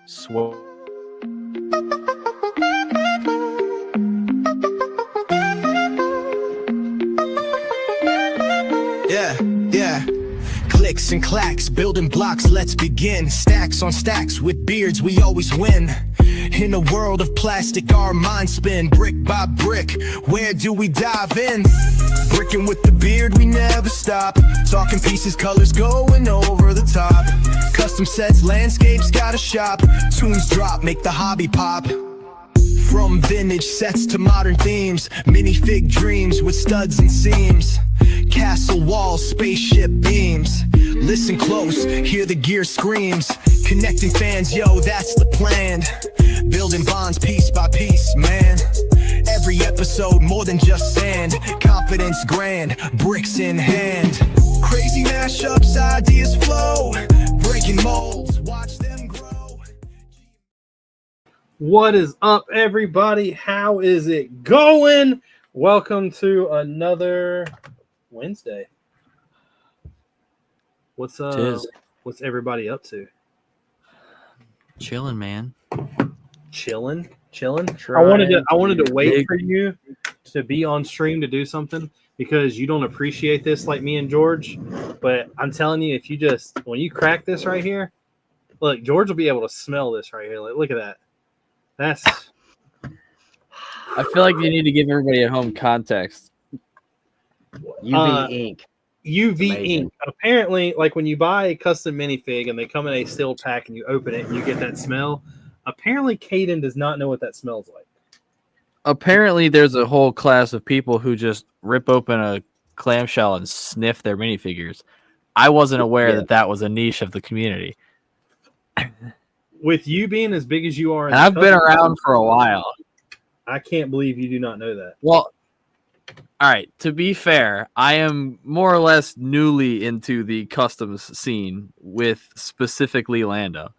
Yeah. Clicks and clacks, building blocks, let's begin. Stacks on stacks, with beards we always win. In a world of plastic, our minds spin. Brick by brick, where do we dive in? Brickin' with the beard, we never stop. Talking pieces, colors, going over the top. Custom sets, landscapes, gotta shop. Tunes drop, make the hobby pop. From vintage sets to modern themes, minifig dreams with studs and seams. Castle walls, spaceship beams. Listen close, hear the gear screams. Connecting fans, yo, that's the plan. Building bonds piece by piece, man. Every episode more than just sand. Confidence grand, bricks in hand. Crazy mashups, ideas flow. Breaking molds, watch them grow. What is up, everybody? How is it going? Welcome to another Wednesday. What's everybody up to? Chilling, man. Chilling. I wanted to wait for you to be on stream to do something because you don't appreciate this like me and George. But I'm telling you, if you just when you crack this right here, look, George will be able to smell this right here. Like, look at that. I feel like you need to give everybody at home context. UV ink. UV Amazing. ink. Apparently, like when you buy a custom minifig and they come in a steel pack and you open it and you get that smell, apparently Caden does not know what that smells like. Apparently, there's a whole class of people who just rip open a clamshell and sniff their minifigures. I wasn't aware that was a niche of the community. With you being as big as you are, And I've been around for a while. I can't believe you do not know that. Well, all right, to be fair, I am more or less newly into the customs scene with specifically Lando.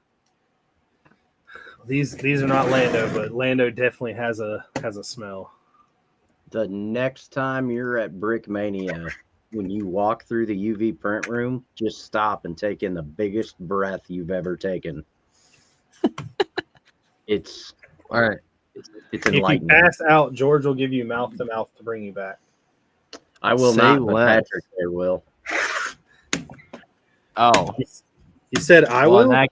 These are not Lando, but Lando definitely has a smell. The next time you're at Brick Mania, when you walk through the UV print room, just stop and take in the biggest breath you've ever taken. It's all right. It's If you enlightening. pass out, George will give you mouth to mouth to bring you back. I will Say not, but less. Patrick there will. Oh, You said I well, will?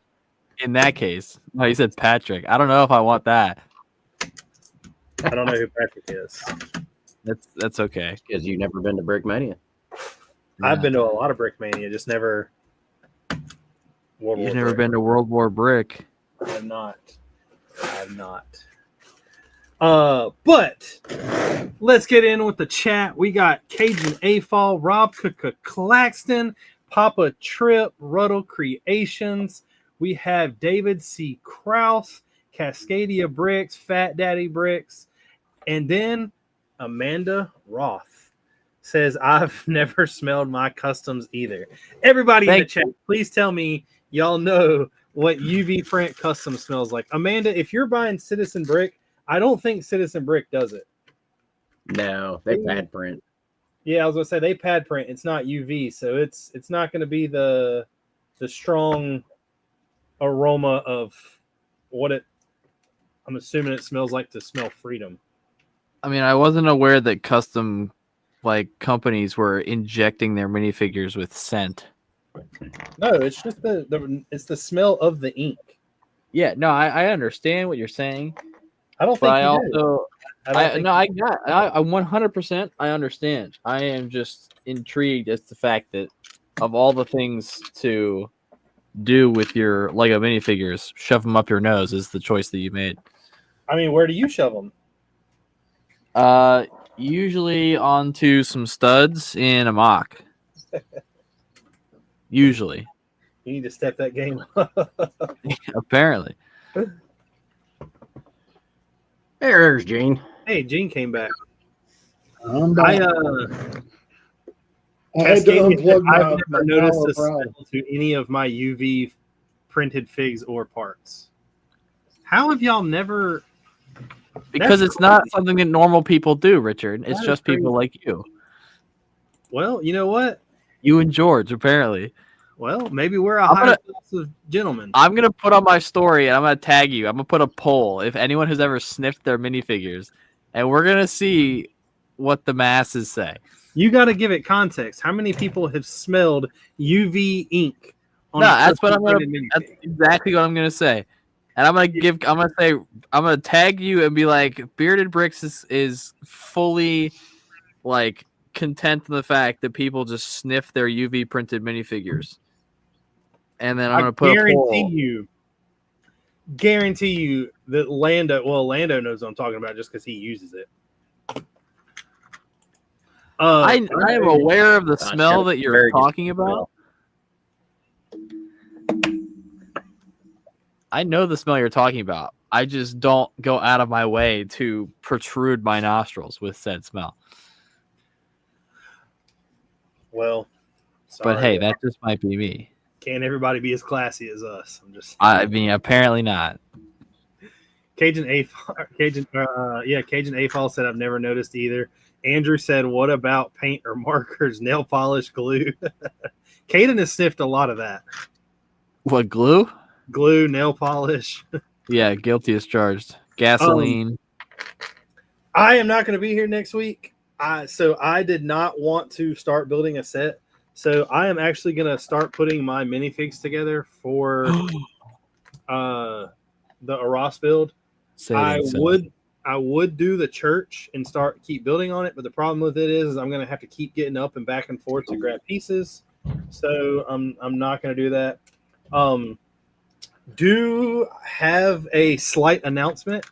in that case, no, you said Patrick. I don't know if I want that. I don't know who Patrick is. That's okay. Because you've never been to Brick Mania. I've been to a lot of Brick Mania, just never World You've War never Brick. been to World War Brick. I have not. But let's get in with the chat. We got Cajun Afall, Rob Claxton, Papa Trip, Ruddle Creations. We have David C. Kraus, Cascadia Bricks, Fat Daddy Bricks, and then Amanda Roth says, I've never smelled my customs either. Everybody in the chat, please tell me y'all know what UV print custom smells like. Amanda, if you're buying Citizen Brick, I don't think Citizen Brick does it. No, they pad print. Yeah, I was gonna say they pad print. It's not UV, so it's not gonna be the strong aroma of what I'm assuming it smells like to smell freedom. I mean, I wasn't aware that custom companies were injecting their minifigures with scent. No, it's just it's the smell of the ink. Yeah, no, I understand what you're saying. I don't think But I you do. also I 100% I understand. I am just intrigued as to the fact that of all the things to do with your Lego minifigures, shove them up your nose is the choice that you made. I mean, where do you shove them? Usually onto some studs in a mock. Usually. You need to step that game up. Apparently. There's Gene. Hey, Gene came back. I'm back. I had to unplug I've my never noticed power a smell brow. to any of my UV printed figs or parts. How have y'all never? Because it's not something that normal people do, Richard. It's That is just people crazy. like you. Well, you know what? You and George, apparently. Well, maybe we're a I'm higher gonna- class of gentlemen. I'm gonna put on my story and I'm gonna tag you. I'm gonna put a poll if anyone has ever sniffed their minifigures, and we're gonna see what the masses say. You got to give it context. How many people have smelled UV ink on No, a that's what custom I'm gonna. printed That's minifig? exactly what I'm gonna say. And I'm gonna say, I'm gonna tag you and be like, Bearded Bricks is fully like content in the fact that people just sniff their UV printed minifigures. And then I'm gonna put a poll. Guarantee you that Lando knows what I'm talking about just because he uses it. I am aware of the smell that you're very good talking about. I know the smell you're talking about. I just don't go out of my way to protrude my nostrils with said smell. Well, sorry, But hey, that just might be me. can't everybody be as classy as us? I'm just I mean, apparently not. Cajun A-Fall said I've never noticed either. Andrew said, what about paint or markers, nail polish, glue? Caden has sniffed a lot of that. What, glue? Glue, nail polish. Yeah, guilty as charged. Gasoline. I am not going to be here next week. So I did not want to start building a set. So I am actually going to start putting my minifigs together for the Aras build. I would do the church and keep building on it, but the problem with it is I'm going to have to keep getting up and back and forth to grab pieces. So I'm not going to do that. Do have a slight announcement.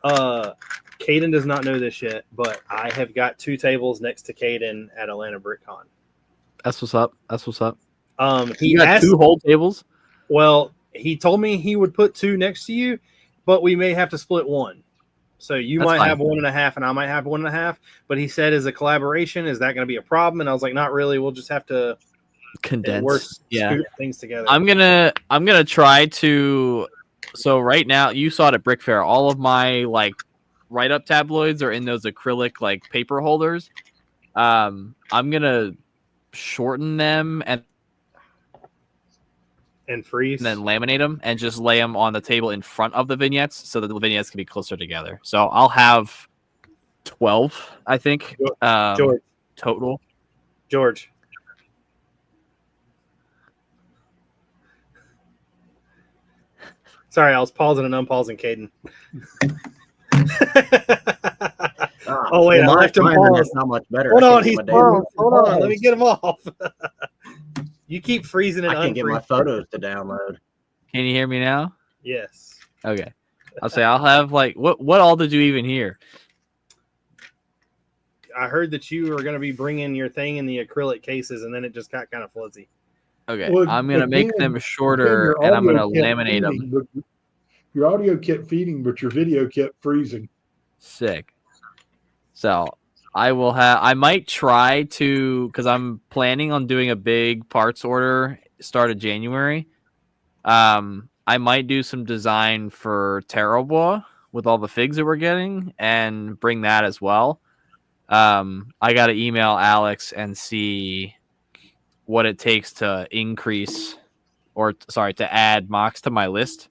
Caden does not know this yet, but I have got 2 tables next to Caden at Atlanta BrickCon. That's what's up. That's what's up. He got asked, 2 whole tables? Well, he told me he would put 2 next to you, but we may have to split 1. So you might have 1.5 and I might have 1.5. But he said, as a collaboration, is that going to be a problem? And I was like, not really. We'll just have to condense things together. I'm gonna try to. So right now, you saw it at Brick Fair. All of my like write-up tabloids are in those acrylic like paper holders. I'm gonna shorten them and freeze and then laminate them and just lay them on the table in front of the vignettes so that the vignettes can be closer together. So I'll have 12, I think, George. total. George. Sorry, I was pausing and unpausing Caden. Oh, wait, well, I left him paused. Not much better. Hold on, he's paused. Hold on, let me get him off. You keep freezing and I can't get my photos to download. Can you hear me now? Yes. Okay. I'll have like what all did you even hear? I heard that you were going to be bringing your thing in the acrylic cases, and then it just got kind of fuzzy. Okay, well, I'm going to make them shorter, and I'm going to laminate them. Your audio kept feeding, but your video kept freezing. Sick. So I might try to, because I'm planning on doing a big parts order start of January. I might do some design for Terrorbois with all the figs that we're getting and bring that as well. I got to email Alex and see what it takes to to add mocks to my list.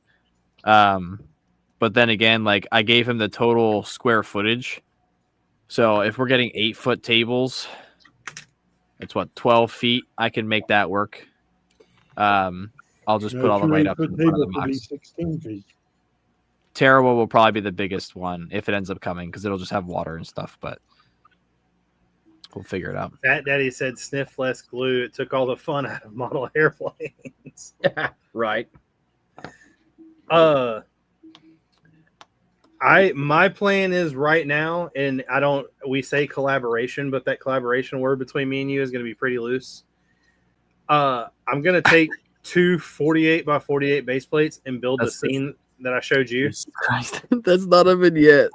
But then again, like I gave him the total square footage. So if we're getting 8-foot tables, it's 12 feet. I can make that work. I'll just put all the write-ups in front of the mocks. 16 feet. Terrorbois will probably be the biggest one if it ends up coming because it'll just have water and stuff, but we'll figure it out. Fat Daddy said sniff less glue. It took all the fun out of model airplanes. Right. My plan is right now, and we say collaboration, but that collaboration word between me and you is going to be pretty loose. I'm going to take 2 48 by 48 base plates and build the scene that I showed you. Christ, that's not a vignette.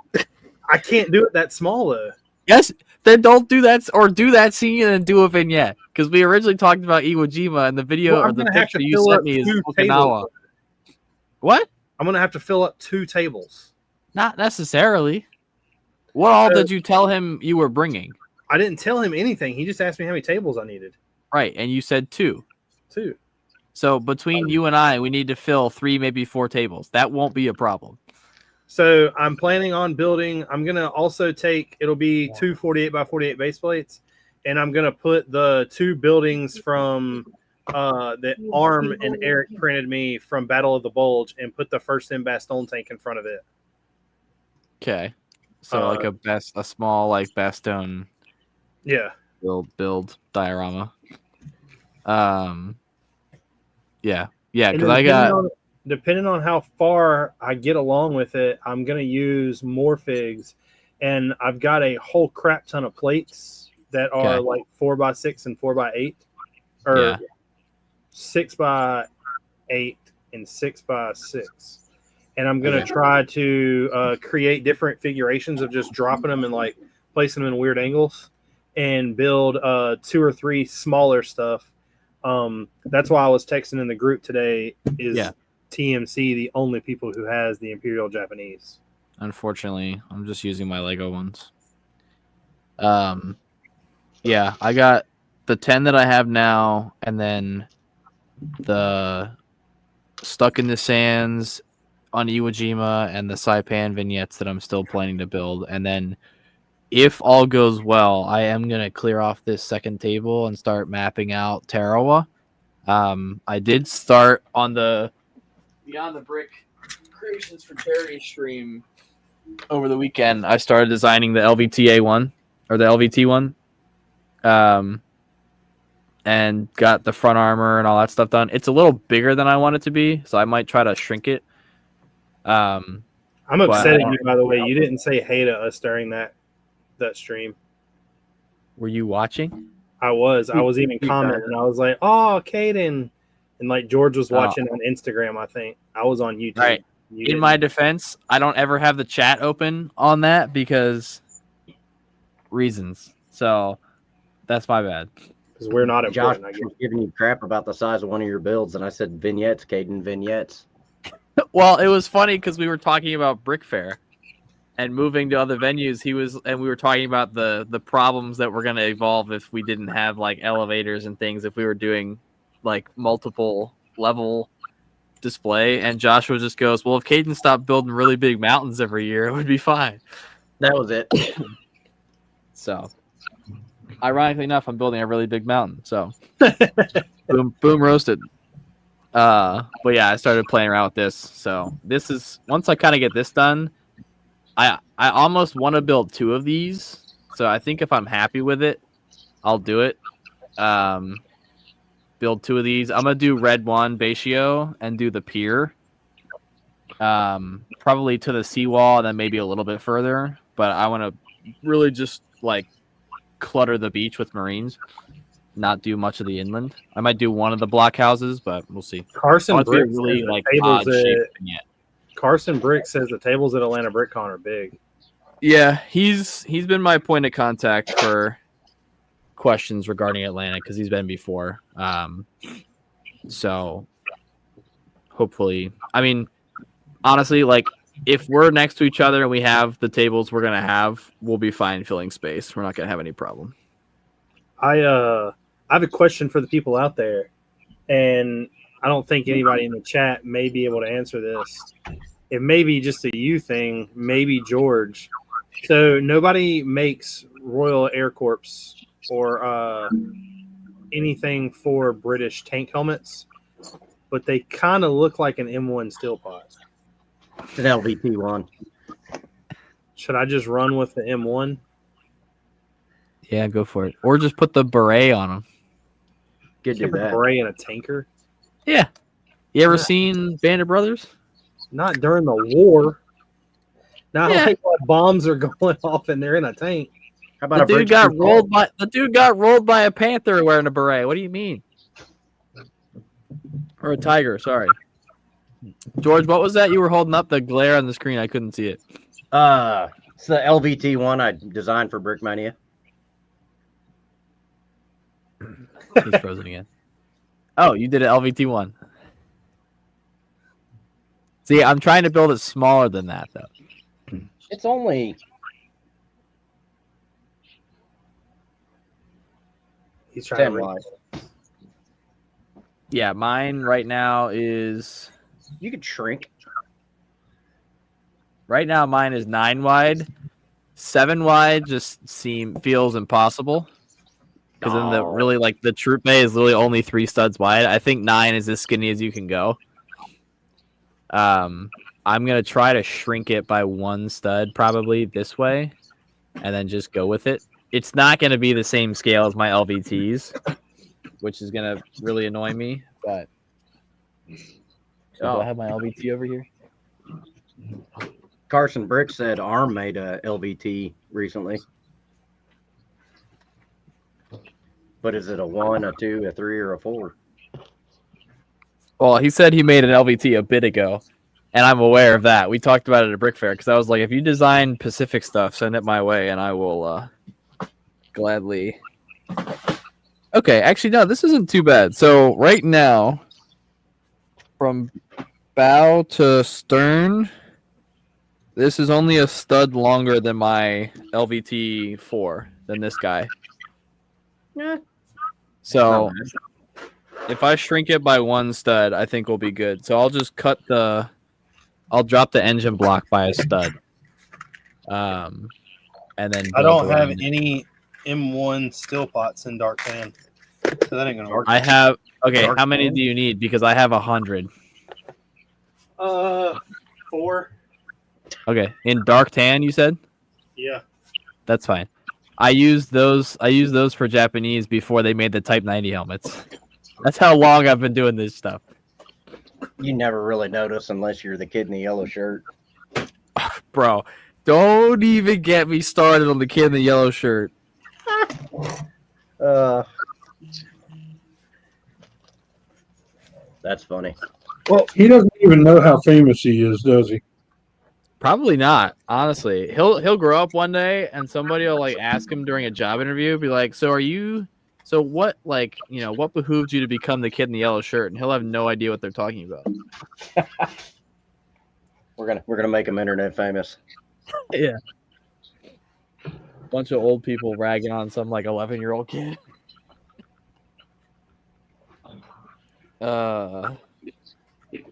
I can't do it that small though. Yes, then don't do that, or do that scene and then do a vignette. Because we originally talked about Iwo Jima, and the video or the picture you sent me is Okinawa. What? I'm going to have to fill up 2 tables. Not necessarily. What all did you tell him you were bringing? I didn't tell him anything. He just asked me how many tables I needed. Right, and you said 2. too. So between you and I, we need to fill 3, maybe 4 tables. That won't be a problem. So I'm planning on building. I'm gonna also take. It'll be 2 48 by 48 base plates, and I'm gonna put the 2 buildings from that Arm and Eric printed me from Battle of the Bulge, and put the first in Bastogne tank in front of it. Okay. So like a small like Bastogne Yeah. build diorama. Yeah, And because then I got depending on how far I get along with it, I'm gonna use more figs, and I've got a whole crap ton of plates that are like 4x6 and 4x8, or 6x8 and 6x6. And I'm gonna try to create different figurations of just dropping them and like placing them in weird angles, and build 2 or 3 smaller stuff. That's why I was texting in the group today. Is TMC the only people who has the Imperial Japanese? Unfortunately, I'm just using my Lego ones. Yeah, I got the 10 that I have now, and then the Stuck in the Sands on Iwo Jima and the Saipan vignettes that I'm still planning to build. And then if all goes well, I am going to clear off this second table and start mapping out Tarawa. I did start on the Beyond the Brick Creations for Charity stream over the weekend. I started designing the LVTA one, or the LVT one, and got the front armor and all that stuff done. It's a little bigger than I want it to be, so I might try to shrink it. I'm upset at you, by the way. You didn't say hey to us during that stream. Were you watching? I was even commenting. I was like, "Oh, Caden," and like George was watching on Instagram. I think I was on YouTube. Right. In my defense, I don't ever have the chat open on that because reasons. So that's my bad. Because we're not Josh important. was giving you crap about the size of one of your builds, and I said vignettes, Caden, vignettes. Well, it was funny because we were talking about Brick Fair and moving to other venues. We were talking about the problems that were going to evolve if we didn't have like elevators and things, if we were doing like multiple level display. And Joshua just goes, well, if Caden stopped building really big mountains every year, it would be fine. That was it. So ironically enough, I'm building a really big mountain. So boom roasted. But yeah, I started playing around with this. So this is, once I kind of get this done, I almost want to build 2 of these. So I think if I'm happy with it, I'll do it. Build 2 of these. I'm gonna do red 1 Batio and do the pier. Probably to the seawall and then maybe a little bit further. But I want to really just like clutter the beach with Marines. Not do much of the inland. I might do one of the blockhouses, but we'll see. Carson Bricks really like Carson Bricks says the tables at Atlanta BrickCon are big. Yeah, he's been my point of contact for questions regarding Atlanta because he's been before. So hopefully, I mean, honestly, like if we're next to each other and we have the tables we're gonna have, we'll be fine filling space. We're not gonna have any problem. I have a question for the people out there, and I don't think anybody in the chat may be able to answer this. It may be just a you thing, maybe George. So nobody makes Royal Air Corps or anything for British tank helmets, but they kind of look like an M1 steel pot. It's an LVT one. Should I just run with the M1? Yeah, go for it. Or just put the beret on them. Could do that. Beret in a tanker? Yeah. You ever seen Band of Brothers? Not during the war. Not like what bombs are going off and they're in a tank. How about the dude got rolled by a panther wearing a beret. What do you mean? Or a tiger, sorry. George, what was that you were holding up? The glare on the screen, I couldn't see it. It's the LVT one I designed for Brickmania. He's frozen again. Oh, you did an LVT one. See, I'm trying to build it smaller than that, though. It's only... He's trying 10 wide. Yeah, mine right now is You could shrink. mine is 9 wide. 7 wide just feels impossible. Because then the troop bay is literally only 3 studs wide. I think 9 is as skinny as you can go. I'm gonna try to shrink it by 1 stud probably this way, and then just go with it. It's not gonna be the same scale as my LVTs, which is gonna really annoy me. But do I have my LVT over here? Carson Bricks said Arm made a LVT recently. But is it a 1, a 2, a 3, or a 4? Well, he said he made an LVT a bit ago, and I'm aware of that. We talked about it at Brick Fair because I was like, if you design Pacific stuff, send it my way, and I will gladly. Okay, actually, no, this isn't too bad. So right now, from bow to stern, this is only a stud longer than my LVT 4, than this guy. Yeah. So if I shrink it by 1 stud, I think we'll be good. So I'll just I'll drop the engine block by a stud. And then I don't have around. any M1 still pots in dark tan, so that ain't gonna work. I have how many do you need? Because I have 100. 4. Okay, in dark tan, you said? Yeah. That's fine. I used those for Japanese before they made the Type 90 helmets. That's how long I've been doing this stuff. You never really notice unless you're the kid in the yellow shirt. Bro, don't even get me started on the kid in the yellow shirt. That's funny. Well, he doesn't even know how famous he is, does he? Probably not, honestly. He'll grow up one day and somebody will like ask him during a job interview, be like, so what what behooved you to become the kid in the yellow shirt? And he'll have no idea what they're talking about. We're gonna make him internet famous. Yeah. Bunch of old people ragging on some like 11-year-old kid.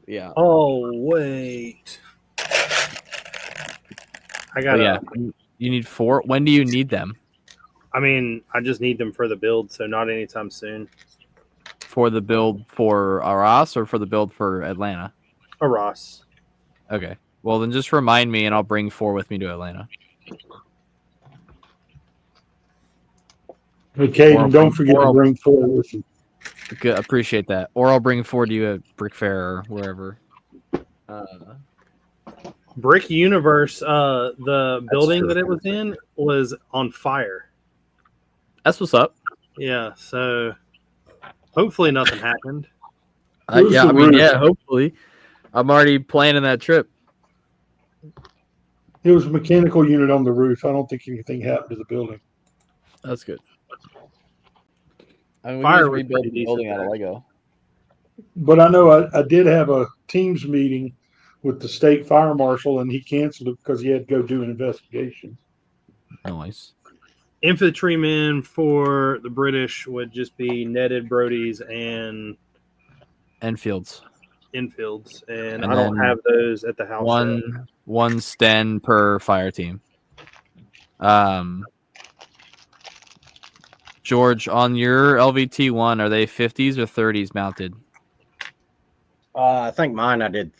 Yeah. Oh wait. I got You need 4. When do you need them? I mean, I just need them for the build, so not anytime soon. For the build for Arras or for the build for Atlanta? Ross. Okay. Well, then just remind me and I'll bring 4 with me to Atlanta. Okay, and don't forget to bring 4 with you. Good, appreciate that. Or I'll bring 4 to you at Brick Fair or wherever. Brick Universe, the building that it was in was on fire. That's what's up. Yeah, so hopefully nothing happened. Hopefully. I'm already planning that trip. It was a mechanical unit on the roof. I don't think anything happened to the building. That's good. I mean, we Fire just was rebuilt pretty the building decent out of Lego. But I know I did have a Teams meeting with the state fire marshal, and he canceled it because he had to go do an investigation. Nice. Infantrymen for the British would just be netted Brodies and Enfields. infields, and And I don't then have those at the house. One sten per fire team. George, on your LVT1, are they 50s or 30s mounted? I think mine I did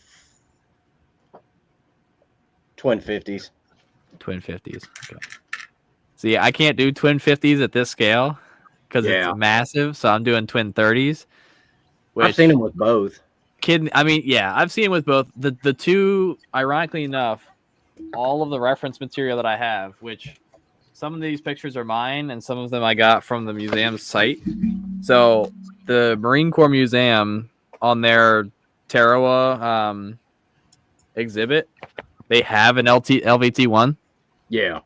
twin 50s. Twin 50s. Okay. See, I can't do twin 50s at this scale because it's massive, so I'm doing twin 30s. I've seen them with both. I've seen it with both. The two, ironically enough, all of the reference material that I have, which some of these pictures are mine and some of them I got from the museum's site. So the Marine Corps Museum on their Tarawa, exhibit, they have an LVT1. Yeah.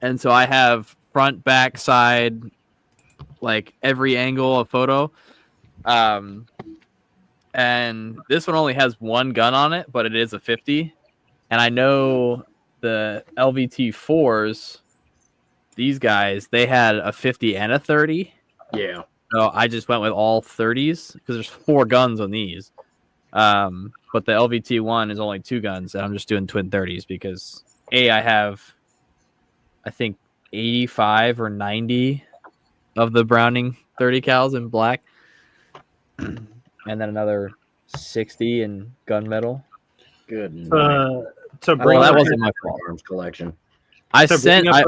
And so I have front, back, side, like every angle of photo. And this one only has one gun on it, but it is a 50. And I know the LVT4s, these guys, they had a 50 and a 30. Yeah. So I just went with all 30s because there's 4 guns on these. But the LVT1 is only 2 guns, and I'm just doing twin 30s because I have, I think, 85 or 90 of the Browning 30 cals in black, and then another 60 in gunmetal. Good night. To I bring Well, that up, wasn't my fault. Arms collection. I to sent. bring up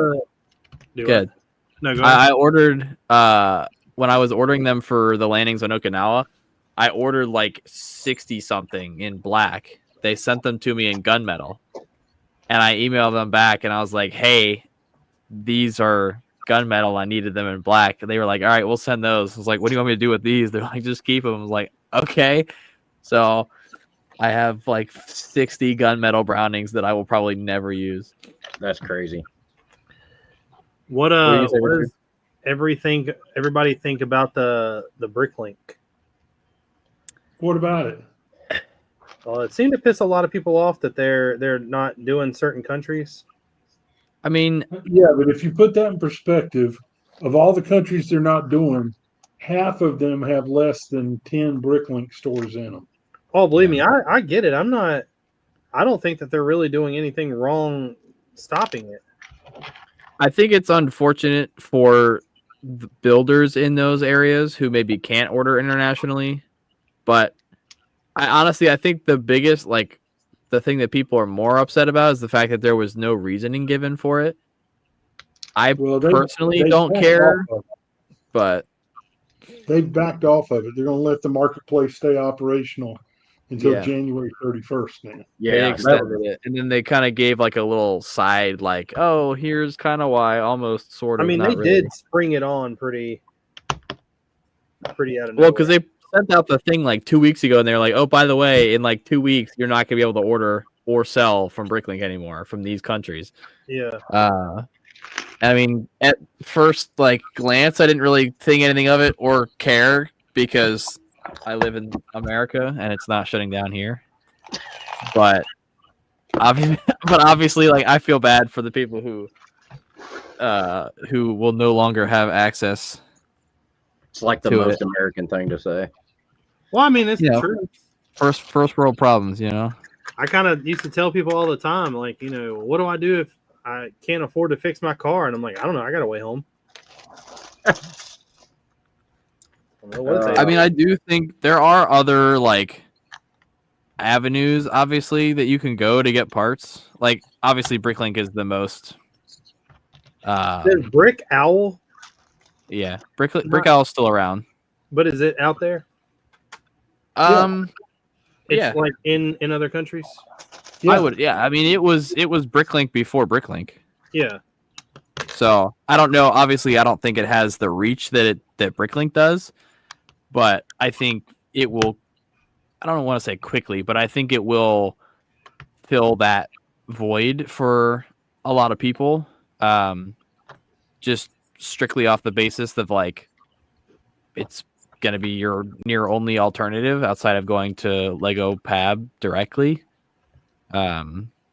do Good. it. No, go ahead. I ordered when I was ordering them for the landings on Okinawa, I ordered like 60 something in black. They sent them to me in gunmetal. And I emailed them back and I was like, "Hey, these are gunmetal. I needed them in black." And they were like, "All right, we'll send those." I was like, "What do you want me to do with these?" They're like, "Just keep them." I was like, "Okay." So I have like 60 gunmetal Brownings that I will probably never use. That's crazy. What do you say, what Richard? does everybody think about the Bricklink? What about it? Well, it seemed to piss a lot of people off that they're not doing certain countries. I mean, Yeah, but if you put that in perspective, of all the countries they're not doing, half of them have less than 10 Bricklink stores in them. Oh, believe me, I get it. I don't think that they're really doing anything wrong stopping it. I think it's unfortunate for the builders in those areas who maybe can't order internationally, but I think the biggest, like, the thing that people are more upset about is the fact that there was no reasoning given for it. I personally don't care, but they've backed off of it. They're going to let the marketplace stay operational until Yeah. January 31st now. they Yeah, extended it, and then they kind of gave like a little side, like, "Oh, here's kind of why," almost sort I of. mean, not they really. did spring it on pretty out of nowhere. Well, because they sent out the thing like 2 weeks ago, and they're like, "Oh, by the way, in like 2 weeks, you're not gonna be able to order or sell from Bricklink anymore from these countries." Yeah. I mean, at first like glance, I didn't really think anything of it or care because I live in America and it's not shutting down here. But obviously, like, I feel bad for the people who will no longer have access. it's like the to most it. American thing to say. Well, I mean, it's Yeah. true. First world problems, you know. I kind of used to tell people all the time, like, what do I do if I can't afford to fix my car? And I'm like, I don't know. I got to way home. I don't know what to tell you I mean, I do think there are other like avenues, obviously, that you can go to get parts. Like, obviously, Bricklink is the most. There's Brick Owl, Yeah, Brick Owl's still around. but is it out there? It's Yeah. like in other countries. Yeah. I would. Yeah, I mean, it was Bricklink before Bricklink. Yeah. So I don't know. Obviously, I don't think it has the reach that Bricklink does, but I think it will. I don't want to say quickly, but I think it will fill that void for a lot of people. Just strictly off the basis of like, it's going to be your near only alternative outside of going to Lego Pab directly.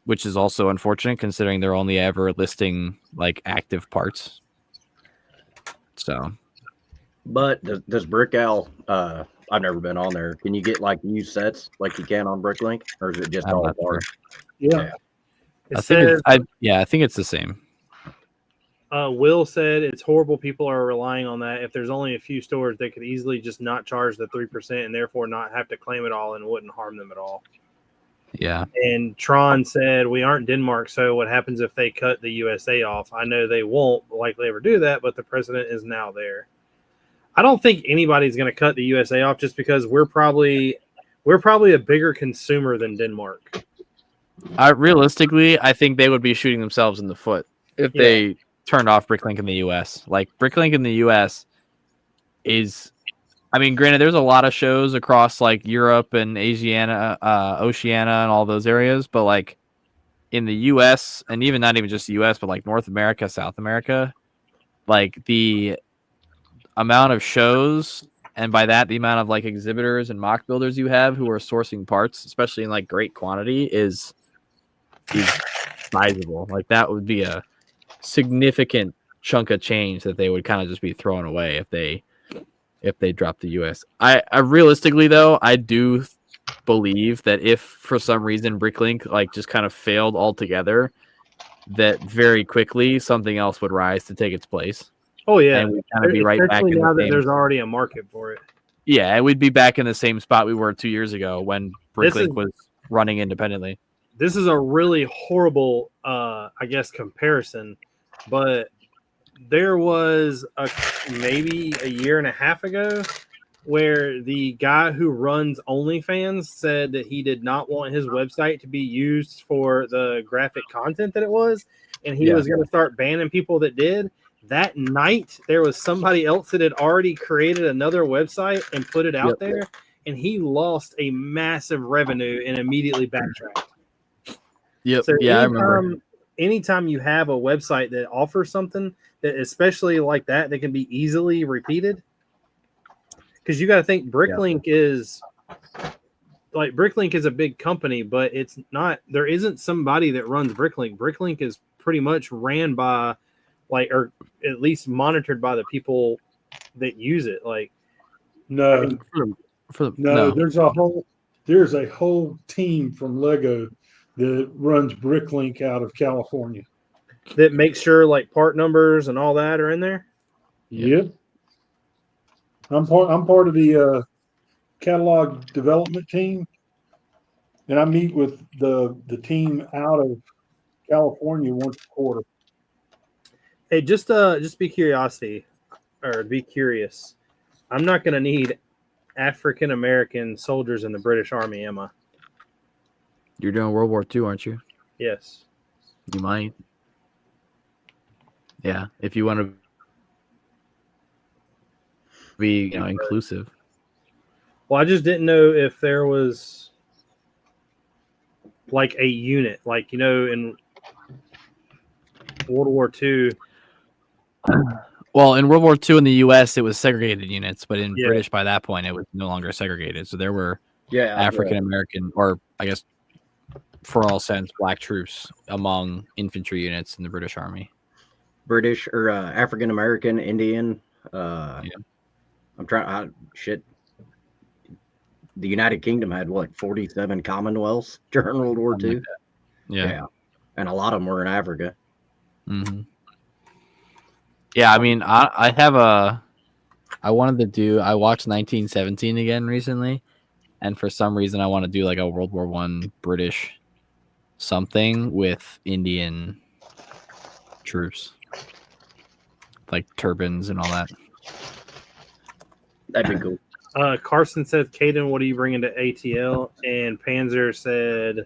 Which is also unfortunate considering they're only ever listing like active parts. So, But does Brick Owl? I've never been on there. Can you get like new sets like you can on Bricklink, or is it just I'm all not sure. parts? Yeah. It I says, think it's the same. Will said it's horrible. People are relying on that. If there's only a few stores, they could easily just not charge the 3% and therefore not have to claim it all, and it wouldn't harm them at all. Yeah. And Tron said, we aren't Denmark, so what happens if they cut the USA off? I know they won't likely ever do that, but the president is now there. I don't think anybody's going to cut the USA off just because we're probably a bigger consumer than Denmark. Realistically, I think they would be shooting themselves in the foot if they turned off Bricklink in the US. Like, Bricklink in the US is, I mean, granted, there's a lot of shows across like Europe and Oceania and all those areas, but like in the US, and even not even just the US, but like North America, South America, like the amount of shows, and by that the amount of like exhibitors and mock builders you have who are sourcing parts, especially in like great quantity, is sizable. Like, that would be a significant chunk of change that they would kind of just be throwing away if they if they drop the US. I realistically though, I do believe that if for some reason Bricklink like just kind of failed altogether, that very quickly something else would rise to take its place. Oh yeah, And we'd kind of be right back especially in now the that same. there's already a market for it. Yeah, and we'd be back in the same spot we were 2 years ago when Bricklink was running independently. This is a really horrible, I guess, comparison, but there was maybe a year and a half ago where the guy who runs OnlyFans said that he did not want his website to be used for the graphic content that it was, and he was going to start banning people that did. That night, there was somebody else that had already created another website and put it out there, and he lost a massive revenue and immediately backtracked. Yep. So yeah, I remember. Anytime you have a website that offers something that, especially like that can be easily repeated, because you got to think Bricklink is like Bricklink is a big company, but it's not. There isn't somebody that runs Bricklink. Bricklink is pretty much ran by, like, or at least monitored by the people that use it. Like, No, I mean, no, there's a whole team from Lego that runs Bricklink out of California. that makes sure like part numbers and all that are in there. Yep. I'm part of the catalog development team, and I meet with the team out of California once a quarter. Hey, just be curious. I'm not going to need African American soldiers in the British Army, am I? You're doing World War II, aren't you? Yes. You might. Yeah, if you want to be, inclusive. Well, I just didn't know if there was like a unit, like, in World War II. Well, in World War II in the U.S., it was segregated units, but in British, by that point, it was no longer segregated. So there were African American, or I guess for all sense, black troops among infantry units in the British Army. British or African American, Indian. I'm trying. Shit. The United Kingdom had 47 Commonwealths during World War II. Yeah, and a lot of them were in Africa. Mm-hmm. Yeah, I mean, I watched 1917 again recently, and for some reason I want to do like a World War I British something with Indian troops, like turbans and all that. That'd be cool. Carson said, Caden, what are you bringing to ATL? And Panzer said,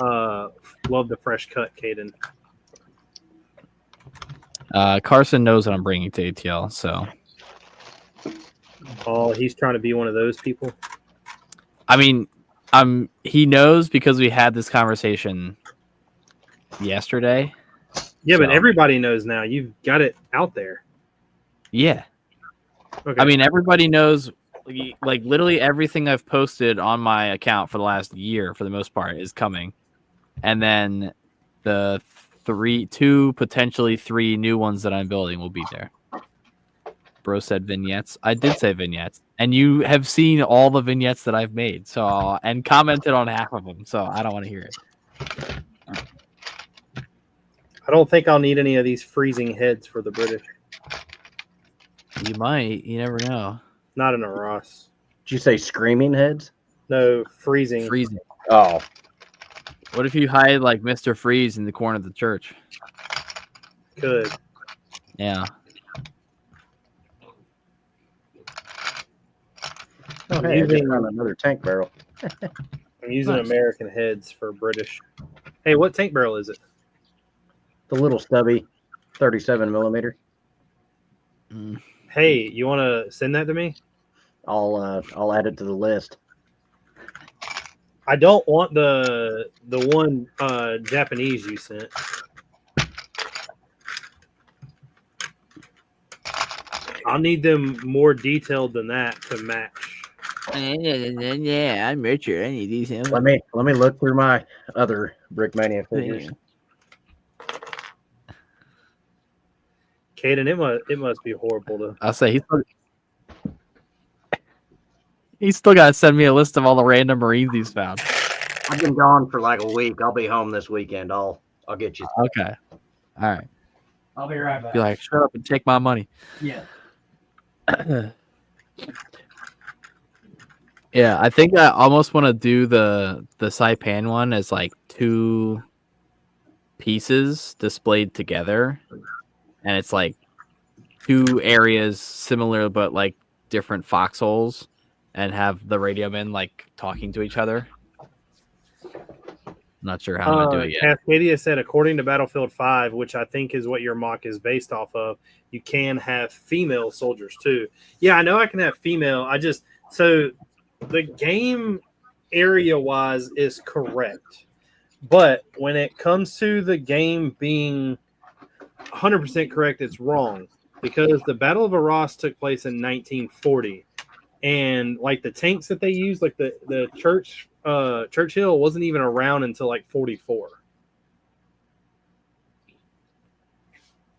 love the fresh cut, Caden. Carson knows what I'm bringing to ATL, so. Oh, he's trying to be one of those people. I mean, he knows because we had this conversation yesterday. Yeah, but everybody knows now. You've got it out there. Yeah. Okay. I mean, everybody knows. Like literally everything I've posted on my account for the last year, for the most part, is coming, and then the 2, potentially 3 new ones that I'm building will be there. Bro said vignettes. I did say vignettes, and you have seen all the vignettes that I've made, so and commented on half of them. So I don't want to hear it. I don't think I'll need any of these freezing heads for the British. You might. You never know. Not in a Ross. Did you say screaming heads? No, freezing. Freezing. Oh. What if you hide like Mr. Freeze in the corner of the church? Could. Yeah. Oh, hey, I just found another tank barrel. I'm using American heads for British. Hey, what tank barrel is it? The little stubby 37 millimeter. Hey, you want to send that to me? I'll add it to the list. I don't want the one Japanese you sent. I'll need them more detailed than that to match. Yeah, I'm Richard. I need these. Let me look through my other Brickmania figures. Caden, it must be horrible to. I'll say He's still got to send me a list of all the random Marines he's found. I've been gone for like a week. I'll be home this weekend. I'll get you. Okay. All right. I'll be right back. Be like, shut up and take my money. Yeah. Yeah, I think I almost want to do the Saipan one as like 2 pieces displayed together, and it's like 2 areas similar but like different foxholes, and have the radio men like talking to each other. Not sure how to do it yet. Cascadia said, according to Battlefield 5, which I think is what your mock is based off of, you can have female soldiers too. Yeah, I know I can have female. So the game area wise is correct. But when it comes to the game being 100% correct, it's wrong. Because the Battle of Arras took place in 1940. And like the tanks that they used, like the Churchill wasn't even around until like 44.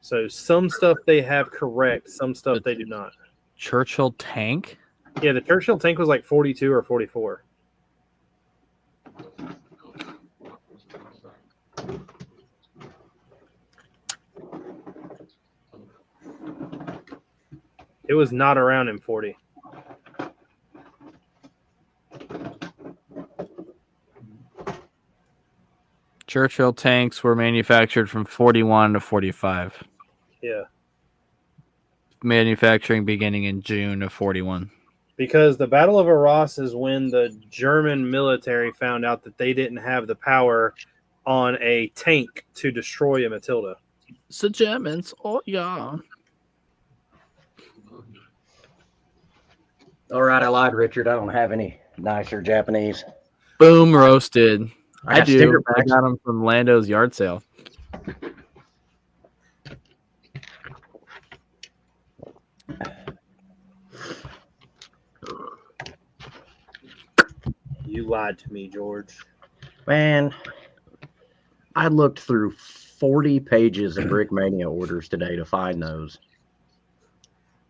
So some stuff they have correct, some stuff they do not. Churchill tank? Yeah, the Churchill tank was like 42 or 44. It was not around in 40. Churchill tanks were manufactured from 41 to 45. Yeah. Manufacturing beginning in June of 41. Because the Battle of Arras is when the German military found out that they didn't have the power on a tank to destroy a Matilda. So Germans, oh yeah. All right, I lied, Richard. I don't have any nicer Japanese. Boom roasted. I got do. sticker I packs. got them from Lando's yard sale. You lied to me, George. Man, I looked through 40 pages of Brickmania orders today to find those.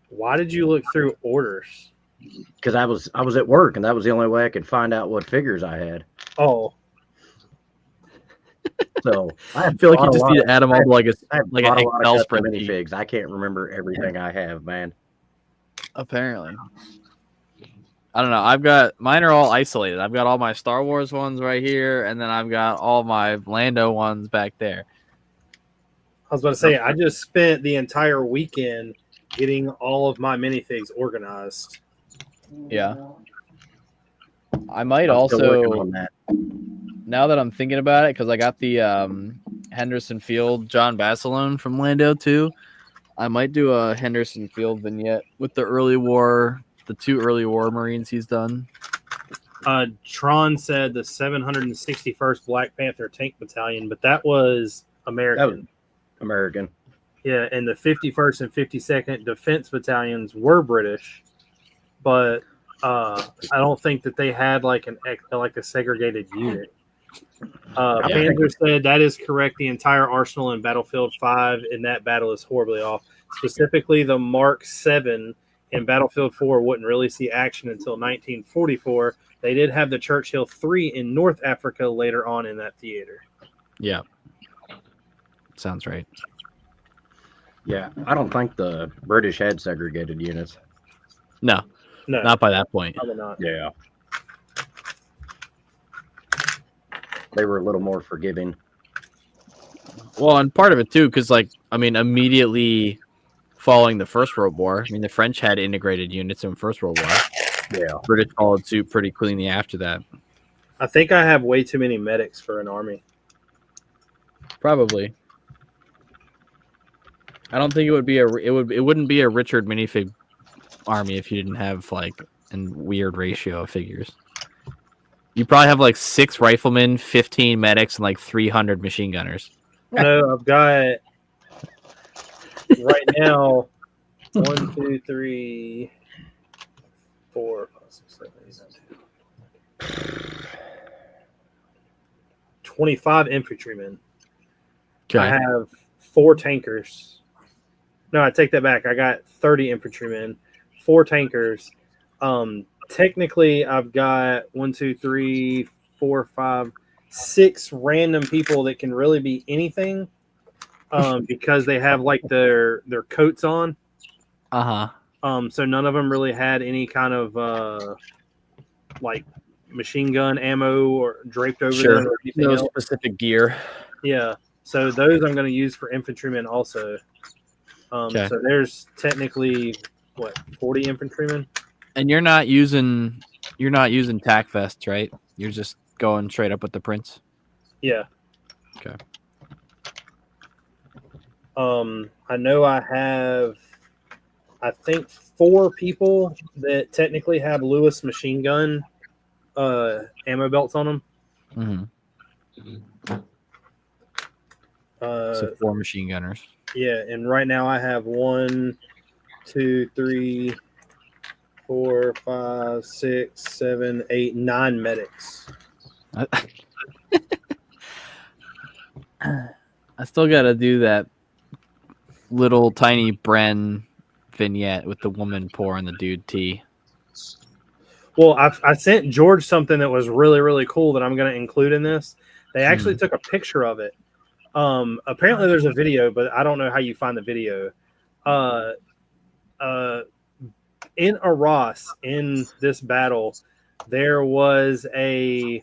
Why did you look through orders? Because I was at work, and that was the only way I could find out what figures I had. Oh, So I feel like you just need to add them all to like I like bought an a lot Excel of custom spreadsheet. minifigs. I can't remember everything I have, man. Apparently. I don't know. I've got mine are all isolated. I've got all my Star Wars ones right here, and then I've got all my Lando ones back there. I was about to say, I just spent the entire weekend getting all of my minifigs organized. Yeah. I might I'm still working also, on that. now that I'm thinking about it, because I got the Henderson Field John Basilone from Lando too. I might do a Henderson Field vignette with the the 2 early war Marines he's done. Tron said the 761st Black Panther Tank Battalion, but that was American. That was American. Yeah, and the 51st and 52nd Defense Battalions were British, but I don't think that they had like a segregated unit. Panzer said that is correct. The entire arsenal in Battlefield 5 in that battle is horribly off. Specifically, the Mark 7 in Battlefield 4 wouldn't really see action until 1944. They did have the Churchill 3 in North Africa later on in that theater. Yeah. Sounds right. Yeah, I don't think the British had segregated units. No, No, not by that point. probably not. Yeah. They were a little more forgiving. Well, and part of it too, because immediately following the First World War, the French had integrated units in First World War. Yeah. British followed suit pretty cleanly after that. I think I have way too many medics for an army. Probably. I don't think it wouldn't be a Richard minifig army if you didn't have a weird ratio of figures. You probably have 6 riflemen, 15 medics, and 300 machine gunners. No, I've got right now 1, 2, 3, 4, 5, 6, 7, 8, 9, 10. 25 infantrymen. Okay. I have 4 tankers. No, I take that back. I got 30 infantrymen, 4 tankers, technically I've got 1, 2, 3, 4, 5, 6 random people that can really be anything, because they have like their coats on. So none of them really had any kind of like machine gun ammo or draped over them or anything else. Specific gear. Yeah. So those I'm going to use for infantrymen also. So there's technically 40 infantrymen. And you're not using tack vests, right? You're just going straight up with the prints. Yeah. Okay. I know I have, I think 4 people that technically have Lewis machine gun ammo belts on them. Mm-hmm. So 4 machine gunners. Yeah, and right now I have 1, 2, 3, 4, 5, 6, 7, 8, 9 medics. I still got to do that little tiny Bren vignette with the woman pouring the dude tea. Well, I sent George something that was really, really cool that I'm going to include in this. They actually took a picture of it. Apparently there's a video, but I don't know how you find the video. In Arras, in this battle, there was a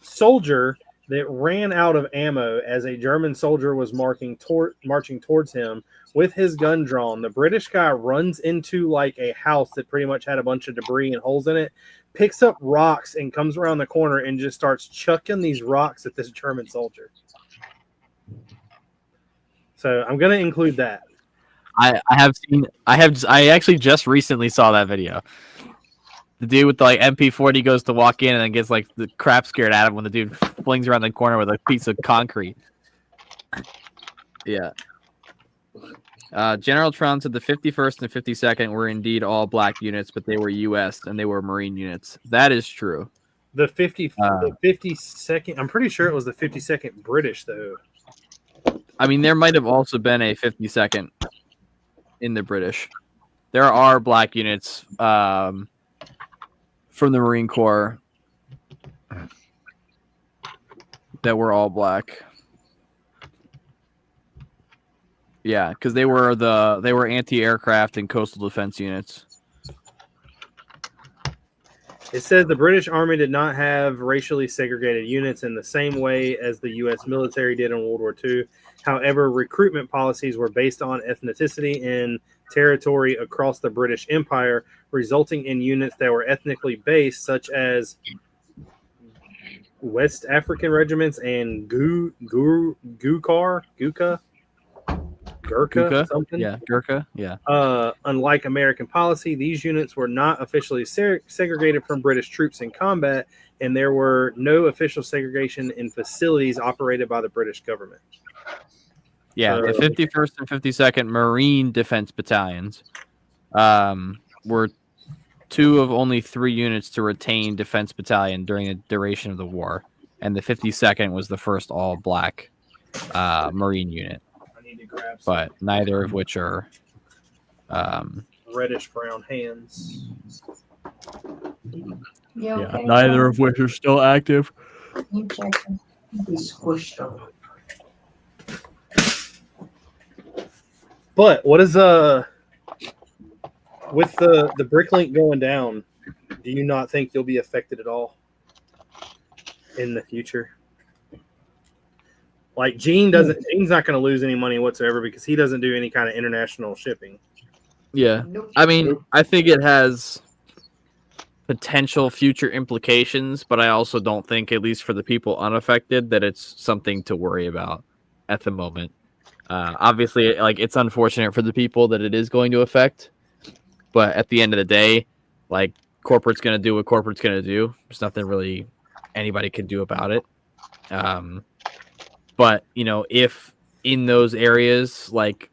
soldier that ran out of ammo as a German soldier was marching towards him with his gun drawn. The British guy runs into like a house that pretty much had a bunch of debris and holes in it, picks up rocks and comes around the corner and just starts chucking these rocks at this German soldier. So I'm going to include that. I actually just recently saw that video. The dude with the like MP40 goes to walk in and then gets like the crap scared out of him when the dude flings around the corner with a piece of concrete. Yeah. General Tron said the 51st and 52nd were indeed all black units, but they were U.S. and they were Marine units. That is true. The 52nd, I'm pretty sure it was the 52nd British, though. I mean, there might have also been a 52nd in the British. There are black units from the Marine Corps that were all black. Yeah, because they were anti-aircraft and coastal defense units. It says the British Army did not have racially segregated units in the same way as the U.S. military did in World War II. However, recruitment policies were based on ethnicity and territory across the British Empire, resulting in units that were ethnically based, such as West African regiments and Gurkha, something. Yeah, Gurkha. Yeah. Unlike American policy, these units were not officially segregated from British troops in combat, and there were no official segregation in facilities operated by the British government. Yeah, the 51st and 52nd Marine Defense Battalions were 2 of only 3 units to retain Defense Battalion during the duration of the war, and the 52nd was the first all-black Marine unit. But neither of which are reddish-brown hands. Yeah, neither of which are still active. But what is with the Bricklink going down? Do you not think you'll be affected at all in the future? Like Gene's not going to lose any money whatsoever because he doesn't do any kind of international shipping. Yeah, I mean, I think it has potential future implications, but I also don't think, at least for the people unaffected, that it's something to worry about at the moment. Obviously, like, it's unfortunate for the people that it is going to affect, but at the end of the day, like, corporate's going to do what corporate's going to do. There's nothing really anybody can do about it. But, you know, if in those areas, like,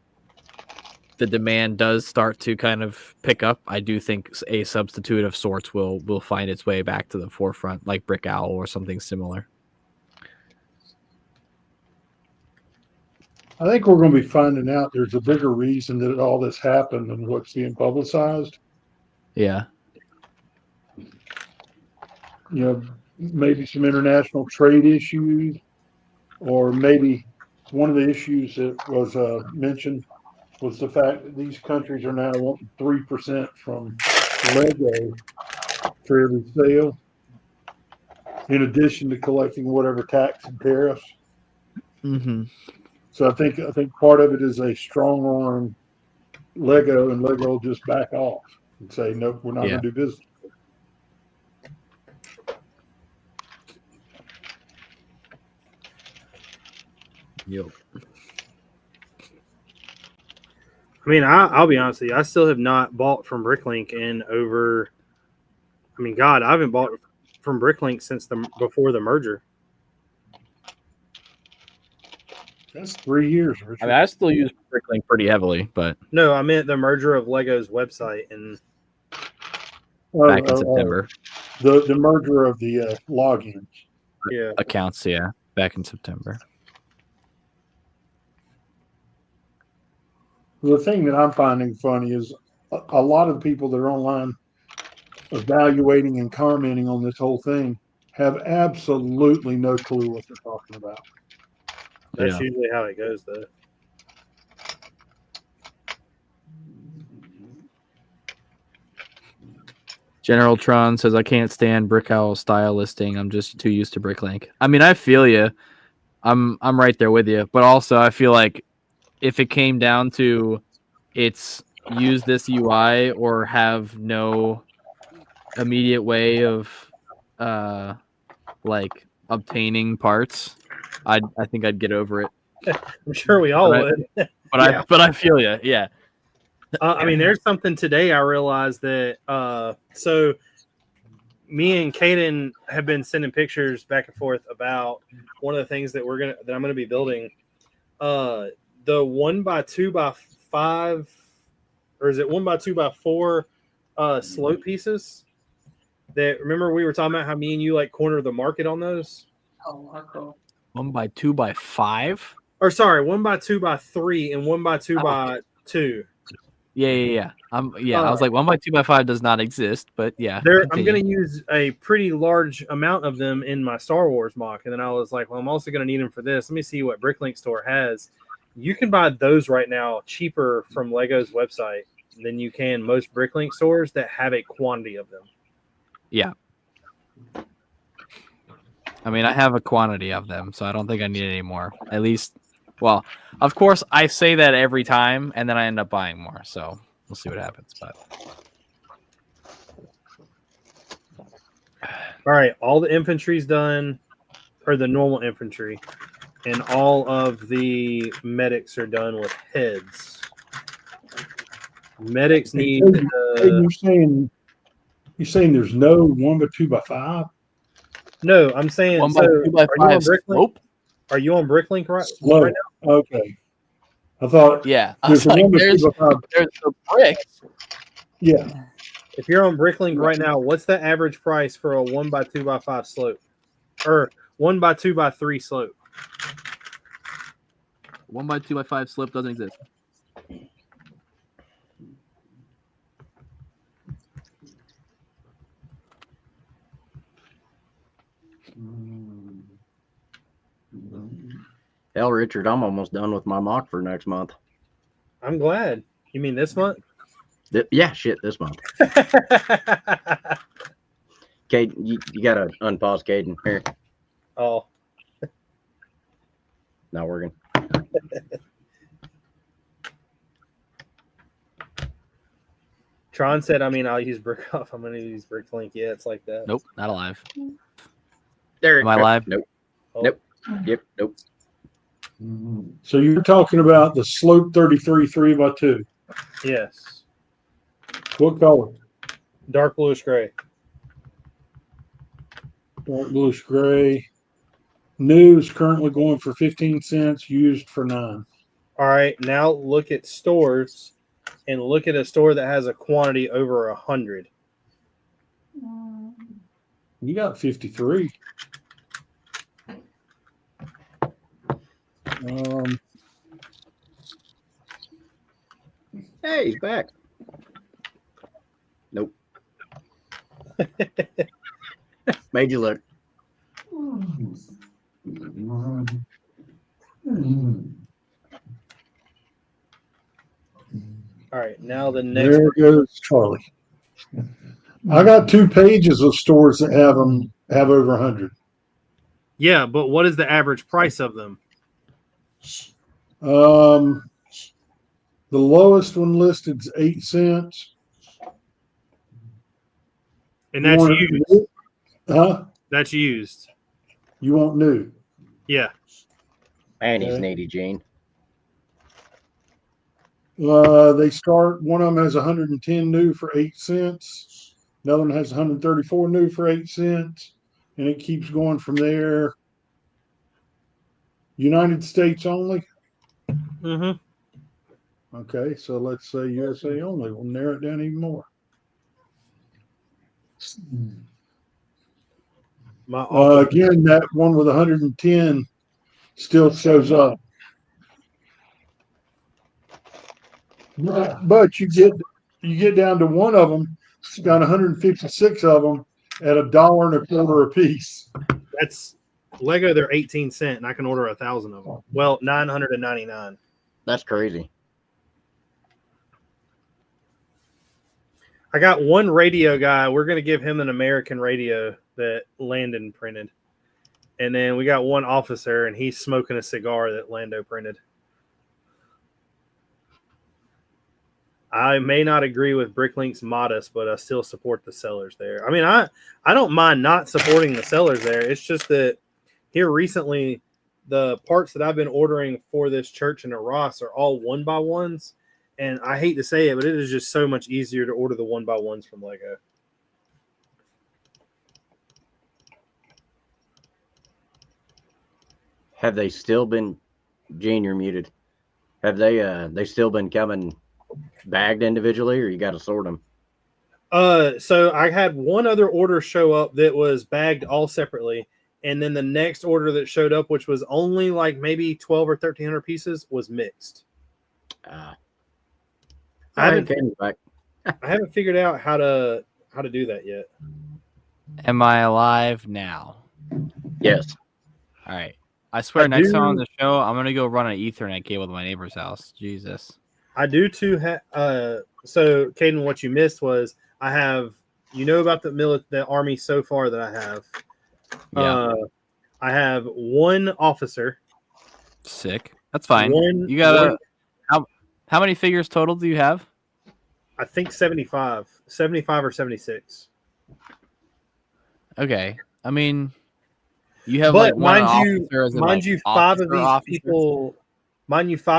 the demand does start to kind of pick up, I do think a substitute of sorts will find its way back to the forefront, like Brick Owl or something similar. I think we're going to be finding out there's a bigger reason that all this happened than what's being publicized. Yeah. maybe some international trade issues, or maybe one of the issues that was mentioned was the fact that these countries are now wanting 3% from Lego for every sale, in addition to collecting whatever tax and tariffs. Mm-hmm. So I think part of it is a strong arm Lego, and Lego will just back off and say, nope, we're not Yeah. going to do business. Yep. I mean, I'll be honest with you. I still have not bought from Bricklink in over. I mean, God, I haven't bought from Bricklink since before the merger. That's 3 years, Richard. I mean, I still use Bricklink pretty heavily, but No, I meant the merger of Lego's website and back in September. The merger of the logins. yeah. Accounts, yeah, back in September. The thing that I'm finding funny is a lot of the people that are online evaluating and commenting on this whole thing have absolutely no clue what they're talking about. That's Yeah. usually how it goes, though. General Tron says, I can't stand Brick Owl style listing. I'm just too used to Bricklink. I mean, I feel you. I'm right there with you. But also, I feel like if it came down to it's use this UI or have no immediate way of like obtaining parts, I think I'd get over it. I'm sure we all would. But I feel you. Yeah. I mean, there's something today I realized that. So me and Caden have been sending pictures back and forth about one of the things that I'm gonna be building. The 1x2x5, or is it 1x2x4 slope pieces? That, remember we were talking about how me and you like corner the market on those? 1x2x5? Or sorry, 1x2x3 and 1x2x2. Yeah. I was like 1x2x5 does not exist, but yeah. I'm going to use a pretty large amount of them in my Star Wars mock, and then I was like, well, I'm also going to need them for this. Let me see what Bricklink store has. You can buy those right now cheaper from Lego's website than you can most Bricklink stores that have a quantity of them. Yeah. I mean, I have a quantity of them, so I don't think I need any more. At least, well, of course, I say that every time, and then I end up buying more. So we'll see what happens. But all right, all the infantry's done, or the normal infantry, and all of the medics are done with heads. Medics need. You're saying there's no 1x2x5? No, I'm saying 1x2x5 slope. Are you on Bricklink right now? Okay. I thought there's a 1x2x5. There's the bricks. Yeah. If you're on Bricklink right now, what's the average price for a 1x2x5 slope? Or 1x2x3 slope? 1x2x5 slope doesn't exist. Hell, Richard, I'm almost done with my mock for next month. I'm glad. You mean this month? Yeah, shit, this month. Caden, you got to unpause Caden. Here. Oh. Not working. Tron said, I'll use Brick Off. I'm going to use Bricklink. Yeah, it's like that. Nope, not alive. There. Am I live? Nope. Oh. Nope. Yep. Nope. So you're talking about the Slope 33 3x2. Yes. What color? Dark bluish gray. Dark bluish gray. New is currently going for 15 cents, used for 9. All right, now look at stores and look at a store that has a quantity over 100. You got 53. Hey, he's back. Nope. Made you look. All right, now the next. There goes Charlie. I got 2 pages of stores that have over 100. Yeah, but what is the average price of them? The lowest one listed is 8 cents. And You that's want it used. new? Huh? That's used. You want new? Yeah. And he's Okay. needy, Gene. They start. One of them has 110 new for 8 cents. Another one has 134 new for 8 cents, and it keeps going from there. United States only. Mm-hmm. Okay, so let's say USA only. We'll narrow it down even more. Again, that one with 110 still shows up. But you get down to one of them, it's got 156 of them at $1.25 a piece. That's Lego. They're 18 cents, and I can order 1,000 of them. Well, 999. That's crazy. I got one radio guy. We're gonna give him an American radio that Landon printed, and then we got one officer, and he's smoking a cigar that Lando printed. I may not agree with Bricklink's modest, but I still support the sellers there. I mean, I don't mind not supporting the sellers there. It's just that here recently, the parts that I've been ordering for this church in Ross are all 1x1s. And I hate to say it, but it is just so much easier to order the 1x1s from Lego. Have they still been, Gene, you're muted. Have they still been coming bagged individually, or you got to sort them? So I had one other order show up that was bagged all separately, and then the next order that showed up, which was only like maybe 12 or 1,300 pieces, was mixed. I haven't figured out how to do that yet. Am I alive now? Yes. All right. I swear, next time on the show, I'm gonna go run an Ethernet cable to my neighbor's house. Jesus. I do too. So, Caden, what you missed was I have, about the Army so far that I have. Yeah. I have one officer. Sick. That's fine. You got how many figures total do you have? I think 75 or 76. Okay. I mean, you have but like mind you, 5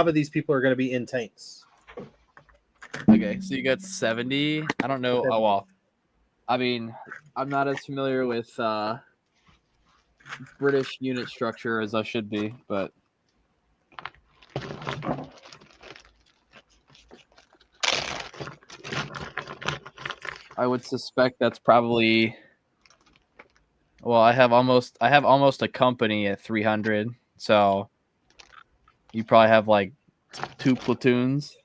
of these people are going to be in tanks. Okay, so you got 70. I don't know. Oh well. I mean, I'm not as familiar with British unit structure as I should be, but I would suspect that's probably. Well, I have almost a company at 300, so you probably have like 2 platoons.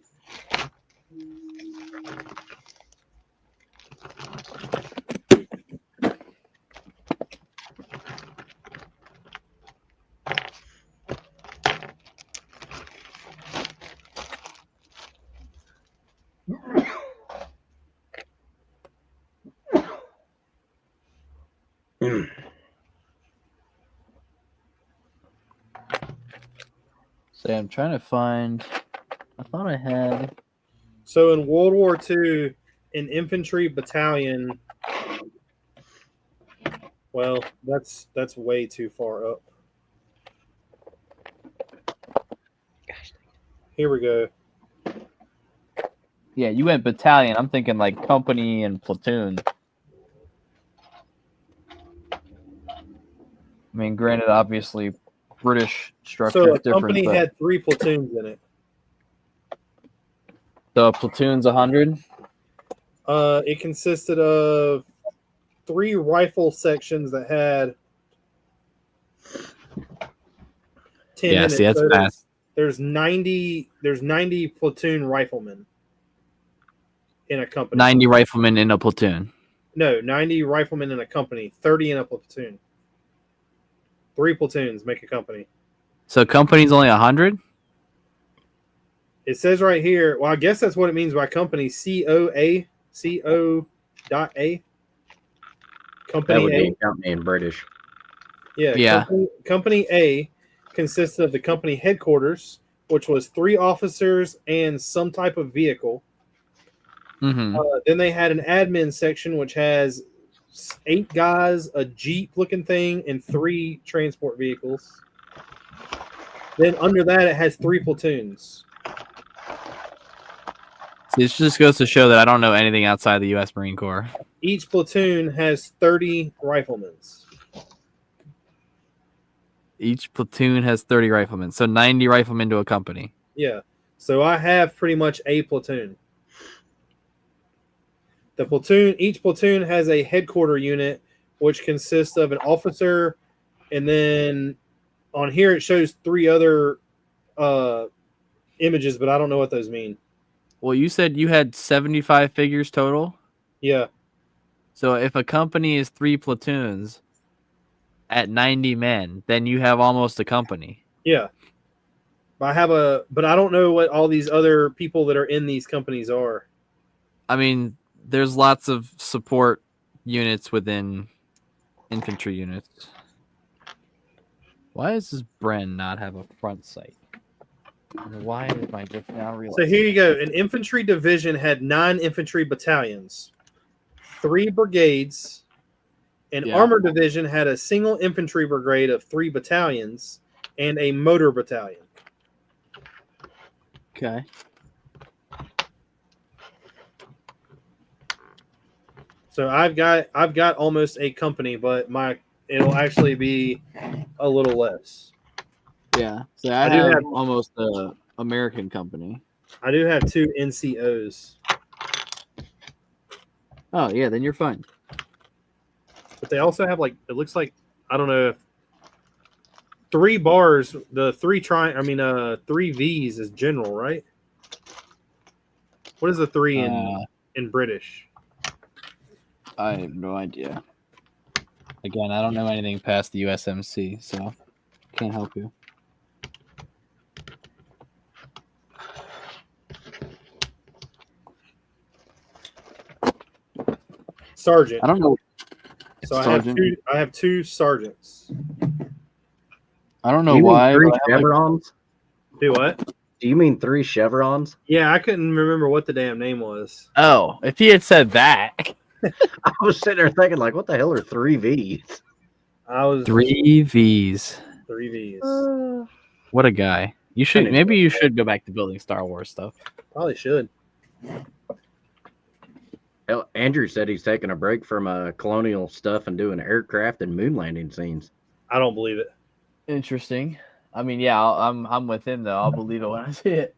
So I'm trying to find. I thought I had. So in World War II, an infantry battalion. Well, that's way too far up. Here we go. Yeah, you went battalion. I'm thinking like company and platoon. I mean, granted, obviously, British structure So is a different. company But... had 3 platoons in it. So platoon's 100? It consisted of 3 rifle sections that had 10 Yeah, in see, it. that's So fast. There's 90 platoon riflemen in a company. 90 riflemen in a platoon. No, 90 riflemen in a company, 30 in a platoon. 3 platoons make a company. So company's only 100? It says right here, well, I guess that's what it means by company, C-O-A, C-O.A. That Company would A. be a company in British. Yeah. Company A consisted of the company headquarters, which was 3 officers and some type of vehicle. Mm-hmm. Then they had an admin section, which has 8 guys, a Jeep looking thing, and 3 transport vehicles. Then under that, it has 3 platoons. This just goes to show that I don't know anything outside the U.S. Marine Corps. Each platoon has 30 riflemen. Each platoon has 30 riflemen, so 90 riflemen to a company. Yeah. So I have pretty much a platoon. Each platoon has a headquarter unit, which consists of an officer, and then on here it shows 3 other images, but I don't know what those mean. Well, you said you had 75 figures total? Yeah. So if a company is 3 platoons at 90 men, then you have almost a company. Yeah. But I don't know what all these other people that are in these companies are. I mean, there's lots of support units within infantry units. Why does this Bren not have a front sight? And why am I just now realizing? So here you go. An infantry division had 9 infantry battalions, 3 brigades. An armor division had a single infantry brigade of 3 battalions and a motor battalion. Okay. So I've got almost a company, but it'll actually be a little less. Yeah. So I do have have- almost a American company. I do have 2 NCOs, Oh yeah, then you're fine. but they also have it looks like, I don't know if 3 bars, the 3 V's is general, right? What is the 3 in British? I have no idea. Again, I don't know anything past the USMC, so can't help you. Sergeant. I don't know. So Sergeant. I have 2 sergeants. I don't Do know you why. mean 3 but I have, chevrons? Do what? Do you mean 3 chevrons? Yeah, I couldn't remember what the damn name was. oh, if he had said that. I was sitting there thinking, like, what the hell are 3 V's? I was 3 V's. 3 V's. What a guy. You should maybe you should go back to building Star Wars stuff. Probably should. Hell, Andrew said he's taking a break from colonial stuff and doing aircraft and moon landing scenes. I don't believe it. Interesting. I mean, yeah, I'm with him though. I'll believe it when I see it.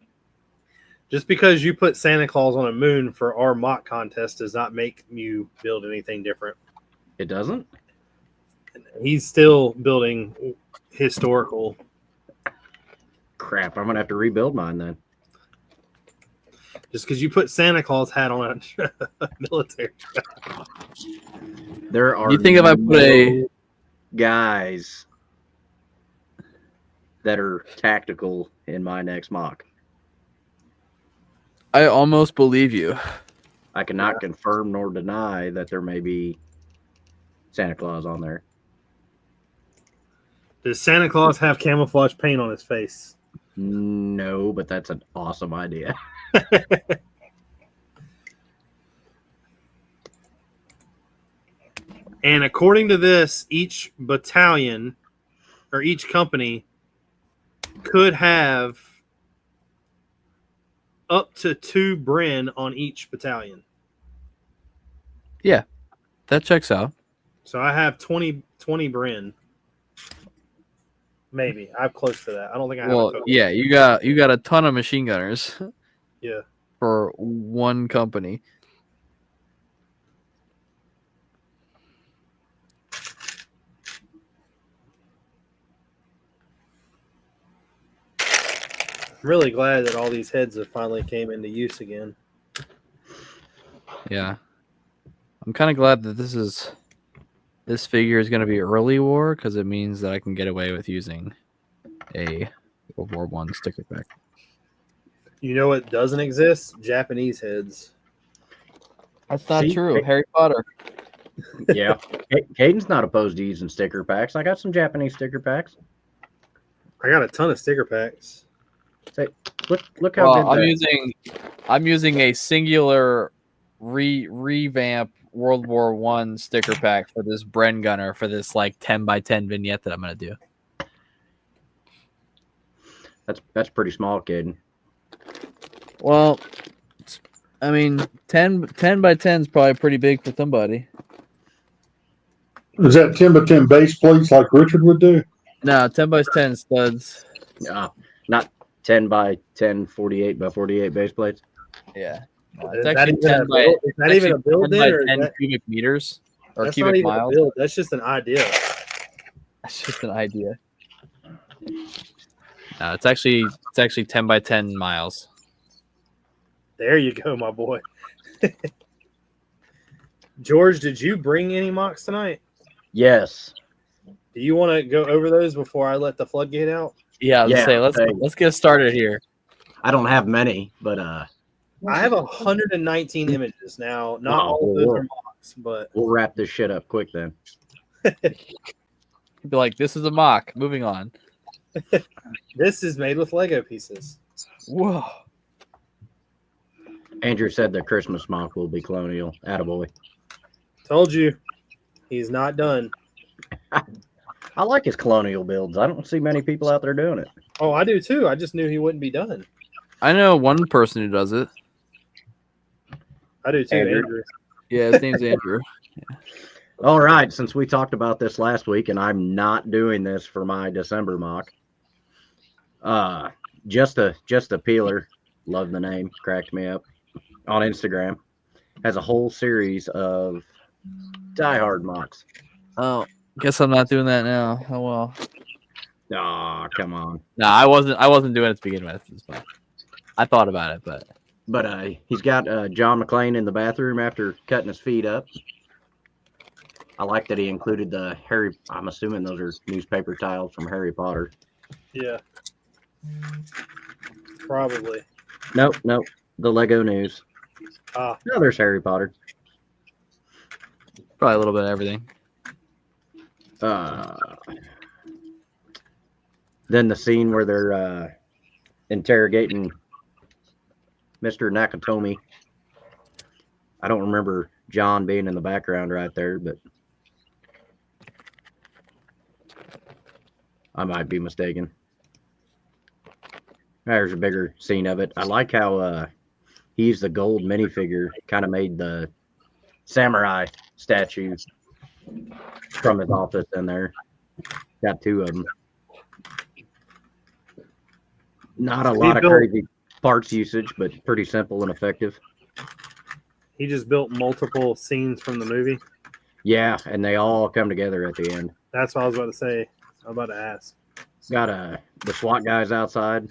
Just because you put Santa Claus on a moon for our mock contest does not make you build anything different. It doesn't? He's still building historical. Crap, I'm going to have to rebuild mine then. Just because you put Santa Claus hat on a military. There are You think if I put a guys that are tactical in my next mock. I almost believe you. I cannot confirm nor deny that there may be Santa Claus on there. Does Santa Claus have camouflage paint on his face? No, but that's an awesome idea. And according to this, each battalion or each company could have up to 2 Bren on each battalion. Yeah, that checks out. So I have 20 Bren. Maybe. I'm close to that. I don't think I have a Well, total. yeah, you got a ton of machine gunners. Yeah. For one company. I'm really glad that all these heads have finally came into use again. Yeah. I'm kind of glad that this figure is going to be early war because it means that I can get away with using a World War One sticker pack. You know what doesn't exist? Japanese heads. That's not See, true. Harry Potter. Yeah. Caden's not opposed to using sticker packs. I got some Japanese sticker packs. I got a ton of sticker packs. Say, look how good I'm using a singular revamp World War One sticker pack for this Bren Gunner for this like 10x10 vignette that I'm gonna do. That's pretty small, Caden. Well, I mean, 10 by 10 is probably pretty big for somebody. Is that 10x10 base plates like Richard would do? No, 10 by 10 studs. Not 10 by 10, 48 by 48 base plates. Yeah. Is that even a build then, or 10 cubic meters or that's not cubic even miles? a build. That's just an idea. That's just an idea. No, it's actually 10 by 10 miles. There you go, my boy. George, did you bring any mocks tonight? Yes. Do you want to go over those before I let the floodgate out? Yeah, let's get started here. I don't have many, but I have 119 images now. Not Oh, all of those cool. are mocks, but we'll wrap this shit up quick then. Be like, this is a mock. Moving on. this is made with Lego pieces. Whoa. Andrew said the Christmas mock will be colonial. Attaboy. Told you, he's not done. I like his colonial builds. I don't see many people out there doing it. Oh, I do too. I just knew he wouldn't be done. I know one person who does it. I do too, Andrew. Yeah, his name's Andrew. All right, since we talked about this last week, and I'm not doing this for my December mock. Just a peeler, love the name, cracked me up, on Instagram, has a whole series of Die Hard mocks. Oh, guess I'm not doing that now. Oh well. Aw, come on. No, I wasn't doing it to begin with. It's fine. I thought about it, but He's got John McClane in the bathroom after cutting his feet up. I like that he included the Harry. I'm assuming those are newspaper tiles from Harry Potter. Yeah. Probably. Nope. The Lego News. Ah. No, there's Harry Potter. probably a little bit of everything. Then the scene where they're interrogating Mr. Nakatomi. I don't remember John being in the background right there, but I might be mistaken. There's a bigger scene of it. I like how he used the gold minifigure, kind of made the samurai statue from his office in there. Got two of them. Not a lot of crazy parts usage, but pretty simple and effective. He just built multiple scenes from the movie. Yeah, and they all come together at the end. That's what I was about to say. I was about to ask. Got the SWAT guys outside.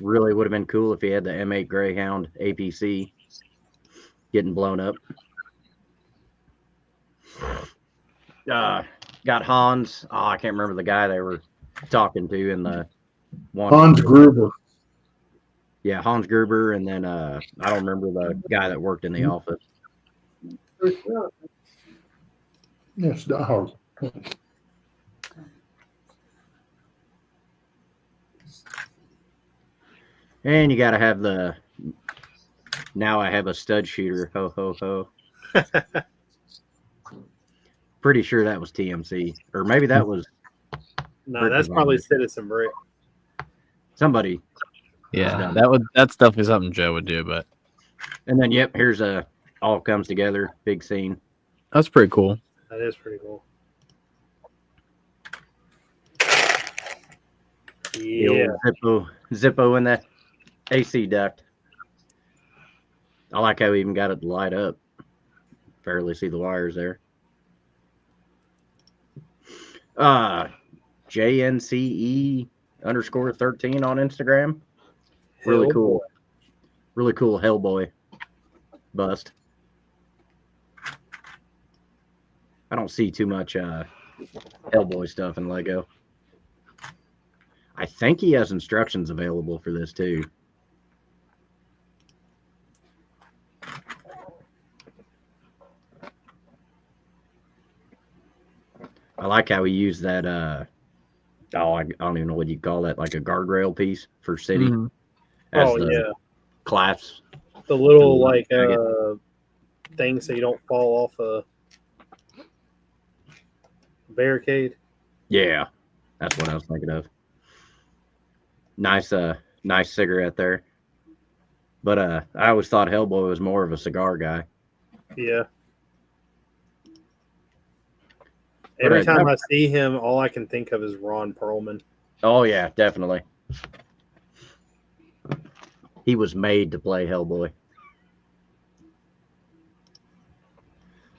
Really would have been cool if he had the M8 Greyhound APC getting blown up. Got Hans. Oh, I can't remember the guy they were talking to in the one. Hans Gruber. Yeah, Hans Gruber, and then I don't remember the guy that worked in the office. Yes, Die Hard. And you got to have the. Now I have a stud shooter. Ho ho ho. Pretty sure that was TMC, or maybe that was. No, that's probably Citizen Brick. Somebody. Yeah, that's definitely something Joe would do. But and then here's all comes together, big scene. That's pretty cool. That is pretty cool. Yeah. Zippo in that AC duct. I like how he even got it to light up. Barely see the wires there. JNCE _13 on Instagram. Really cool. Really cool Hellboy bust. I don't see too much Hellboy stuff in Lego. I think he has instructions available for this too. I like how he used that. I don't even know what you call that, like a guardrail piece for City Mhm. as Oh the yeah, clasps. the little the like jacket. thing so you don't fall off a barricade. Yeah, that's what I was thinking of. Nice cigarette there. But I always thought Hellboy was more of a cigar guy. Yeah. But Every time I see him, all I can think of is Ron Perlman. oh yeah, definitely. He was made to play Hellboy.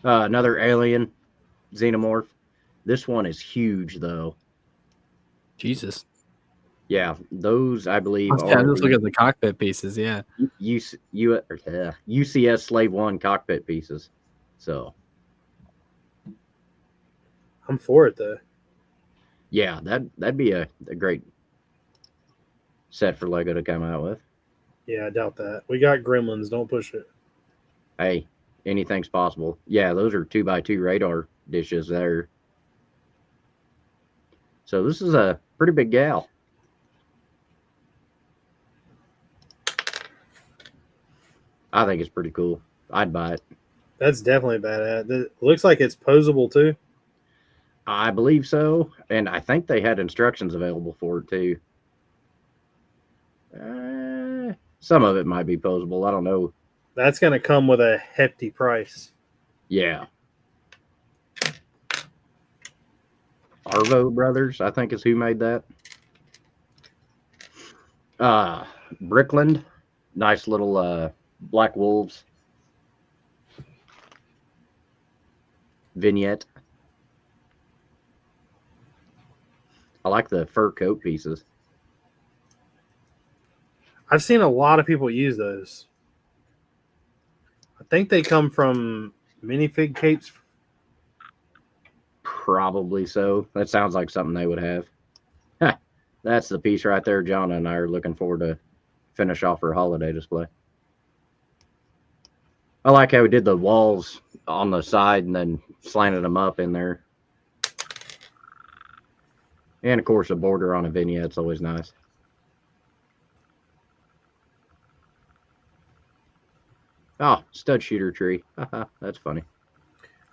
Another alien xenomorph. This one is huge though. Jesus. Yeah, those I believe Yeah, are just look the at the cockpit pieces. Yeah. UCS Slave One cockpit pieces. So I'm for it though. yeah, that'd be a great set for Lego to come out with. Yeah, I doubt that. We got Gremlins. Don't push it. Hey, anything's possible. Yeah, those are 2x2 radar dishes there. So this is a pretty big gal. I think it's pretty cool. I'd buy it. That's definitely badass. It looks like it's posable too. I believe so, and I think they had instructions available for it too. Some of it might be posable. I don't know. That's going to come with a hefty price. Yeah. Arvo Brothers, I think is who made that. Brickland, nice little Black Wolves vignette. I like the fur coat pieces. I've seen a lot of people use those. I think they come from minifig capes. Probably so. That sounds like something they would have. That's the piece right there. John and I are looking forward to finish off her holiday display. I like how we did the walls on the side and then slanted them up in there. And of course, a border on a vignette's always nice. Oh, stud shooter tree. That's funny.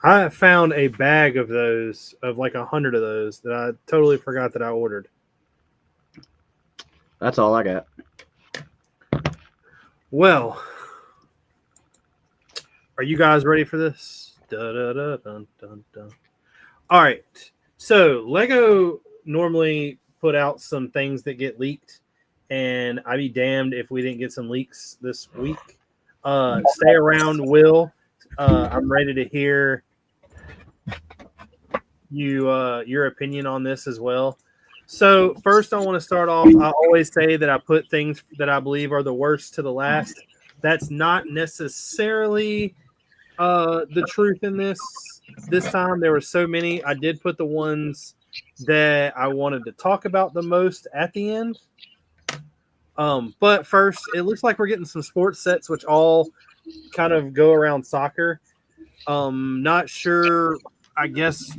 I found a bag of those, of like 100 of those, that I totally forgot that I ordered. That's all I got. Well, are you guys ready for this? Dun, dun, dun. All right. So Lego normally put out some things that get leaked, and I'd be damned if we didn't get some leaks this week. Stay around, Will. I'm ready to hear your opinion on this as well. So first, I want to start off. I always say that I put things that I believe are the worst to the last. That's not necessarily the truth in this. This time there were so many. I did put the ones that I wanted to talk about the most at the end. But first, it looks like we're getting some sports sets, which all kind of go around soccer. Not sure. I guess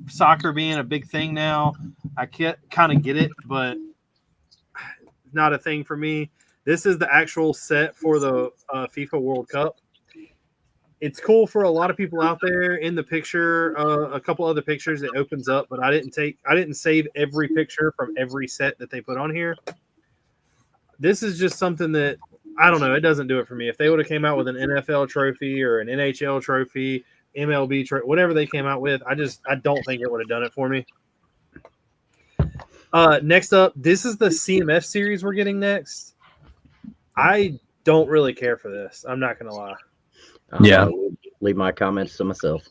soccer being a big thing now, I can't kind of get it, but not a thing for me. This is the actual set for the FIFA World Cup. It's cool for a lot of people out there. In the picture, a couple other pictures it opens up, but I didn't save every picture from every set that they put on here. This is just something that I don't know. It doesn't do it for me. If they would have came out with an NFL trophy or an NHL trophy, MLB trophy, whatever they came out with, I don't think it would have done it for me. Next up, this is the CMF series we're getting next. I don't really care for this. I'm not gonna lie. Yeah. Leave my comments to myself.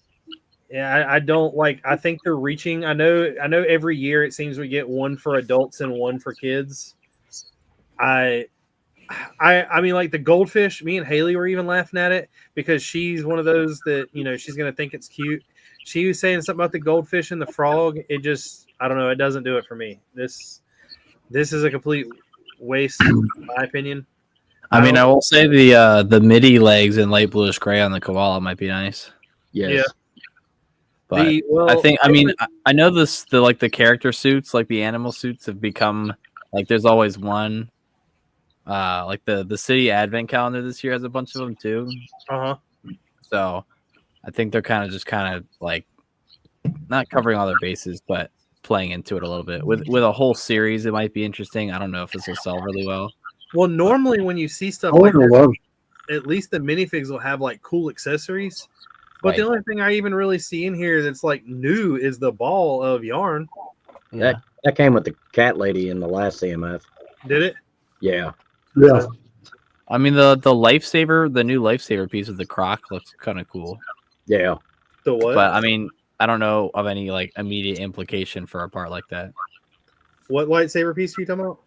Yeah, I don't like. I think they're reaching. I know. Every year it seems we get one for adults and one for kids. I mean, like the goldfish. Me and Haley were even laughing at it because she's one of those that she's gonna think it's cute. she was saying something about the goldfish and the frog. It just, I don't know. It doesn't do it for me. This is a complete waste, in my opinion. I mean, I will say the midi legs in light bluish gray on the koala might be nice. Yes. Yeah. But I know the character suits, like the animal suits, have become like there's always one. Like the city advent calendar this year has a bunch of them too. So I think they're kind of like not covering all their bases, but playing into it a little bit with a whole series. It might be interesting. I don't know if this will sell really well. Well, normally when you see stuff like that, at least the minifigs will have like cool accessories. But the only thing I even really see in here that's like new is the ball of yarn. Yeah. That came with the cat lady in the last CMF. Did it? Yeah. Yeah. I mean the lifesaver, the new lifesaver piece with the croc looks kind of cool. Yeah. The what? But I mean, I don't know of any like immediate implication for a part like that. What lightsaber piece are you talking about?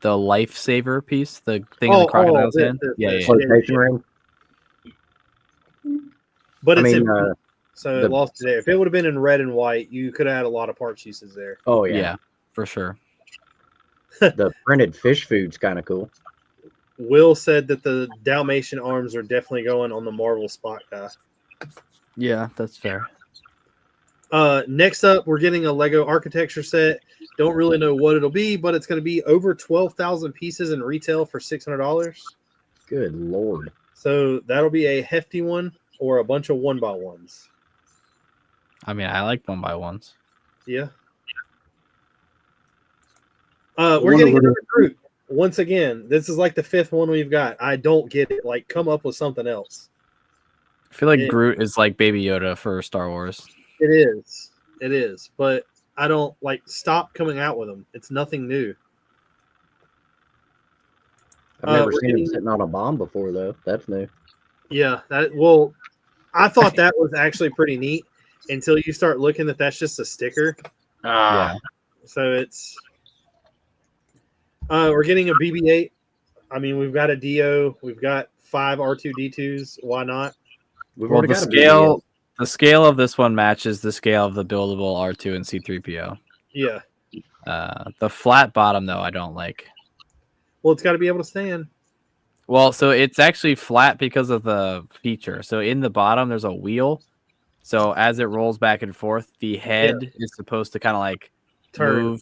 The lifesaver piece, the thing in the crocodile's hand. Flotation ring. But I it's mean, so it lost there. If it would have been in red and white, you could have had a lot of parts uses there. Oh yeah, yeah, for sure. The printed fish food's kind of cool. Will said that the Dalmatian arms are definitely going on the Marvel spot guy. Yeah, that's fair. Next up, we're getting a Lego architecture set. Don't really know what it'll be, but it's going to be over 12,000 pieces in retail for $600. Good Lord. So that'll be a hefty one or a bunch of 1x1s. I mean, I like 1x1s. Yeah. We're getting another group. Once again, this is like the fifth one we've got. I don't get it. Like, come up with something else. I feel like Groot is like Baby Yoda for Star Wars. It is. It is. But I don't like stop coming out with them. It's nothing new. I've never seen him sitting on a bomb before, though. That's new. Yeah. I thought that was actually pretty neat until you start looking that that's just a sticker. Yeah. So it's. We're getting a BB-8. I mean, we've got a Dio. We've got 5 R2-D2s. Why not? Well, the scale of this one matches the scale of the buildable R2 and C-3PO. Yeah. The flat bottom, though, I don't like. Well, it's got to be able to stand. Well, so it's actually flat because of the feature. So in the bottom, there's a wheel. So as it rolls back and forth, the head is supposed to kind of like move.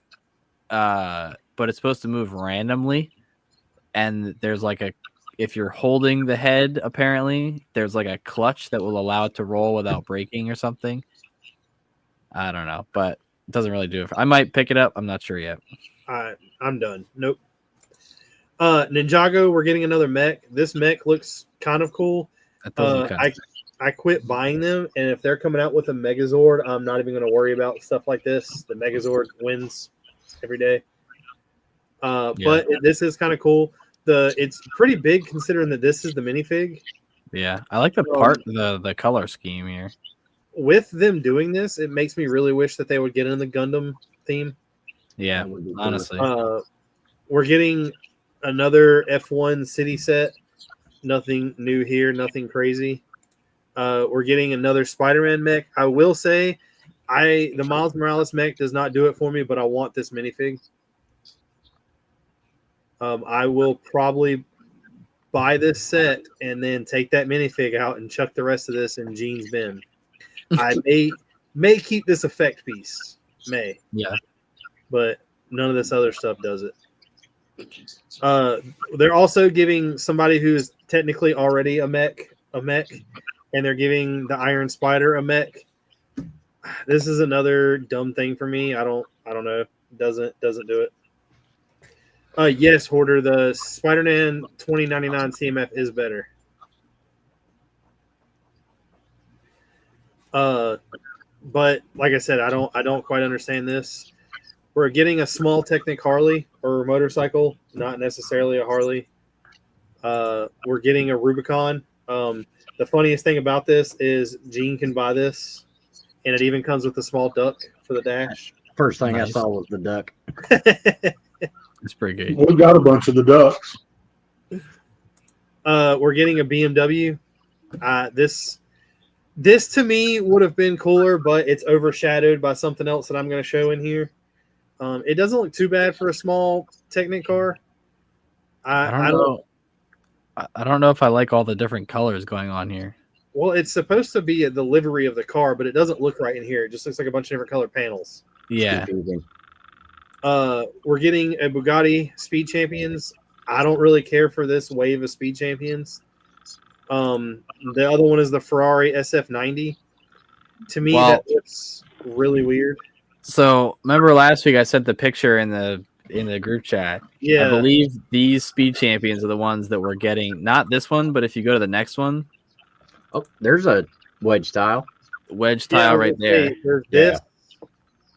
But it's supposed to move randomly. And there's like if you're holding the head, apparently, there's like a clutch that will allow it to roll without breaking or something. I don't know, but it doesn't really do it. I might pick it up. I'm not sure yet. I'm done. Nope. Ninjago, we're getting another mech. This mech looks kind of cool. I quit buying them, and if they're coming out with a Megazord, I'm not even going to worry about stuff like this. The Megazord wins every day. But this is kind of cool. It's pretty big considering that this is the minifig. Yeah, I like the color scheme here. With them doing this, it makes me really wish that they would get in the Gundam theme. Yeah, honestly. We're getting another F1 city set. Nothing new here, nothing crazy. We're getting another Spider-Man mech. I will say, the Miles Morales mech does not do it for me, but I want this minifig. I will probably buy this set and then take that minifig out and chuck the rest of this in Gene's bin. I may keep this effect piece. Yeah. But none of this other stuff does it. They're also giving somebody who's technically already a mech, and they're giving the Iron Spider a mech. This is another dumb thing for me. I don't know. Doesn't do it. Yes, Hoarder, the Spider-Man 2099 CMF is better. But like I said, I don't quite understand this. We're getting a small Technic Harley or motorcycle, not necessarily a Harley. We're getting a Rubicon. The funniest thing about this is Gene can buy this, and it even comes with a small duck for the dash. First thing I saw was the duck. It's pretty good. We've got a bunch of the ducks. We're getting a BMW. This to me would have been cooler, but it's overshadowed by something else that I'm going to show in here. It doesn't look too bad for a small Technic car. I don't know. I don't know if I like all the different colors going on here. Well, it's supposed to be the livery of the car, but it doesn't look right in here. It just looks like a bunch of different colored panels. Yeah. We're getting a Bugatti Speed Champions. I don't really care for this wave of Speed Champions. The other one is the Ferrari SF90. To me, that looks really weird. So remember last week I sent the picture in the group chat. Yeah, I believe these Speed Champions are the ones that we're getting. Not this one, but if you go to the next one. Oh, there's a wedge tile. Wedge tile right there. There's this.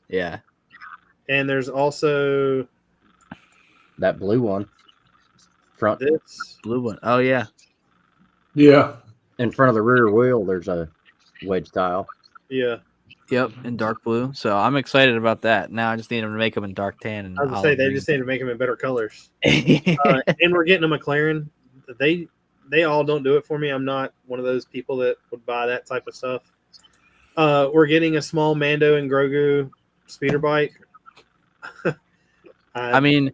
Yeah. And there's also that blue one. Front this blue one. Oh yeah. Yeah. In front of the rear wheel, there's a wedge tile. Yeah. Yep, in dark blue. So I'm excited about that. Now I just need them to make them in dark tan. And I was gonna say they just need to make them in better colors. say And we're getting a McLaren. They all don't do it for me. I'm not one of those people that would buy that type of stuff. We're getting a small Mando and Grogu speeder bike. I mean,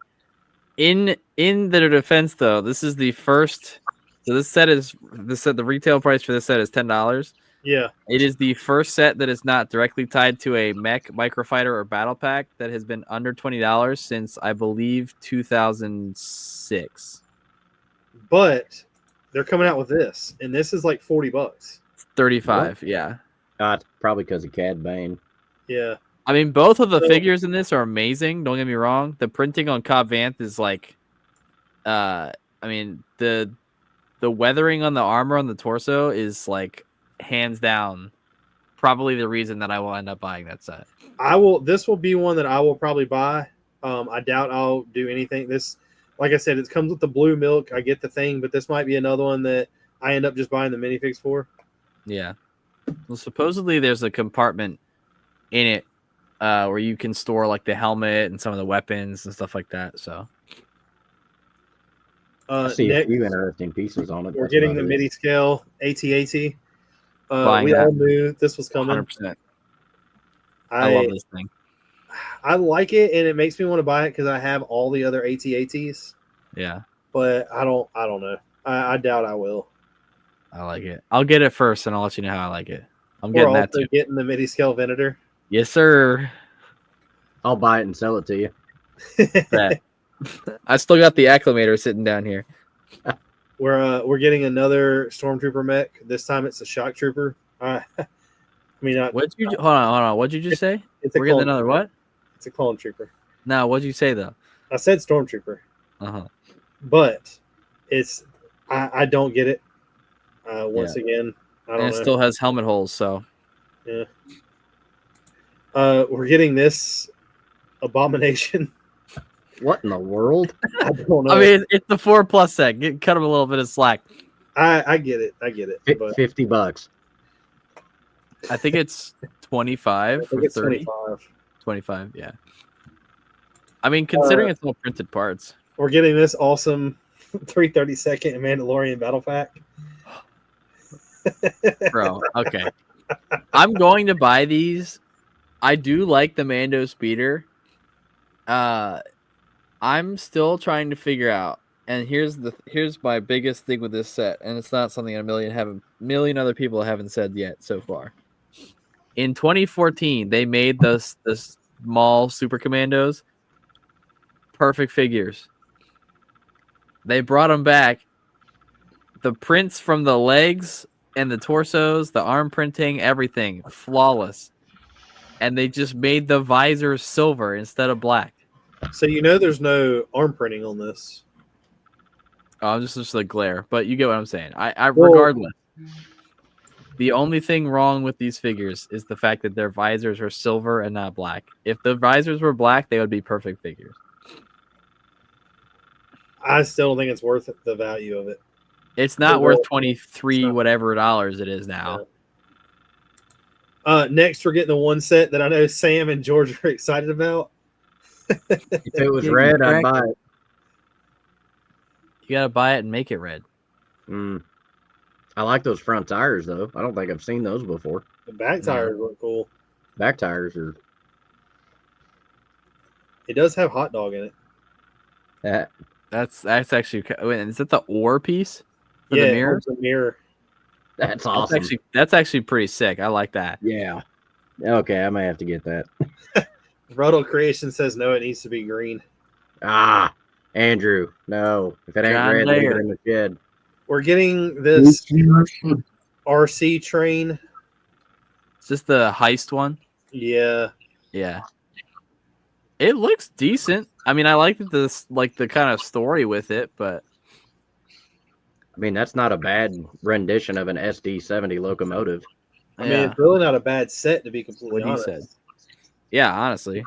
in their defense though, this is the first. So the retail price for this set is $10. Yeah. It is the first set that is not directly tied to a mech, microfighter, or battle pack that has been under $20 since I believe 2006. But they're coming out with this, and this is like $40. 35, yeah. It's probably because of Cad Bane. Yeah. I mean, both of the figures in this are amazing. Don't get me wrong. The printing on Cobb Vanth is like, I mean, the weathering on the armor on the torso is like hands down probably the reason that I will end up buying that set. This will be one that I will probably buy. I doubt I'll do anything. This, like I said, it comes with the blue milk. I get the thing, but this might be another one that I end up just buying the minifigs for. Yeah. Well, supposedly there's a compartment in it where you can store like the helmet and some of the weapons and stuff like that. So I see a few interesting pieces on it. We're getting the midi scale AT-AT. We that. all knew this was coming. 100%. I love this thing. I like it, and it makes me want to buy it because I have all the other AT-ATs. Yeah. But I don't know. I doubt I will. I like it. I'll get it first, and I'll let you know how I like it. I'm getting that too. Getting the midi scale Venator. Yes, sir. I'll buy it and sell it to you. I still got the acclimator sitting down here. We're getting another Stormtrooper mech. This time it's a Shock Trooper. Hold on. What'd you just say? We're getting another what? It's a Clone Trooper. No, what'd you say though? I said Stormtrooper. But it's I don't get it. Once again, I don't know. It still has helmet holes, so yeah. We're getting this Abomination. What in the world? I don't know. I mean, it's the 4+ set. Cut him a little bit of slack. I get it. But $50. I think it's 25 or 30. 25, yeah. I mean, considering it's all printed parts. We're getting this awesome 332nd Mandalorian battle pack. Bro, okay. I'm going to buy these. I do like the Mando speeder. I'm still trying to figure out, and here's my biggest thing with this set, and it's not something a million other people haven't said yet so far. In 2014, they made the small Super Commandos perfect figures. They brought them back. The prints from the legs and the torsos, the arm printing, everything flawless. And they just made the visors silver instead of black. So there's no arm printing on this. Oh, just the glare, but you get what I'm saying. Regardless, the only thing wrong with these figures is the fact that their visors are silver and not black. If the visors were black, they would be perfect figures. I still don't think it's worth the value of it. It's not worth $23 whatever dollars it is now. Yeah. Next, we're getting the one set that I know Sam and George are excited about. If it was red, I'd buy it. You gotta buy it and make it red. I I like those front tires though. I don't think I've seen those before. The back tires look cool. Back tires are It does have hot dog in it. That's actually. Wait, is that the ore piece for Yeah, the it mirror? holds the mirror. that's awesome. That's actually pretty sick. I like that. Yeah. Okay, I may have to get that. Ruddle Creation says no, it needs to be green. Ah, Andrew, no. If it ain't John red, leave it Laird. in the shed. We're getting this RC train. Is this the heist one? Yeah. Yeah. It looks decent. I mean, I like this, like the kind of story with it, but I mean, that's not a bad rendition of an SD70 locomotive. I mean, yeah, it's really not a bad set, to be completely what he honest. said. Yeah, honestly.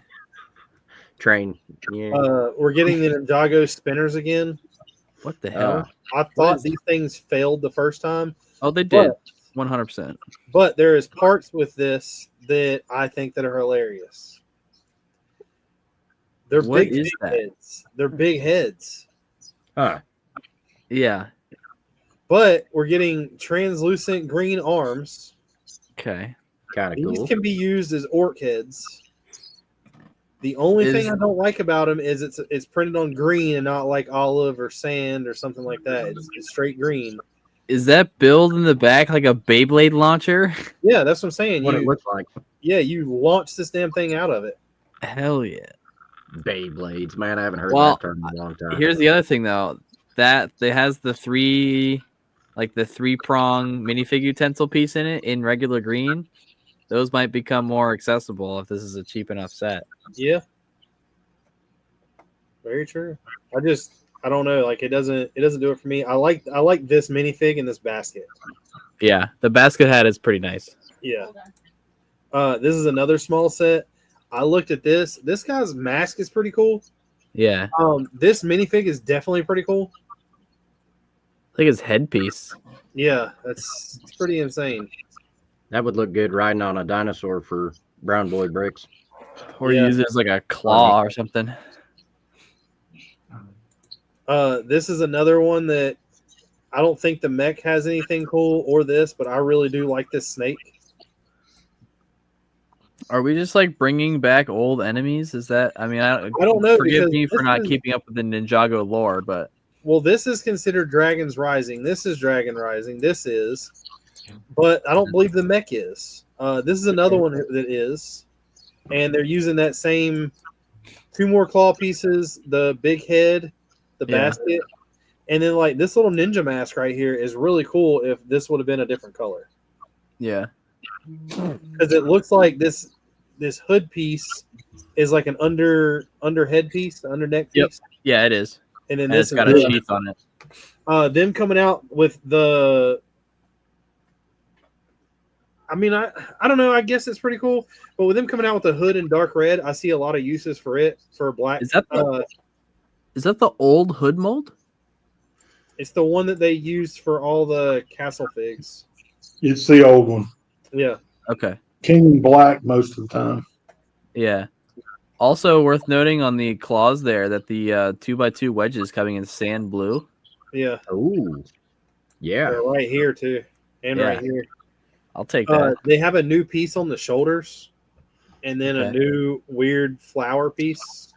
Train. Yeah. We're getting the Ninjago spinners again. What the hell? I thought these things failed the first time, Oh, they did. 100%. but there is parts with this that I think that are hilarious. They're What big, is big that? heads. They're big heads. Huh. Yeah. But we're getting translucent green arms. Okay. Kind of These cool. can be used as orc heads. The only thing I don't like about them is it's printed on green and not like olive or sand or something like that. It's straight green. Is that build in the back like a Beyblade launcher? Yeah, that's what I'm saying. What it looks like. Yeah, you launch this damn thing out of it. Hell yeah. Beyblades, man. I haven't heard Well, that term in a long time. Here's the other thing though. That it has the three prong minifig utensil piece in it in regular green. Those might become more accessible if this is a cheap enough set. Yeah. Very true. I don't know. Like it doesn't do it for me. I like this minifig in this basket. Yeah, the basket hat is pretty nice. Yeah. This is another small set. I looked at this. This guy's mask is pretty cool. Yeah, This minifig is definitely pretty cool. I think his headpiece. Yeah, it's pretty insane. That would look good riding on a dinosaur for Brown Boy Bricks. Or Yeah. use it as like a claw or something. This is another one that I don't think the mech has anything cool or this, but I really do like this snake. Are we just like bringing back old enemies? Is that? I mean, I don't know, Forgive because me for this not is- keeping up with the Ninjago lore, but Well, this is considered Dragon's Rising. This is Dragon Rising. This is, but I don't believe the mech is. This is another one that is, and they're using that same 2 more claw pieces, the big head, the Yeah. basket, and then like this little ninja mask right here is really cool. If this would have been a different color, yeah, because it looks like this hood piece is like an under head piece, the under neck Yep. piece, yeah, it is. and then And this it's got is a the- sheath on it. them coming out with the I mean, I don't know. I guess it's pretty cool. But with them coming out with the hood in dark red, I see a lot of uses for it for black. Is that the old hood mold? It's the one that they used for all the castle figs. It's the old one. Yeah. Okay. King in black most of the time. Yeah. Also worth noting on the claws there that the 2x2 wedges coming in sand blue. Yeah. Ooh. Yeah. They're right here too. And Yeah. right here. I'll take that. They have a new piece on the shoulders and then a Okay. new weird flower piece.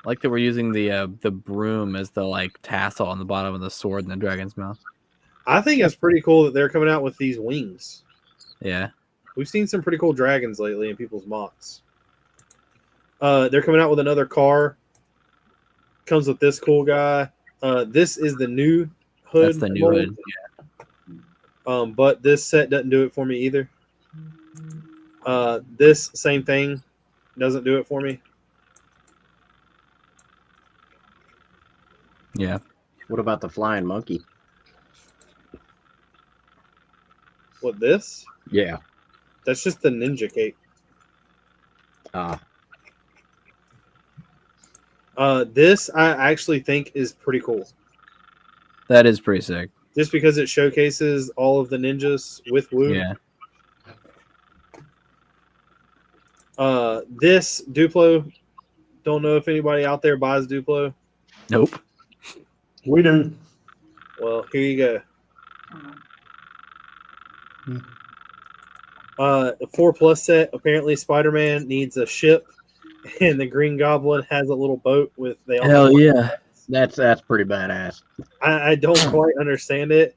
I like that we're using the broom as the like tassel on the bottom of the sword in the dragon's mouth. I think it's pretty cool that they're coming out with these wings. Yeah. We've seen some pretty cool dragons lately in people's mocks. They're coming out with another car. Comes with this cool guy. This is the new hood. That's the new mold. hood. But this set doesn't do it for me either. This same thing doesn't do it for me. Yeah. What about the flying monkey? What this? Yeah. That's just the ninja cape. This I actually think is pretty cool. That is pretty sick. Just because it showcases all of the ninjas with Wu. Yeah. This Duplo, don't know if anybody out there buys Duplo. Nope. We do. Well, here you go. The 4+ set. Apparently, Spider-Man needs a ship, and the Green Goblin has a little boat with. They all Hell have- yeah. That's pretty badass. I don't quite understand it.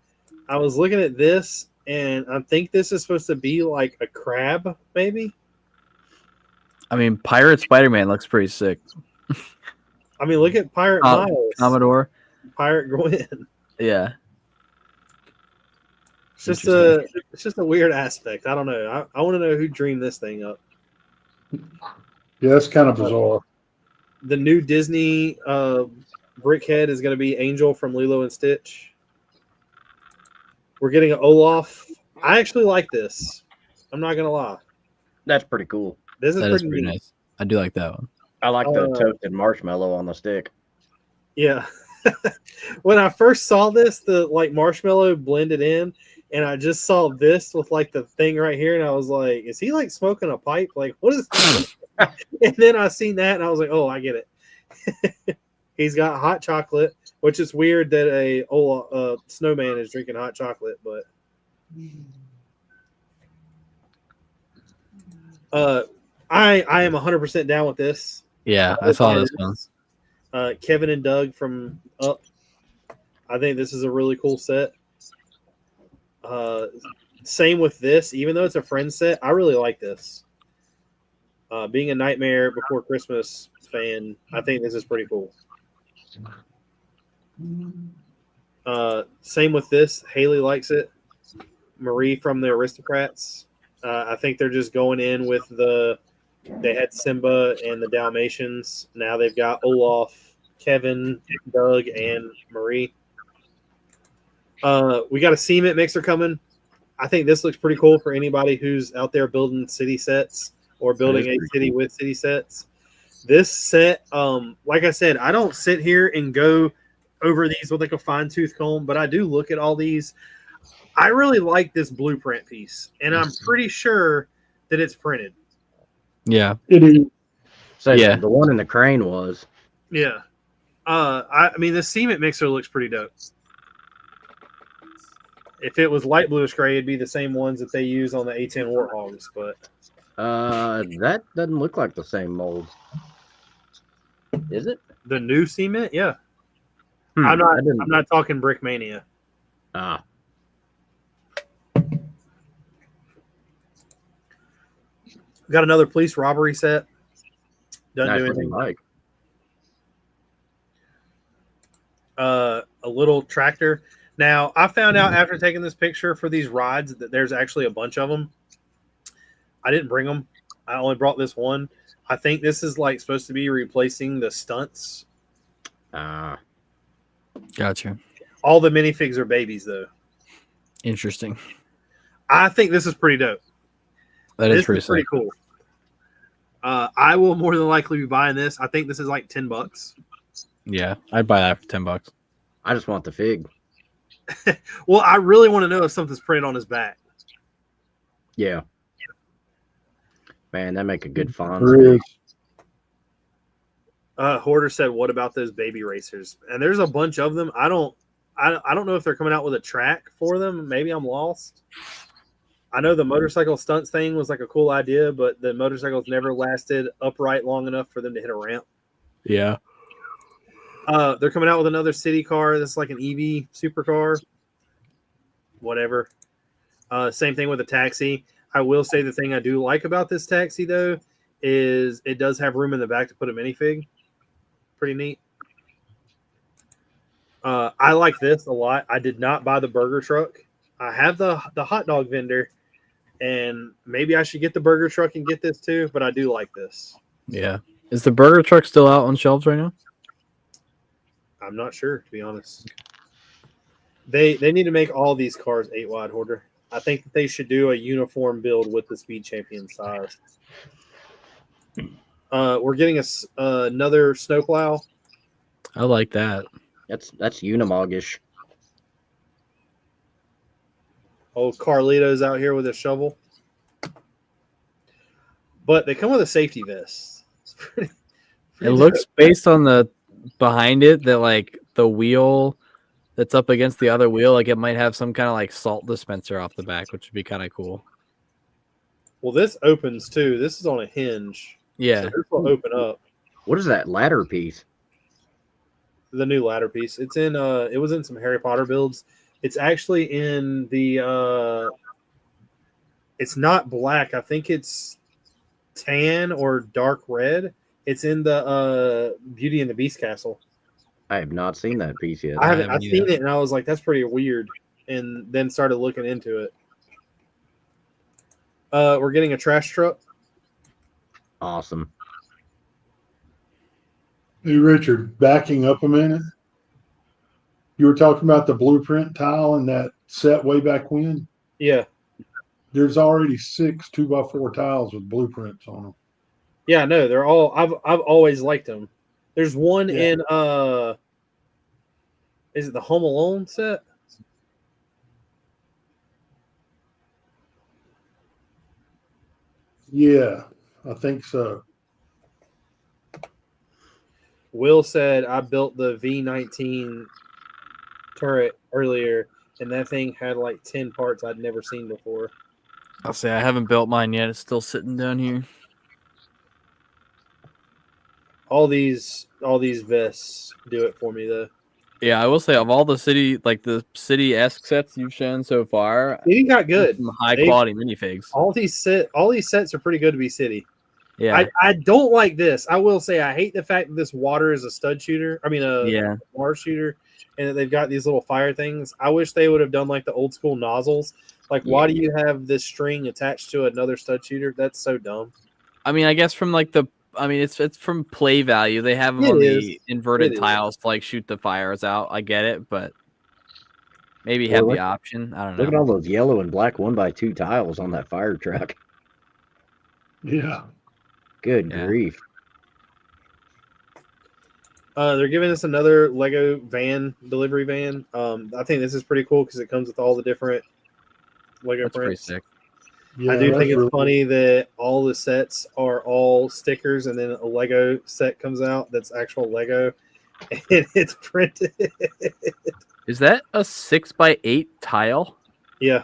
I was looking at this, and I think this is supposed to be like a crab, maybe. I mean, Pirate Spider-Man looks pretty sick. I mean, look at Pirate Miles, Commodore. Pirate Gwen. Yeah. It's just a weird aspect. I don't know. I want to know who dreamed this thing up. Yeah, that's kind of bizarre. The new Disney Brickhead is going to be Angel from Lilo and Stitch. We're getting an Olaf. I actually like this. I'm not going to lie. That's pretty cool. This is That is pretty pretty neat. nice. I do like that one. I like the toasted marshmallow on the stick. Yeah. When I first saw this, the like marshmallow blended in, and I just saw this with like the thing right here, and I was like, "Is he like smoking a pipe? Like, what is?" And then I seen that, and I was like, "Oh, I get it." He's got hot chocolate, which is weird that a snowman is drinking hot chocolate, but I am 100% down with this. Yeah, I saw this one. Kevin and Doug from Up. I think this is a really cool set. Same with this, even though it's a friend set, I really like this. Being a Nightmare Before Christmas fan, I think this is pretty cool. Same with this. Haley likes it. Marie from the Aristocrats. I think they're just going in with they had Simba and the Dalmatians. Now they've got Olaf, Kevin, Doug, and Marie. We got a cement mixer coming. I think this looks pretty cool for anybody who's out there building city sets or building a city with city sets. This set, like I said, I don't sit here and go over these with like a fine-tooth comb, but I do look at all these. I really like this blueprint piece, and I'm pretty sure that it's printed. Yeah. It is. So Yeah. the one in the crane was. Yeah. I mean, the cement mixer looks pretty dope. If it was light bluish gray, it'd be the same ones that they use on the A10 Warthogs, but That doesn't look like the same mold. Is it? the new cement, yeah. I I'm didn't- not talking Brick Mania. Ah, Got another police robbery set. Doesn't nice do looking anything. bike. A little tractor. Now, I found out after taking this picture for these rides that there's actually a bunch of them. I didn't bring them. I only brought this one. I think this is like supposed to be replacing the stunts. Ah, Gotcha. All the minifigs are babies, though. Interesting. I think this is pretty dope. That This is pretty is pretty sick. cool. I will more than likely be buying this. I think this is like $10. Yeah, I'd buy that for $10. I just want the fig. Well, I really want to know if something's printed on his back. Yeah. Man, that make a good font. There is. Hoarder said, "What about those baby racers?" And there's a bunch of them. I don't know if they're coming out with a track for them. Maybe I'm lost. I know the motorcycle stunts thing was like a cool idea, but the motorcycles never lasted upright long enough for them to hit a ramp. Yeah. They're coming out with another city car that's like an EV supercar. Whatever. Same thing with a taxi. I will say the thing I do like about this taxi, though, is it does have room in the back to put a minifig. Pretty neat. I like this a lot. I did not buy the burger truck. I have the hot dog vendor, and maybe I should get the burger truck and get this too, but I do like this. Yeah. Is the burger truck still out on shelves right now? I'm not sure, to be honest. They need to make all these cars 8 wide, Hoarder. I think that they should do a uniform build with the Speed Champion size. We're getting another snowplow. I like that. That's Unimogish. Old Carlito's out here with a shovel. But they come with a safety vest. It's It looks based on the behind it that like the wheel that's up against the other wheel. Like it might have some kind of like salt dispenser off the back, which would be kind of cool. Well, this opens too. This is on a hinge. Yeah. So this will open up. What is that ladder piece? The new ladder piece. It's in it was in some Harry Potter builds. It's actually in the it's not black. I think it's tan or dark red. It's in the Beauty and the Beast castle. I have not seen that piece yet. I've seen it and I was like, that's pretty weird. And then started looking into it. We're getting a trash truck. Awesome. Hey, Richard, backing up a minute. You were talking about the blueprint tile and that set way back when. Yeah. There's already 6 2x4 tiles with blueprints on them. Yeah, no, they're all I've always liked them. There's one in is it the Home Alone set? Yeah, I think so. Will said I built the V19 turret earlier, and that thing had like 10 parts I'd never seen before. I'll say I haven't built mine yet. It's still sitting down here. All these vests do it for me though. Yeah, I will say of all the city, like the city-esque sets you've shown so far, City got good. some high-quality minifigs. All these sets are pretty good to be city. Yeah, I don't like this. I will say I hate the fact that this water is a stud shooter. I mean a water shooter, and that they've got these little fire things. I wish they would have done like the old school nozzles. Like, why do you have this string attached to another stud shooter? That's so dumb. I mean, I guess from like it's from play value. They have them on the inverted tiles to like shoot the fires out. I get it, but maybe have the option. I don't know. Look at all those yellow and black 1x2 tiles on that fire truck. Yeah. Good grief. They're giving us another Lego delivery van. I think this is pretty cool because it comes with all the different Lego That's pretty prints. sick. Yeah, I do think it's really funny that all the sets are all stickers, and then a Lego set comes out that's actual Lego, and it's printed. Is that a 6x8 tile? Yeah,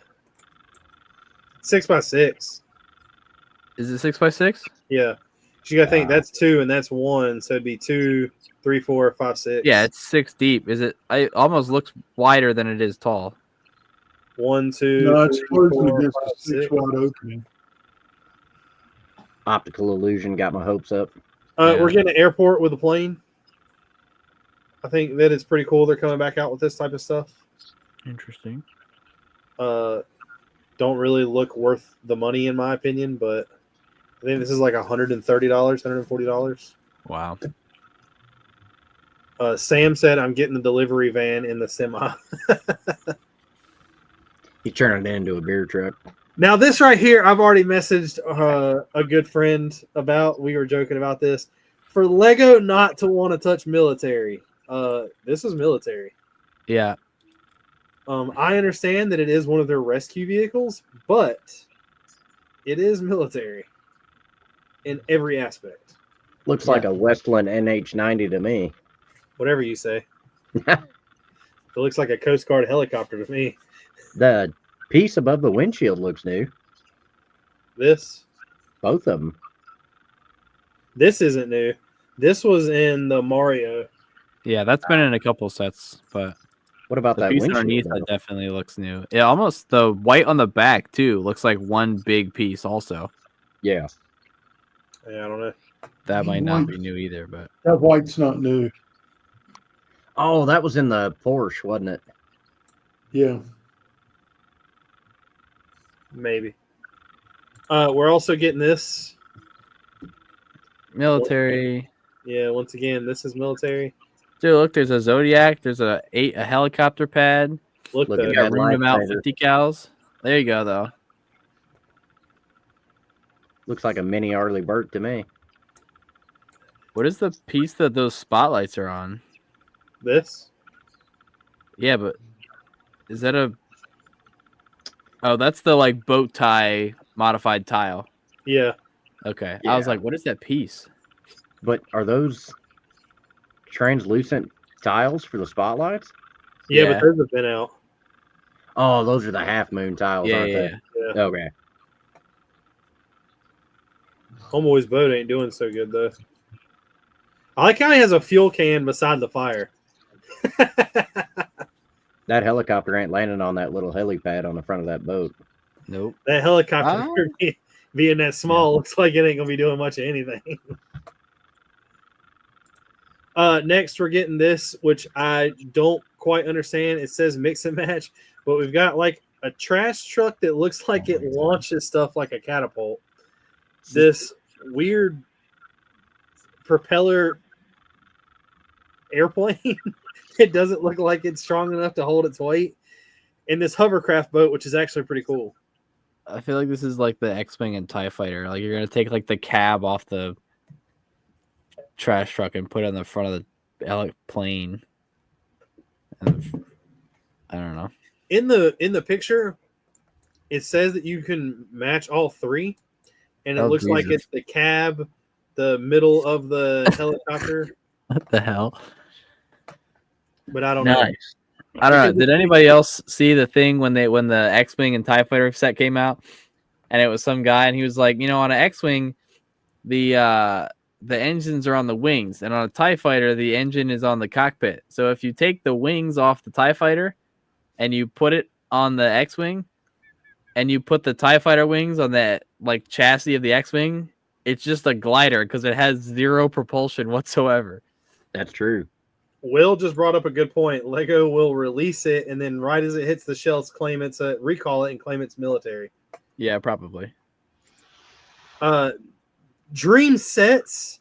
6x6. Is it 6x6? Yeah, you got to think that's 2 and that's 1, so it'd be 2, 3, 4, 5, 6. Yeah, it's 6 deep. Is it? It almost looks wider than it is tall. 1, 2. No, it's 3, closing 4, against 5, a 6. 6-wide opening. Optical illusion got my hopes up. We're getting an airport with a plane. I think that it's pretty cool. They're coming back out with this type of stuff. Interesting. Don't really look worth the money in my opinion, but I think this is like $130, $140. Wow. Sam said, "I'm getting the delivery van in the semi." He's turning it into a beer truck. Now, this right here, I've already messaged a good friend about. We were joking about this. For Lego not to want to touch military, this is military. Yeah. I understand that it is one of their rescue vehicles, but it is military in every aspect. Looks like a Westland NH90 to me. Whatever you say. It looks like a Coast Guard helicopter to me. The piece above the windshield looks new. This Both of them. isn't new. This was in the Mario. Yeah, that's been in a couple sets, but What about the that piece windshield? underneath that definitely looks new. Yeah, almost the white on the back too looks like one big piece. Also, Yeah. Yeah, I don't know. that might not be new either, but That white's not new. Oh, that was in the Porsche, wasn't it? Yeah. Maybe. We're also getting this. military. Yeah, once again, this is military. Dude, look, there's a Zodiac. There's a helicopter pad. Look, Look though. at You got that room out lightsaber. 50 cows. There you go, though. Looks like a mini Arleigh Burt to me. What is the piece that those spotlights are on? This. Yeah, but is that a? Oh, that's the like boat tie modified tile. Yeah. Okay, I was Yeah. like, what is that piece? But are those translucent tiles for the spotlights? Yeah, Yeah. but those have been out. Oh, those are the half moon tiles, Yeah, aren't yeah, they? Yeah. Okay. Homeboy's boat ain't doing so good though. I like how he has a fuel can beside the fire. That helicopter ain't landing on that little helipad on the front of that boat. Nope. That helicopter Oh. being that small looks like it ain't gonna be doing much of anything. Next we're getting this, which I don't quite understand. It says mix and match, but we've got like a trash truck that looks like it launches stuff like a catapult. This weird propeller airplane. It doesn't look like it's strong enough to hold its weight. And this hovercraft boat, which is actually pretty cool. I feel like this is like the X-Wing and TIE Fighter. Like you're gonna take like the cab off the trash truck and put it on the front of the plane. And I don't know. In the picture, it says that you can match all three, and it looks like it's the cab, the middle of the helicopter. What the hell? But I don't know. Nice. I don't know. Did anybody else see the thing when the X-Wing and TIE Fighter set came out, and it was some guy and he was like, on an X-Wing, the engines are on the wings, and on a TIE Fighter, the engine is on the cockpit. So if you take the wings off the TIE Fighter and you put it on the X-Wing, and you put the TIE Fighter wings on that like chassis of the X-Wing, it's just a glider because it has zero propulsion whatsoever. That's true. Will just brought up a good point. Lego will release it, and then right as it hits the shelves, recall it and claim it's military. Yeah, probably. Dream sets.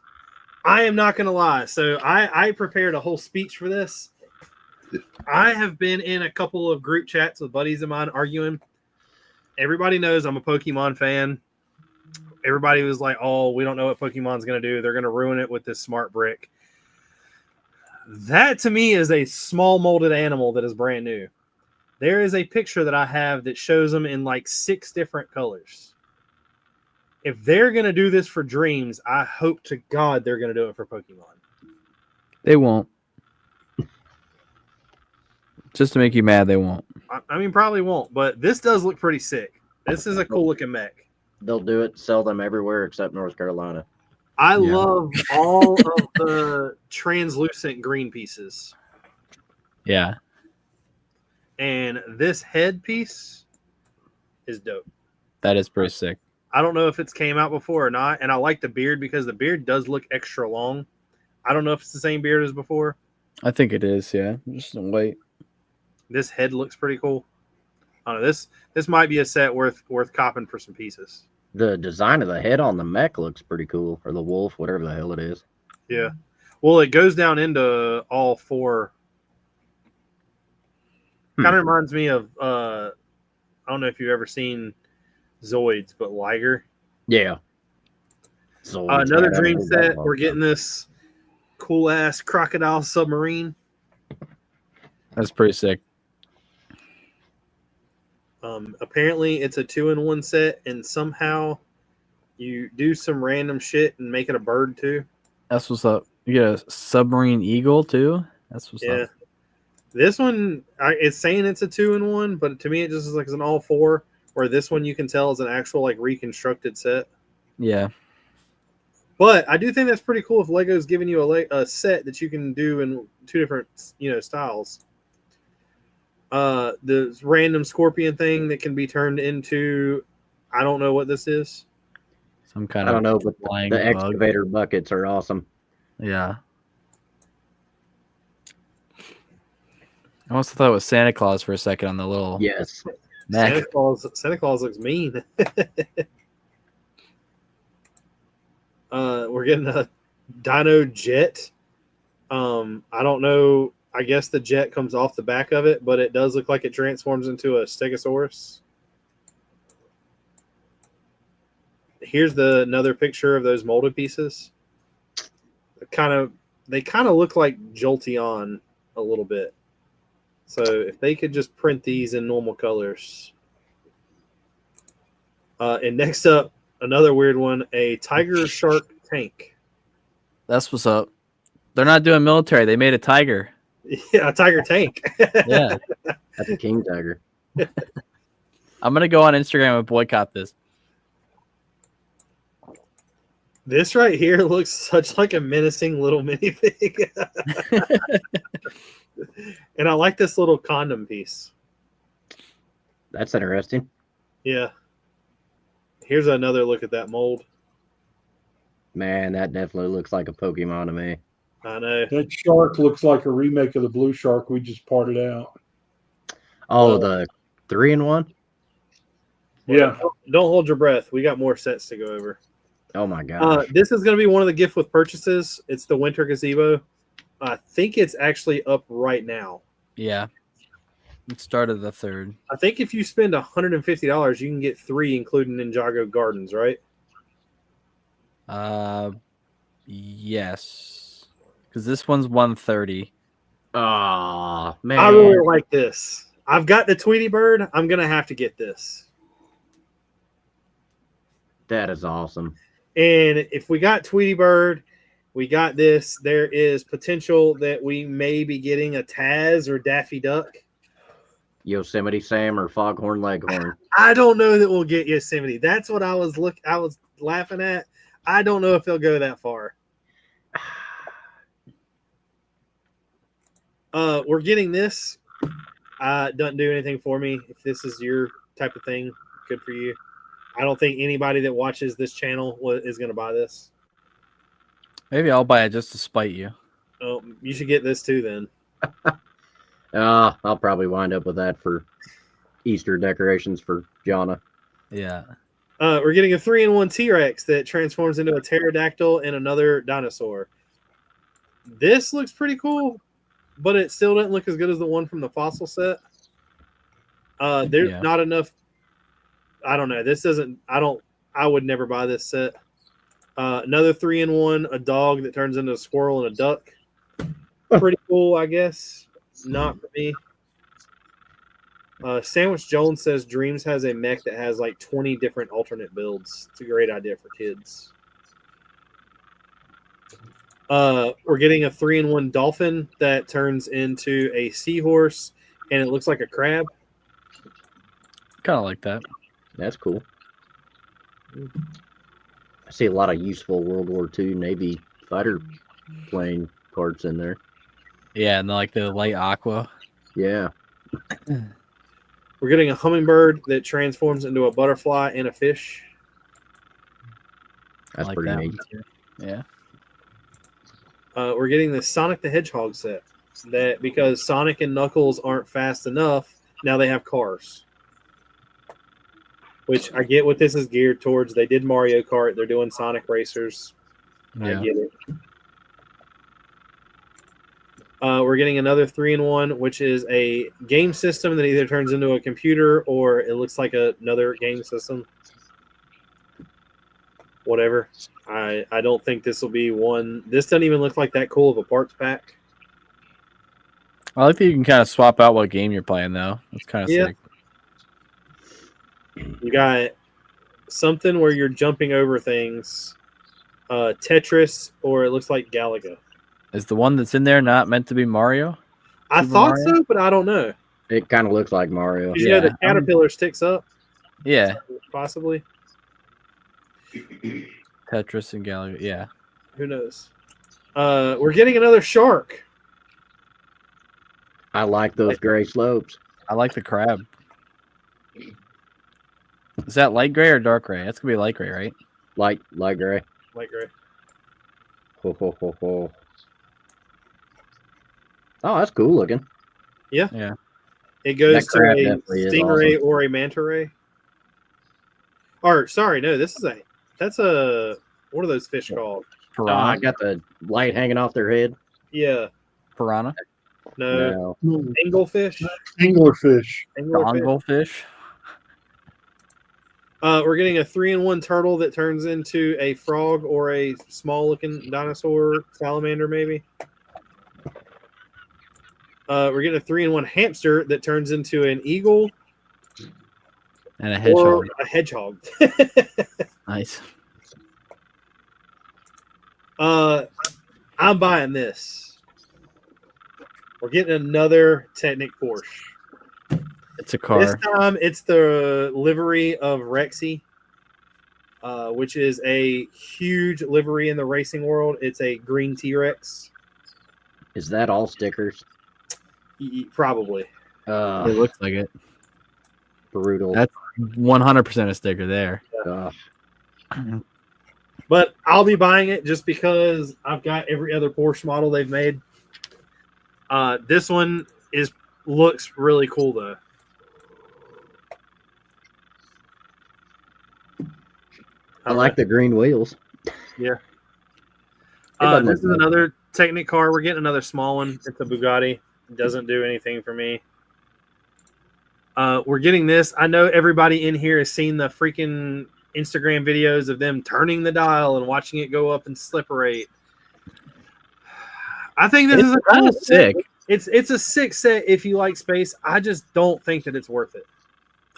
I am not going to lie. So I prepared a whole speech for this. I have been in a couple of group chats with buddies of mine arguing. Everybody knows I'm a Pokemon fan. Everybody was like, oh, we don't know what Pokemon's going to do. They're going to ruin it with this smart brick. That to me is a small molded animal that is brand new. There is a picture that I have that shows them in like 6 different colors. If they're going to do this for Dreams, I hope to God they're going to do it for Pokemon. They won't. Just to make you mad, they won't. I mean, probably won't, but this does look pretty sick. This is a cool looking mech. They'll do it, sell them everywhere except North Carolina. I love all of the translucent green pieces. Yeah. And this headpiece is dope. That is pretty sick. I don't know if it's came out before or not, and I like the beard because the beard does look extra long. I don't know if it's the same beard as before. I think it is, yeah. Just wait. This head looks pretty cool. I don't know, this might be a set worth copping for some pieces. The design of the head on the mech looks pretty cool, or the wolf, whatever the hell it is. Yeah. Well, it goes down into all 4. Kind of reminds me of I don't know if you've ever seen Zoids, but Liger. Yeah. Another dream set. We're getting this cool ass crocodile submarine. That's pretty sick. Apparently it's a 2-in-1 set, and somehow you do some random shit and make it a bird too. That's what's up. You get a submarine eagle too. That's what's up. This one, it's saying it's a 2-in-1, but to me it just is like it's an all 4. Where this one you can tell is an actual like reconstructed set. Yeah. But I do think that's pretty cool if Lego's giving you a set that you can do in 2 different styles. The random scorpion thing that can be turned into, I don't know what this is. Some kind I of don't know, but flying the bug. excavator buckets are awesome. Yeah. I almost thought it was Santa Claus for a second on the little Yes. neck. Santa Claus looks mean. We're getting a Dino Jet. I don't know. I guess the jet comes off the back of it, but it does look like it transforms into a Stegosaurus. Here's another picture of those molded pieces. They kind of look like Jolteon a little bit. So if they could just print these in normal colors. And next up, another weird one, a tiger shark tank. That's what's up. They're not doing military. They made a tiger. Yeah, a tiger tank. Yeah. That's a king tiger. I'm gonna go on Instagram and boycott this. This right here looks such like a menacing little minifig. And I like this little condom piece. That's interesting. Yeah. Here's another look at that mold. Man, that definitely looks like a Pokemon to me. I know. That shark looks like a remake of the blue shark we just parted out. Oh, the 3-in-1? Yeah. Don't hold your breath. We got more sets to go over. Oh my gosh. This is going to be one of the gift with purchases. It's the winter gazebo. I think it's actually up right now. Yeah. It started the 3rd. I think if you spend $150, you can get 3, including Ninjago Gardens, right? Yes. Because this one's 130. Oh, man. I really like this. I've got the Tweety Bird. I'm going to have to get this. That is awesome. And if we got Tweety Bird, we got this. There is potential that we may be getting a Taz or Daffy Duck. Yosemite Sam or Foghorn Leghorn. I don't know that we'll get Yosemite. That's what I was laughing at. I don't know if they'll go that far. We're getting this. Doesn't do anything for me. If this is your type of thing, good for you. I don't think anybody that watches this channel is going to buy this. Maybe I'll buy it just to spite you. Oh, you should get this too then. I'll probably wind up with that for Easter decorations for Jonna. Yeah. We're getting a 3-in-1 T-Rex that transforms into a pterodactyl and another dinosaur. This looks pretty cool, but it still doesn't look as good as the one from the fossil set. There's not enough. I don't know. This doesn't. I would never buy this set. Another 3-in-1, a dog that turns into a squirrel and a duck. Pretty cool, I guess. Not for me. Sandwich Jones says Dreams has a mech that has like 20 different alternate builds. It's a great idea for kids. We're getting a 3-in-1 dolphin that turns into a seahorse, and it looks like a crab. Kind of like that. That's cool. I see a lot of useful World War II Navy fighter plane parts in there. Yeah, and like the light aqua. Yeah. We're getting a hummingbird that transforms into a butterfly and a fish. That's like pretty that neat. one too. Yeah. We're getting the Sonic the Hedgehog set. That because Sonic and Knuckles aren't fast enough, now they have cars. Which I get what this is geared towards. They did Mario Kart. They're doing Sonic Racers. Yeah. I get it. We're getting another 3-in-1, which is a game system that either turns into a computer or it looks like another game system. Whatever. I don't think this will be one. This doesn't even look like that cool of a parts pack. I like that you can kind of swap out what game you're playing, though. That's kind of sick. You got something where you're jumping over things. Tetris, or it looks like Galaga. Is the one that's in there not meant to be Mario? I Super thought Mario? so, but I don't know. It kind of looks like Mario. You know the caterpillar sticks up? Yeah. Possibly. Tetris and Galaga. Yeah. Who knows? We're getting another shark. I like those gray slopes. I like the crab. Is that light gray or dark gray? That's gonna be light gray, right? Light gray. Light gray. Ho, ho, ho, ho. Oh, that's cool looking. Yeah. Yeah. It goes That to crab a definitely is stingray awesome. or a manta ray. Or sorry, no, that's a what are those fish called? Oh, Piranha. I got the light hanging off their head. Yeah. Piranha. No. No. Anglefish. Anglerfish. Anglerfish. Donglefish. We're getting a 3-in-1 turtle that turns into a frog or a small-looking dinosaur salamander, maybe. We're getting a 3-in-1 hamster that turns into an eagle And a or hedgehog. a hedgehog. Nice. I'm buying this. We're getting another Technic Porsche. It's a car. This time it's the livery of Rexy, which is a huge livery in the racing world. It's a green T-Rex. Is that all stickers? Probably. It looks like it. Brutal. That's 100% a sticker there. But I'll be buying it just because I've got every other Porsche model they've made. This one looks really cool though. I like the green wheels. Yeah. doesn't This is look bad. another Technic car. We're getting another small one. It's a Bugatti. It doesn't do anything for me. We're getting this. I know everybody in here has seen the freaking Instagram videos of them turning the dial and watching it go up and separate. I think this is kind of sick. It's a sick set if you like space. I just don't think that it's worth it.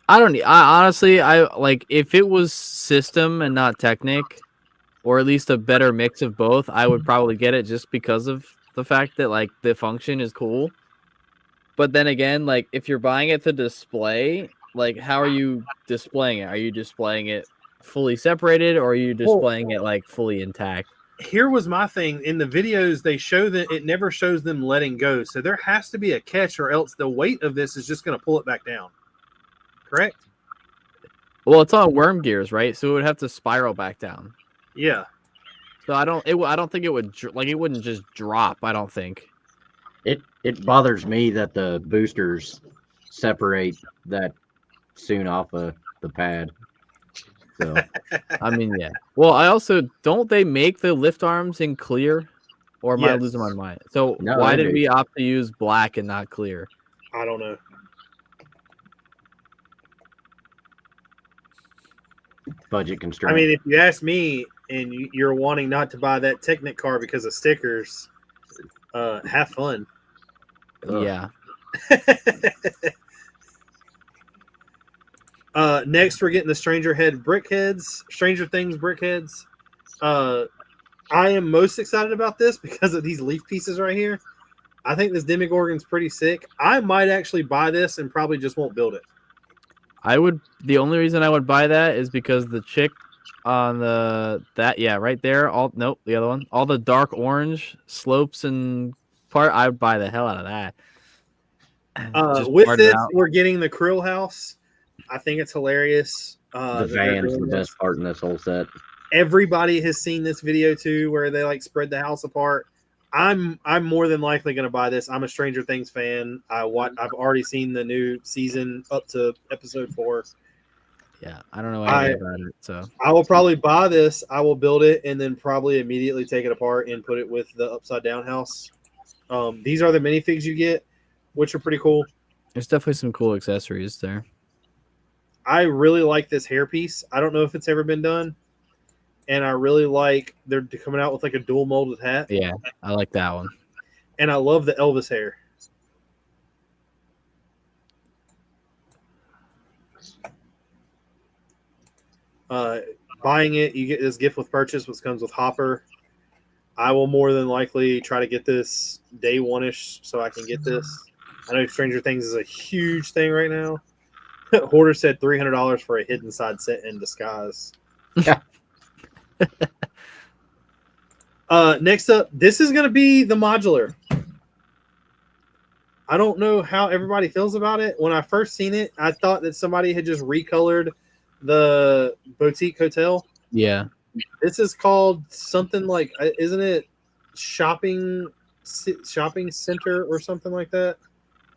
I honestly, like if it was system and not Technic, or at least a better mix of both, I would probably get it just because of the fact that like the function is cool. But then again, like if you're buying it to display, like how are you displaying it? Are you displaying it fully separated, or are you displaying it like fully intact? Here was my thing. In the videos, they show that it never shows them letting go. So there has to be a catch, or else the weight of this is just going to pull it back down. Correct? Well, it's on worm gears, right? So it would have to spiral back down. Yeah. So I don't think it would it wouldn't just drop. I don't think. It bothers me that the boosters separate that soon off of the pad. So I mean, yeah. Well, I also don't they make the lift arms in clear, or am I Yes. losing my mind? So No, why they did do. we opt to use black and not clear? I don't know. budget constraint. I mean, if you ask me and you're wanting not to buy that Technic car because of stickers, have fun. Ugh. Yeah. Next, we're getting the Stranger Things brick heads. I am most excited about this because of these leaf pieces right here. I think this Demogorgon's pretty sick. I might actually buy this and probably just won't build it. The only reason I would buy that is because the chick on right there. The other one. All the dark orange slopes and I would buy the hell out of that. Just With part it this, out. we're getting the Krill house. I think it's hilarious. the that they're van's doing the this. best part in this whole set. Everybody has seen this video too, where they like spread the house apart. I'm more than likely going to buy this. I'm a Stranger Things fan. I've already seen the new season up to episode 4. Yeah, I don't know anything about it. So I will probably buy this. I will build it and then probably immediately take it apart and put it with the upside down house. These are the minifigs you get, which are pretty cool. there's definitely some cool accessories there. I really like this hairpiece. I don't know if it's ever been done. And I really like they're coming out with like a dual molded hat. Yeah, I like that one. And I love the Elvis hair. Buying it, you get this gift with purchase, which comes with Hopper. I will more than likely try to get this day one-ish so I can get this. I know Stranger Things is a huge thing right now. Hoarder said $300 for a hidden side set in disguise. Next up, this is going to be the modular. I don't know how everybody feels about it. When I first seen it, I thought that somebody had just recolored the boutique hotel. Yeah. This is called something like, isn't it shopping center or something like that?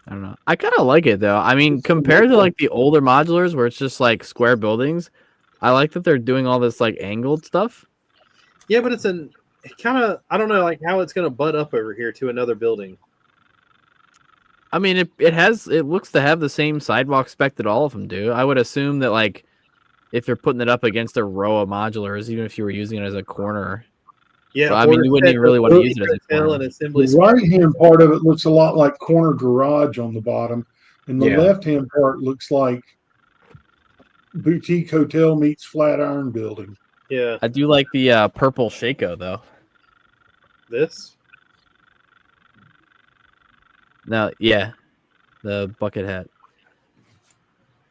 I don't know. I kind of like it though. I mean, compared to like the older modulars where it's just like square buildings, I like that they're doing all this like angled stuff. Yeah, but it's kind of, I don't know, like how it's going to butt up over here to another building. I mean, it looks to have the same sidewalk spec that all of them do. I would assume that like if you're putting it up against a row of modulars, even if you were using it as a corner. Yeah, Well, I mean, you wouldn't even really want to use it as a hotel corner. and assembly. The right-hand part of it looks a lot like corner garage on the bottom, and the Yeah. left-hand part looks like boutique hotel meets Flatiron building. Yeah, I do like the purple Shaco though. this. No, yeah, the bucket hat.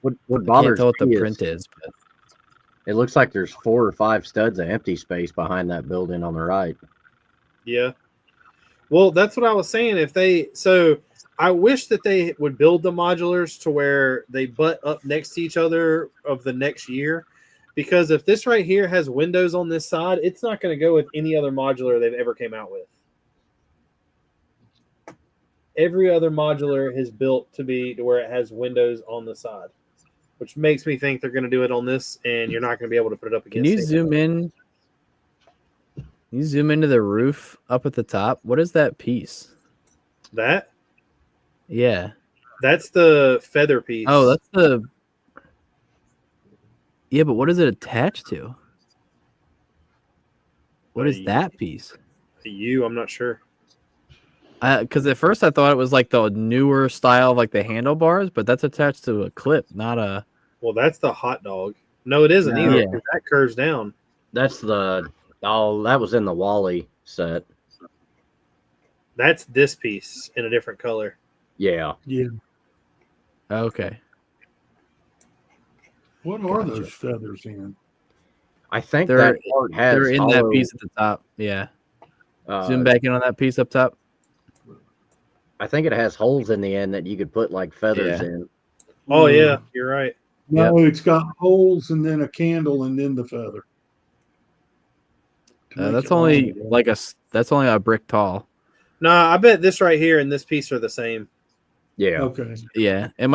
What I can't bothers tell what the me print is is, but it looks like there's 4 or 5 studs of empty space behind that building on the right. Yeah. Well, that's what I was saying. I wish that they would build the modulars to where they butt up next to each other of the next year. Because if this right here has windows on this side, it's not going to go with any other modular they've ever came out with. Every other modular is built to be to where it has windows on the side, which makes me think they're going to do it on this, and you're not going to be able to put it up against. can you zoom in? Can you zoom into the roof up at the top? What is that piece? That? Yeah. That's the feather piece. Oh, that's the. Yeah, but what is it attached to? What is that piece? I'm not sure. Because at first I thought it was like the newer style of like the handlebars, but that's attached to a clip, not a. Well, that's the hot dog. No, it isn't No. either. Yeah. 'Cause that curves down. That's that was in the Wally set. That's this piece in a different color. Yeah. Yeah. Okay. What are those feathers in? I think They're- that part has They're in that hollow, piece at the top. Yeah. Zoom uh, back in on that piece up top. I think it has holes in the end that you could put like feathers Yeah. in. Oh yeah, you're right. No, it's got holes and then a candle and then the feather. To make That's it only longer. like that's only a brick tall. Nah, I bet this right here and this piece are the same. Yeah. Okay. Yeah. They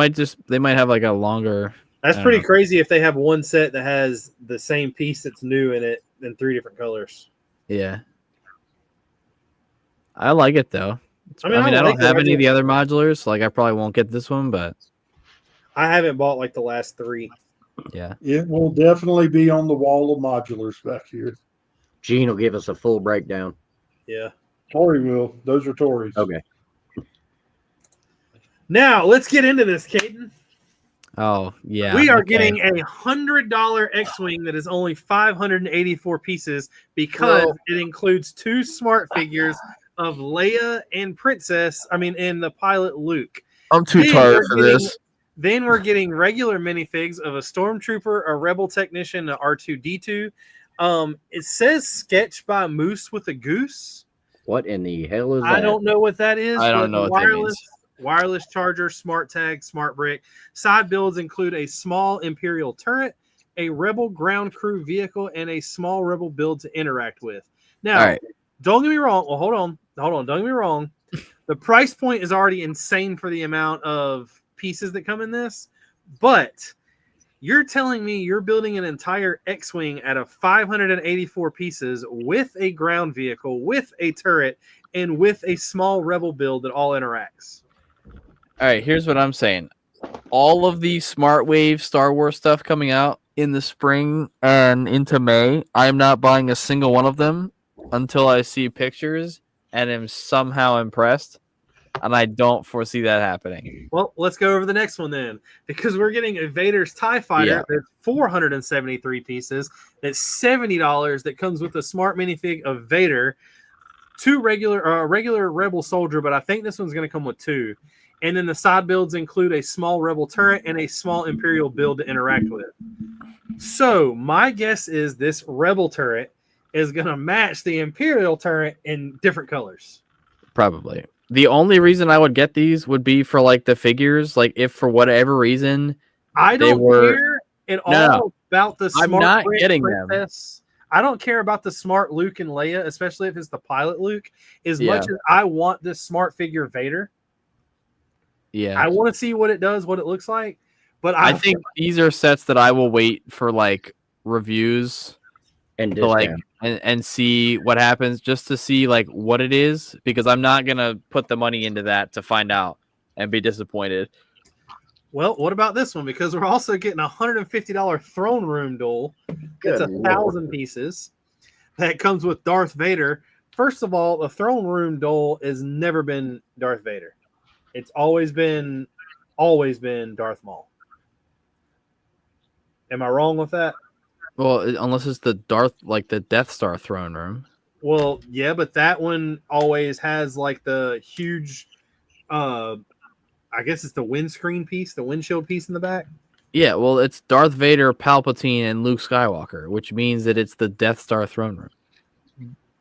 might have like a longer. That's I don't pretty know. crazy if they have one set that has the same piece that's new in it in 3 different colors. Yeah. I like it though. I mean, I I like don't it. have I any of just- the other modulars, so like I probably won't get this one, but I haven't bought like the last 3. yeah. It will definitely be on the wall of modulars back here. Gene will give us a full breakdown. Yeah. Tori will. Those are Tori's. Okay. Now let's get into this, Caden. Oh yeah. We are okay. getting a $100 X-wing that is only 584 pieces because it includes 2 smart figures of Leia and and the pilot Luke. I'm too Then tired we're for getting- this. Then we're getting regular minifigs of a stormtrooper, a rebel technician, an R2D2. It says sketched by Moose with a goose. What in the hell is that? I don't know what that is. I don't but know what that means. Wireless charger, smart tag, smart brick. Side builds include a small Imperial turret, a Rebel ground crew vehicle, and a small Rebel build to interact with. Now, All right. don't get me wrong. Well, hold on. Don't get me wrong. The price point is already insane for the amount of pieces that come in this, but you're telling me you're building an entire X-Wing out of 584 pieces with a ground vehicle, with a turret, and with a small Rebel build that all interacts. All right, here's what I'm saying. All of the Smart Wave Star Wars stuff coming out in the spring and into May, I'm not buying a single one of them until I see pictures and am somehow impressed. And I don't foresee that happening. Well, let's go over the next one then, because we're getting a Vader's TIE Fighter Yeah. that's 473 pieces. That's $70. That comes with a smart minifig of Vader, a regular Rebel soldier, but I think this one's going to come with 2. And then the side builds include a small Rebel turret and a small Imperial build to interact with. So my guess is this Rebel turret is going to match the Imperial turret in different colors. Probably. The only reason I would get these would be for like the figures. Like if for whatever reason I They don't were- care at No, all about the I'm smart not Bricks getting them. princess. I don't care about the smart Luke and Leia, especially if it's the pilot Luke, as Yeah. much as I want this smart figure Vader. yeah. I want to see what it does, what it looks like. But I think these are sets that I will wait for like reviews And to like discount. and see what happens just to see like what it is, because I'm not gonna put the money into that to find out and be disappointed. well, what about this one? Because we're also getting a $150 throne room duel. It's Good 1,000 pieces. That comes with Darth Vader. First of all, the throne room duel has never been Darth Vader. It's always been Darth Maul. Am I wrong with that? Well, unless it's the Death Star throne room. Well, yeah, but that one always has like the huge I guess it's the windscreen piece, the windshield piece in the back. Yeah, well, it's Darth Vader, Palpatine, and Luke Skywalker, which means that it's the Death Star throne room.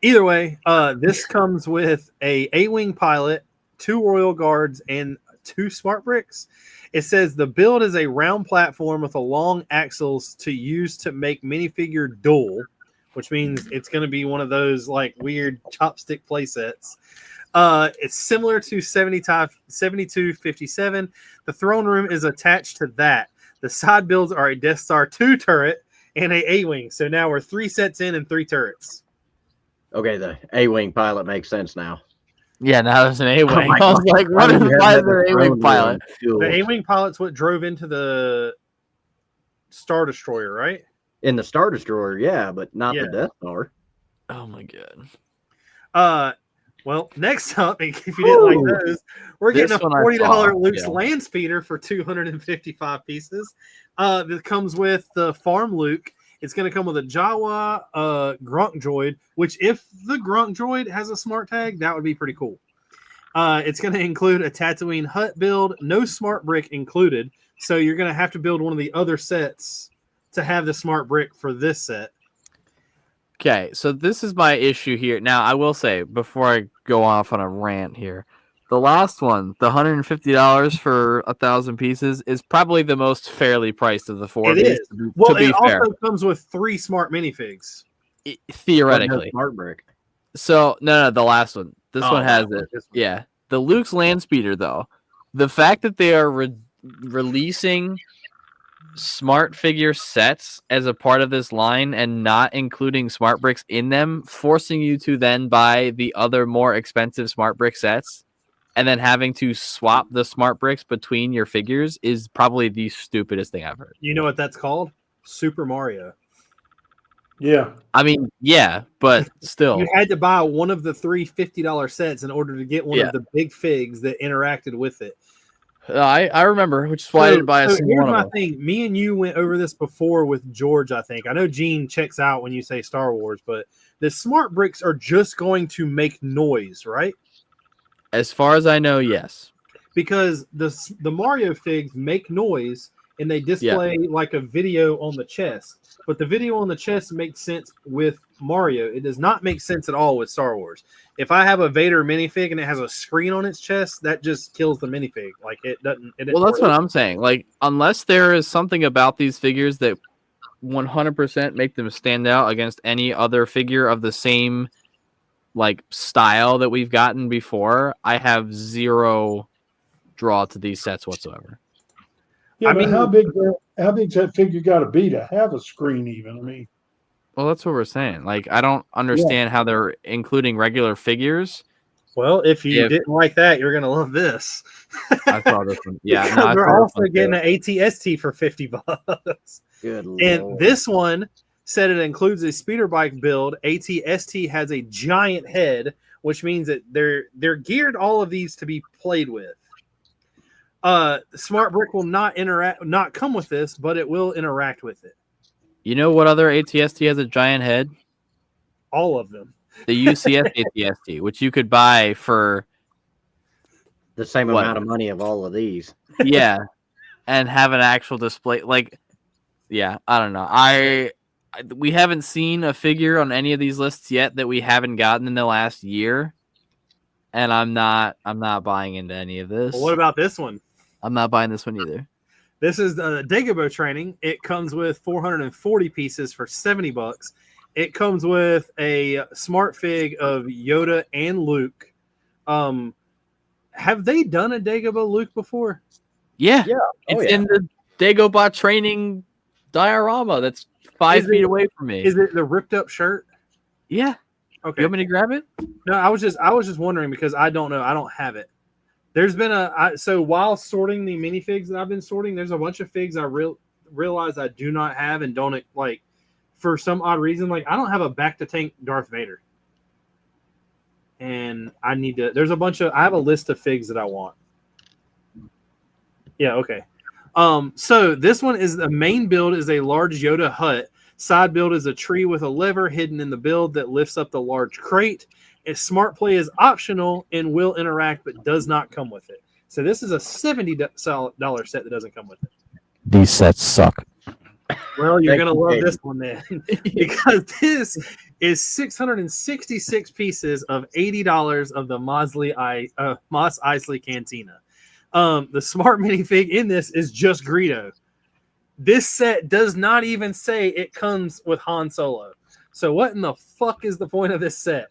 Either way, this comes with a A-wing pilot, 2 royal guards, and 2 smart bricks. It says the build is a round platform with a long axles to use to make minifigure dual, which means it's going to be one of those like weird chopstick play sets. It's similar to 7257. The throne room is attached to that. The side builds are a Death Star 2 turret and a A-wing. So now we're 3 sets in and 3 turrets. Okay, the A-wing pilot makes sense now. Yeah, now there's an A-wing. Oh my I was God. like, what is why is there an A-wing pilot? The A-wing pilot's what drove into the Star Destroyer, right? In the Star Destroyer, yeah, but not the Death Star. Oh my God. Well, next up, if you didn't like those, we're getting a $40 Luke's land speeder for 255 pieces. That comes with the Farm Luke. It's going to come with a Jawa Grunk Droid, which if the Grunk Droid has a smart tag, that would be pretty cool. It's going to include a Tatooine hut build, no smart brick included. So you're going to have to build one of the other sets to have the smart brick for this set. Okay, so this is my issue here. Now, I will say, before I go off on a rant here, the last one, the $150 for 1,000 pieces, is probably the most fairly priced of the 4 of these. Well, it also comes with 3 smart minifigs. Theoretically. Smart brick. So, no, the last one. This one has it. Yeah. The Luke's land speeder, though, the fact that they are releasing smart figure sets as a part of this line and not including smart bricks in them, forcing you to then buy the other more expensive smart brick sets and then having to swap the smart bricks between your figures is probably the stupidest thing I've heard. You know what that's called? Super Mario. Yeah. I mean, yeah, but still. You had to buy one of the 3 $50 sets in order to get one of the big figs that interacted with it. I remember, which is why I didn't buy a single one of them. Thing. Me and you went over this before with George, I think. I know Gene checks out when you say Star Wars, but the smart bricks are just going to make noise, right? As far as I know, yes. Because the Mario figs make noise and they display like a video on the chest. But the video on the chest makes sense with Mario. It does not make sense at all with Star Wars. If I have a Vader minifig and it has a screen on its chest, that just kills the minifig. Like it doesn't. Well, that's what I'm saying. Like, unless there is something about these figures that 100% make them stand out against any other figure of the same like style that we've gotten before, I have zero draw to these sets whatsoever. Yeah, I mean, how big's that figure got to be to have a screen? Even I mean, well, that's what we're saying. Like, I don't understand how they're including regular figures. Well, if you didn't like that, you're gonna love this. I saw this one. Yeah, no, we're also getting an ATST for $50. Good Lord. And this one said it includes a speeder bike build. ATST has a giant head, which means that they're geared all of these to be played with. Smart Brick will not come with this, but it will interact with it. You know what other ATST has a giant head? All of them. The UCS ATST, which you could buy for the same amount of money of all of these. Yeah, and have an actual display. Like, yeah, I don't know. We haven't seen a figure on any of these lists yet that we haven't gotten in the last year, and I'm not buying into any of this. Well, what about this one? I'm not buying this one either. This is the Dagobah training. It comes with 440 pieces for $70. It comes with a smart fig of Yoda and Luke. Have they done a Dagobah Luke before? Yeah. It's in the Dagobah training diorama that's 5 feet away from me. Is it the ripped up shirt? Yeah. Okay. You want me to grab it? No, I was just wondering because I don't know. I don't have it. There's been so while sorting the minifigs that I've been sorting, there's a bunch of figs I realize I do not have and don't like for some odd reason. Like I don't have a back to tank Darth Vader, and I need to. There's a bunch of. I have a list of figs that I want. Yeah. Okay. So this one is the main build is a large Yoda hut. Side build is a tree with a lever hidden in the build that lifts up the large crate. Smart Play is optional and will interact, but does not come with it. So this is a $70 set that doesn't come with it. These sets suck. Well, you're Thank going to you, love Katie. this one then, because this is 666 pieces of $80 of the Mos Eisley Cantina. The Smart minifig in this is just Greedo. This set does not even say it comes with Han Solo. So what in the fuck is the point of this set?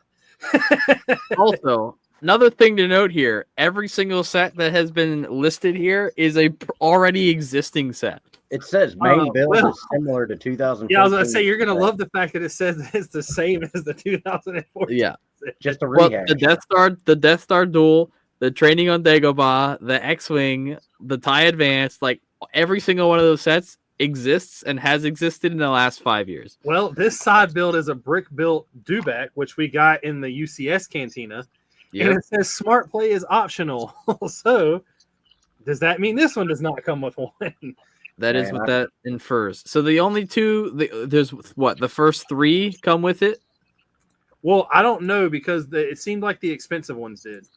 Also, another thing to note here, every single set that has been listed here is a already existing set. It says main build well, is similar to 2014. Yeah, I was going to say, you're going to love the fact that it says that it's the same as the 2014. Yeah. Just a Well, rehash. the Death Star duel, the training on Dagobah, the X-Wing, the TIE Advance, like every single one of those sets exists and has existed in the last 5 years. Well, this side build is a brick-built Dubak, which we got in the UCS Cantina. Yep. And it says Smart Play is optional. So, does that mean this one does not come with one? That is what that infers. So the only two, there's what, the first three come with it? Well, I don't know because it seemed like the expensive ones did.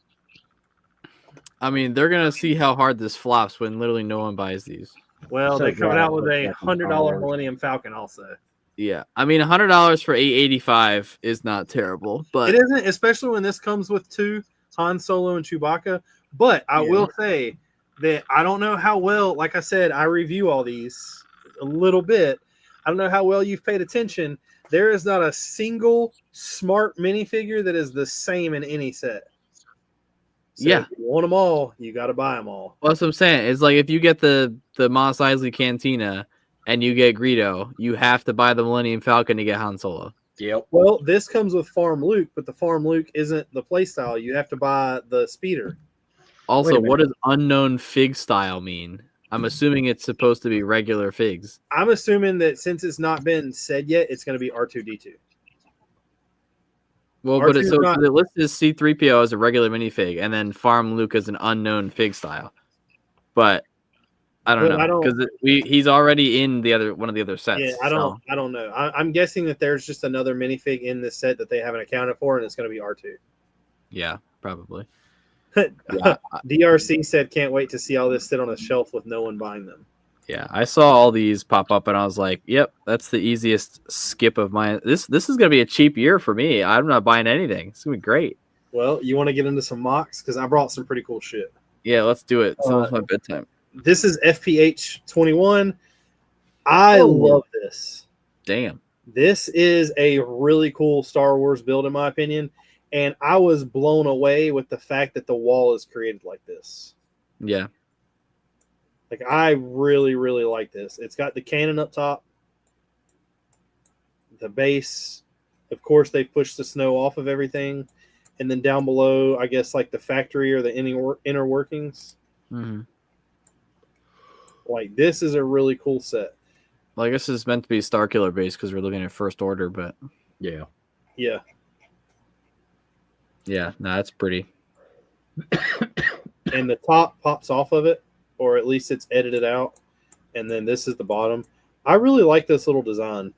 I mean, they're going to see how hard this flops when literally no one buys these. Well, So they coming glad out with I a put that in $100 cars. Millennium Falcon also. Yeah. I mean, $100 for 885 is not terrible, but It isn't, especially when this comes with two, Han Solo and Chewbacca. But I will say that I don't know how well, like I said, I review all these a little bit. I don't know how well you've paid attention. There is not a single Smart minifigure that is the same in any set. So yeah. if you want them all, you got to buy them all. Well, that's what I'm saying. It's like if you get the Mos Eisley Cantina and you get Greedo, you have to buy the Millennium Falcon to get Han Solo. Yep. Well, this comes with Farm Luke, but the Farm Luke isn't the playstyle. You have to buy the speeder. Also, Wait a what minute. does unknown fig style mean? I'm assuming it's supposed to be regular figs. I'm assuming that since it's not been said yet, it's going to be R2-D2. Well, but R2's so not- the list is C-3PO as a regular minifig, and then Farm Luke as an unknown fig style. But I don't But I know don't- because he's already in the other one of the other sets. Yeah, I don't know. I'm guessing that there's just another minifig in this set that they haven't accounted for, and it's going to be R2. Yeah, probably. Yeah, DRC said, "Can't wait to see all this sit on a shelf with no one buying them." yeah. I saw all these pop up, and I was like, "Yep, that's the easiest skip of mine." This is gonna be a cheap year for me. I'm not buying anything. It's gonna be great. Well, you want to get into some mocks because I brought some pretty cool shit. Yeah, let's do it. It's almost my bedtime. This is FPH 21. I love this. Damn. This is a really cool Star Wars build, in my opinion. And I was blown away with the fact that the wall is created like this. Yeah. Like, I really, really like this. It's got the cannon up top, the base. Of course, they've pushed the snow off of everything. And then down below, I guess, like the factory or the inner workings. Mm-hmm. Like, this is a really cool set. Well, I guess it's meant to be Starkiller base because we're looking at First Order, but Yeah. Yeah. yeah, no, that's pretty. And the top pops off of it, or at least it's edited out. And then this is the bottom. I really like this little design.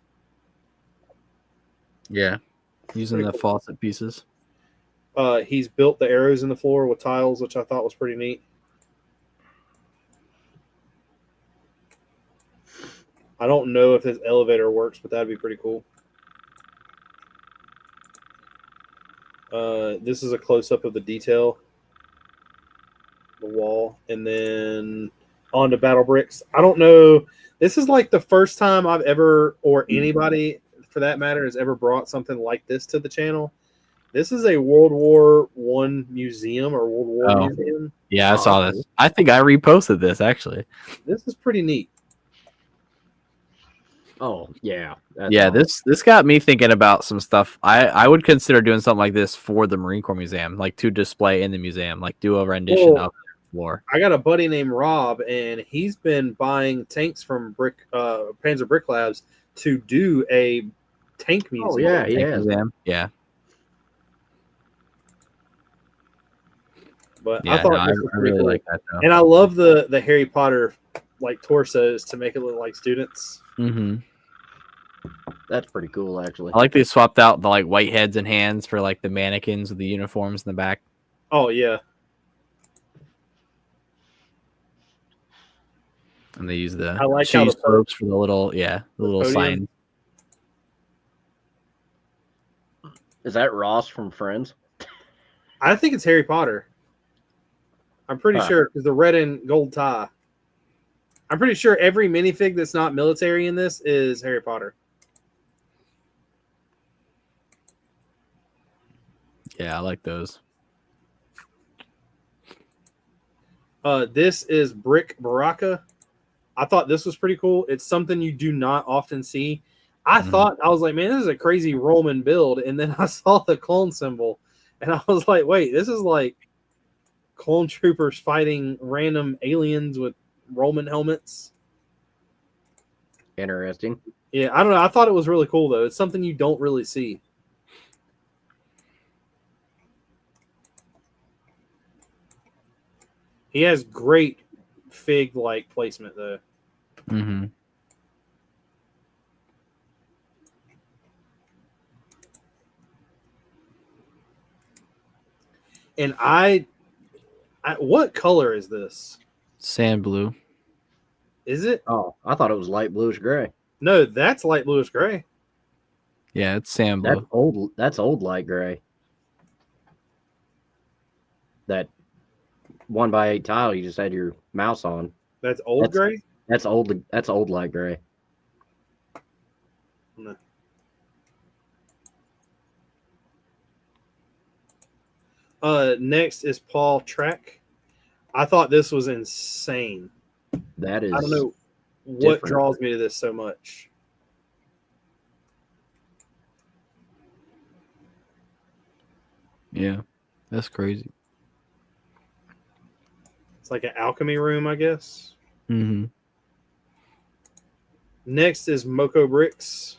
Yeah, using Pretty the cool. faucet pieces. He's built the arrows in the floor with tiles, which I thought was pretty neat. I don't know if his elevator works, but that'd be pretty cool. This is a close-up of the detail, the wall, and then on to Battle Bricks. I don't know. This is like the first time I've ever, or anybody for that matter, has ever brought something like this to the channel. This is a World War I museum or World War museum. Yeah, I saw this. I think I reposted this actually. This is pretty neat. Oh, yeah. That's Yeah, awesome. this got me thinking about some stuff. I would consider doing something like this for the Marine Corps Museum, like to display in the museum, like do a rendition Well, of the floor. I got a buddy named Rob, and he's been buying tanks from Panzer Brick Labs to do a tank museum. Oh, yeah, Tank yeah. museum. Yeah. But Yeah, I thought no, this was I pretty really cool. like that though. And I love the Harry Potter like torsos to make it look like students. Mm-hmm. That's pretty cool, actually. I like they swapped out the like white heads and hands for like the mannequins with the uniforms in the back. Oh yeah. And they use the I like how cheese the slopes for the little little podium. sign. Is that Ross from Friends? I think it's Harry Potter. I'm pretty sure because the red and gold tie. I'm pretty sure every minifig that's not military in this is Harry Potter. Yeah, I like those. This is Brick Baraka. I thought this was pretty cool. It's something you do not often see. I thought, I was like, man, this is a crazy Roman build. And then I saw the clone symbol. And I was like, wait, this is like clone troopers fighting random aliens with Roman helmets. Interesting. Yeah, I don't know. I thought it was really cool, though. It's something you don't really see. He has great fig-like placement, though. Mm-hmm. And I what color is this? Sand blue. Is it? Oh, I thought it was light bluish gray. No, that's light bluish gray. Yeah, it's sand blue. That's old. That's old light gray. That 1x8 tile you just had your mouse on. That's old gray? That's old. That's old light gray. No. Next is Paul Trek. I thought this was insane. That is. I don't know what different. draws me to this so much. Yeah, that's crazy. It's like an alchemy room, I guess. Mm-hmm. Next is Moko Bricks.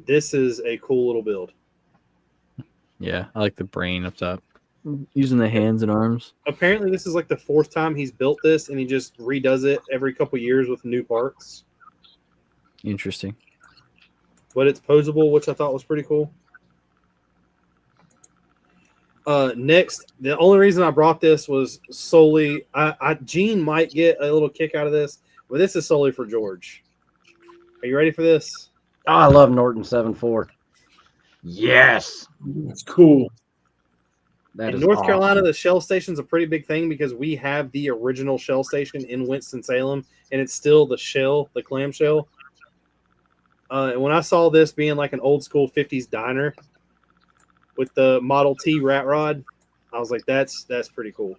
This is a cool little build. Yeah, I like the brain up top. Using the hands and arms. Apparently, this is like the 4th time he's built this, and he just redoes it every couple years with new parts. Interesting. But it's posable, which I thought was pretty cool. Next, the only reason I brought this was solely Gene might get a little kick out of this, but this is solely for George. Are you ready for this? Oh, I love Norton 7.4. Yes, It's cool. that In is North awesome. Carolina, the Shell Station's a pretty big thing because we have the original Shell Station in Winston-Salem, and it's still the shell, the clamshell. And when I saw this being like an old school 50s diner with the Model T rat rod, I was like, that's pretty cool.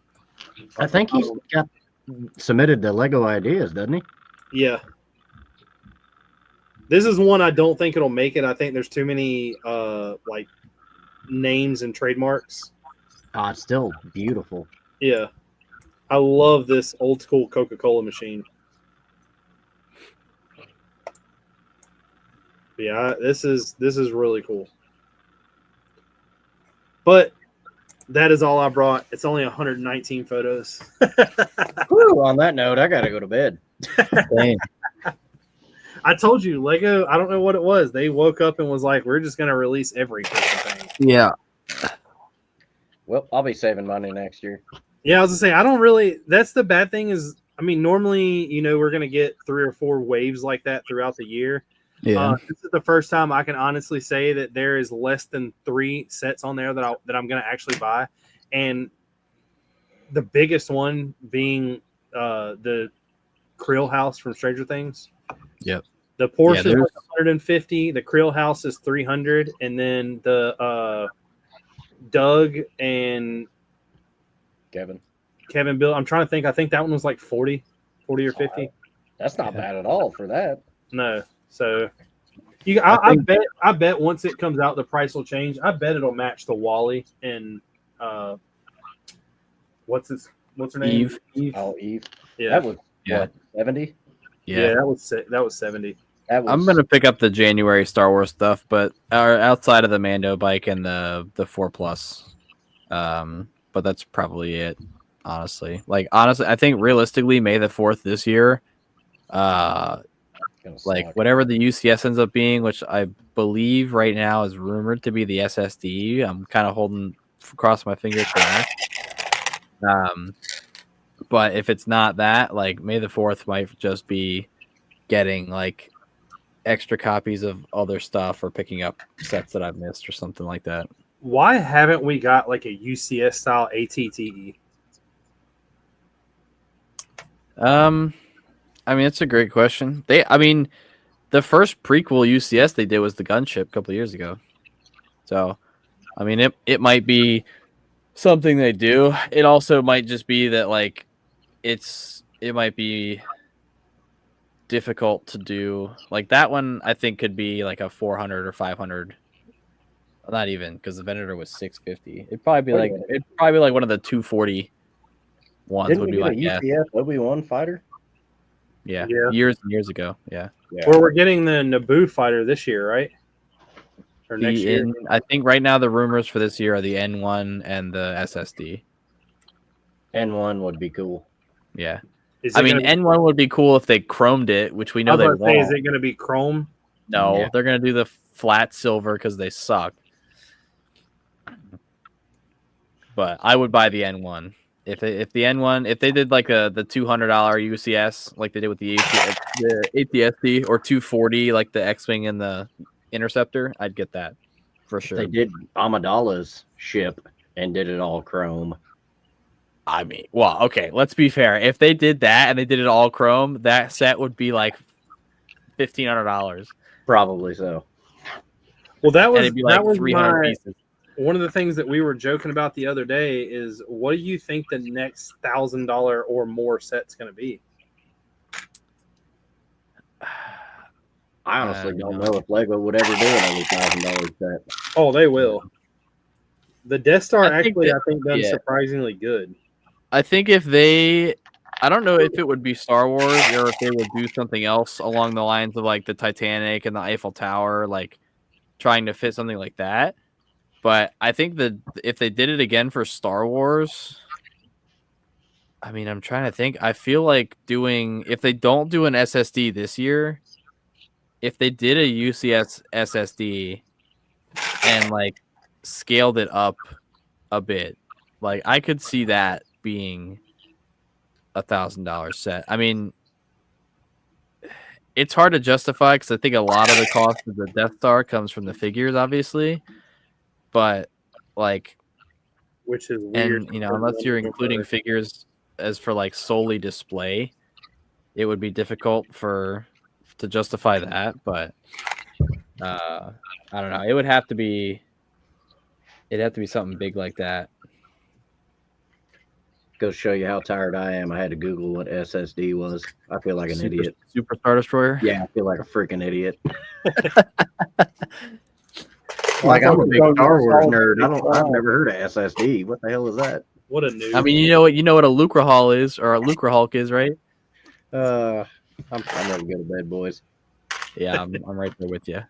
I think he's got submitted the Lego ideas, doesn't he? Yeah. This is one I don't think it'll make it. I think there's too many like names and trademarks. Oh, it's still beautiful. Yeah. I love this old school Coca-Cola machine. Yeah, this is really cool. But that is all I brought. It's only 119 photos. Whew, on that note, I gotta go to bed. Dang. I told you, Lego, I don't know what it was. They woke up and was like, we're just going to release every freaking thing. Yeah. Well, I'll be saving money next year. Yeah, I was going to say, I don't really, that's the bad thing is, I mean, normally, we're going to get 3 or 4 waves like that throughout the year. Yeah. This is the first time I can honestly say that there is less than 3 sets on there that I'm going to actually buy. And the biggest one being the Creel House from Stranger Things. Yep. The Porsche is 150. The Creel House is 300, and then the Doug and Kevin. Bill. I'm trying to think. I think that one was like 40 or 50. That's not bad at all for that. No, so I bet once it comes out, the price will change. I bet it'll match the Wally and what's her name? Eve. Oh, Eve. Yeah, That was Yeah. what, 70? yeah, that was 70. That was I'm gonna pick up the January Star Wars stuff, but outside of the Mando bike and the 4+. But that's probably it, honestly. I think realistically, May the 4th this year, Like whatever the UCS ends up being, which I believe right now is rumored to be the SSD. I'm kind of holding cross my fingers for that. But if it's not that, like May the 4th might just be getting like extra copies of other stuff or picking up sets that I've missed or something like that. Why haven't we got like a UCS style ATTE? I mean, it's a great question. The first prequel UCS they did was the gunship a couple of years ago. So, I mean, it might be something they do. It also might just be that like it might be difficult to do. Like that one, I think could be like a 400 or 500. Not even, because the Venator was 650. It'd probably be like one of the 240 ones. Didn't would we be get like a UCS Obi-Wan fighter? Yeah, Yeah. years and years ago. Yeah. Well, we're getting the Naboo fighter this year, right? Or next year? I think right now the rumors for this year are the N1 and the SSD. N1 would be cool. Yeah. Is I it mean, gonna be- N1 would be cool if they chromed it, which we I know was they about to say, won't. is it going to be chrome? No, Yeah. they're going to do the flat silver because they suck. But I would buy the N1. If the N1, if they did like the $200 UCS like they did with the ATSD or 240 like the X-Wing and the Interceptor, I'd get that for sure. They did Amidala's ship and did it all chrome. I mean, well, okay, let's be fair. If they did that and they did it all chrome, that set would be like $1,500. Probably so. Well, that And was it'd be like that was 300 pieces. one of the things that we were joking about the other day is what do you think the next $1,000 or more set's going to be? I honestly don't know if Lego would ever do another $1,000 set. Oh, they will. The Death Star I think done surprisingly good. I think I don't know if it would be Star Wars or if they would do something else along the lines of like the Titanic and the Eiffel Tower, like trying to fit something like that. But I think that if they did it again for Star Wars, I mean, I'm trying to think. I feel like if they don't do an SSD this year, if they did a UCS SSD and like scaled it up a bit, like I could see that being $1,000 set. I mean, it's hard to justify because I think a lot of the cost of the Death Star comes from the figures, obviously. But like, Which is weird. and unless you're including figures as for like solely display, it would be difficult to justify that. But I don't know. It'd have to be something big like that. Goes to show you how tired I am. I had to Google what SSD was. I feel like an idiot. Super Star Destroyer. Yeah, I feel like a freaking idiot. Well, Like I'm a big Star Wars solid- nerd. I've never heard of SSD. What the hell is that? What a noob. I mean, you know what a Lucra Hall is, or a Lucra Hulk is, right? I'm ready to go to bed, boys. Yeah, I'm right there with you.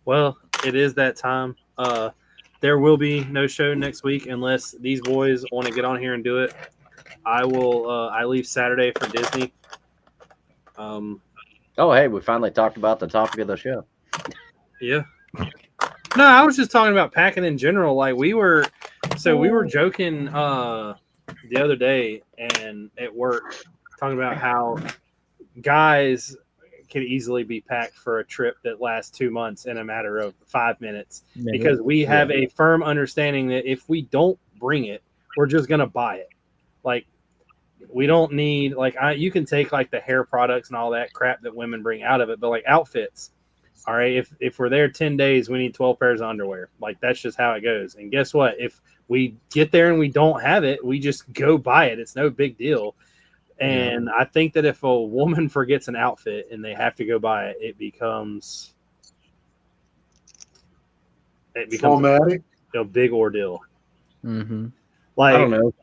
Well, it is that time. There will be no show next week unless these boys want to get on here and do it. I will. I leave Saturday for Disney. Oh, hey, we finally talked about the topic of the show. Yeah. No, I was just talking about packing in general. Like we were joking the other day and at work talking about how guys can easily be packed for a trip that lasts 2 months in a matter of 5 minutes because we have a firm understanding that if we don't bring it, we're just gonna buy it. Like we don't need you can take like the hair products and all that crap that women bring out of it, but like outfits. All right, if we're there 10 days, we need 12 pairs of underwear. Like that's just how it goes. And guess what? If we get there and we don't have it, we just go buy it. It's no big deal. And I think that if a woman forgets an outfit and they have to go buy it, it becomes traumatic. a big ordeal. Mm-hmm. Like I don't know.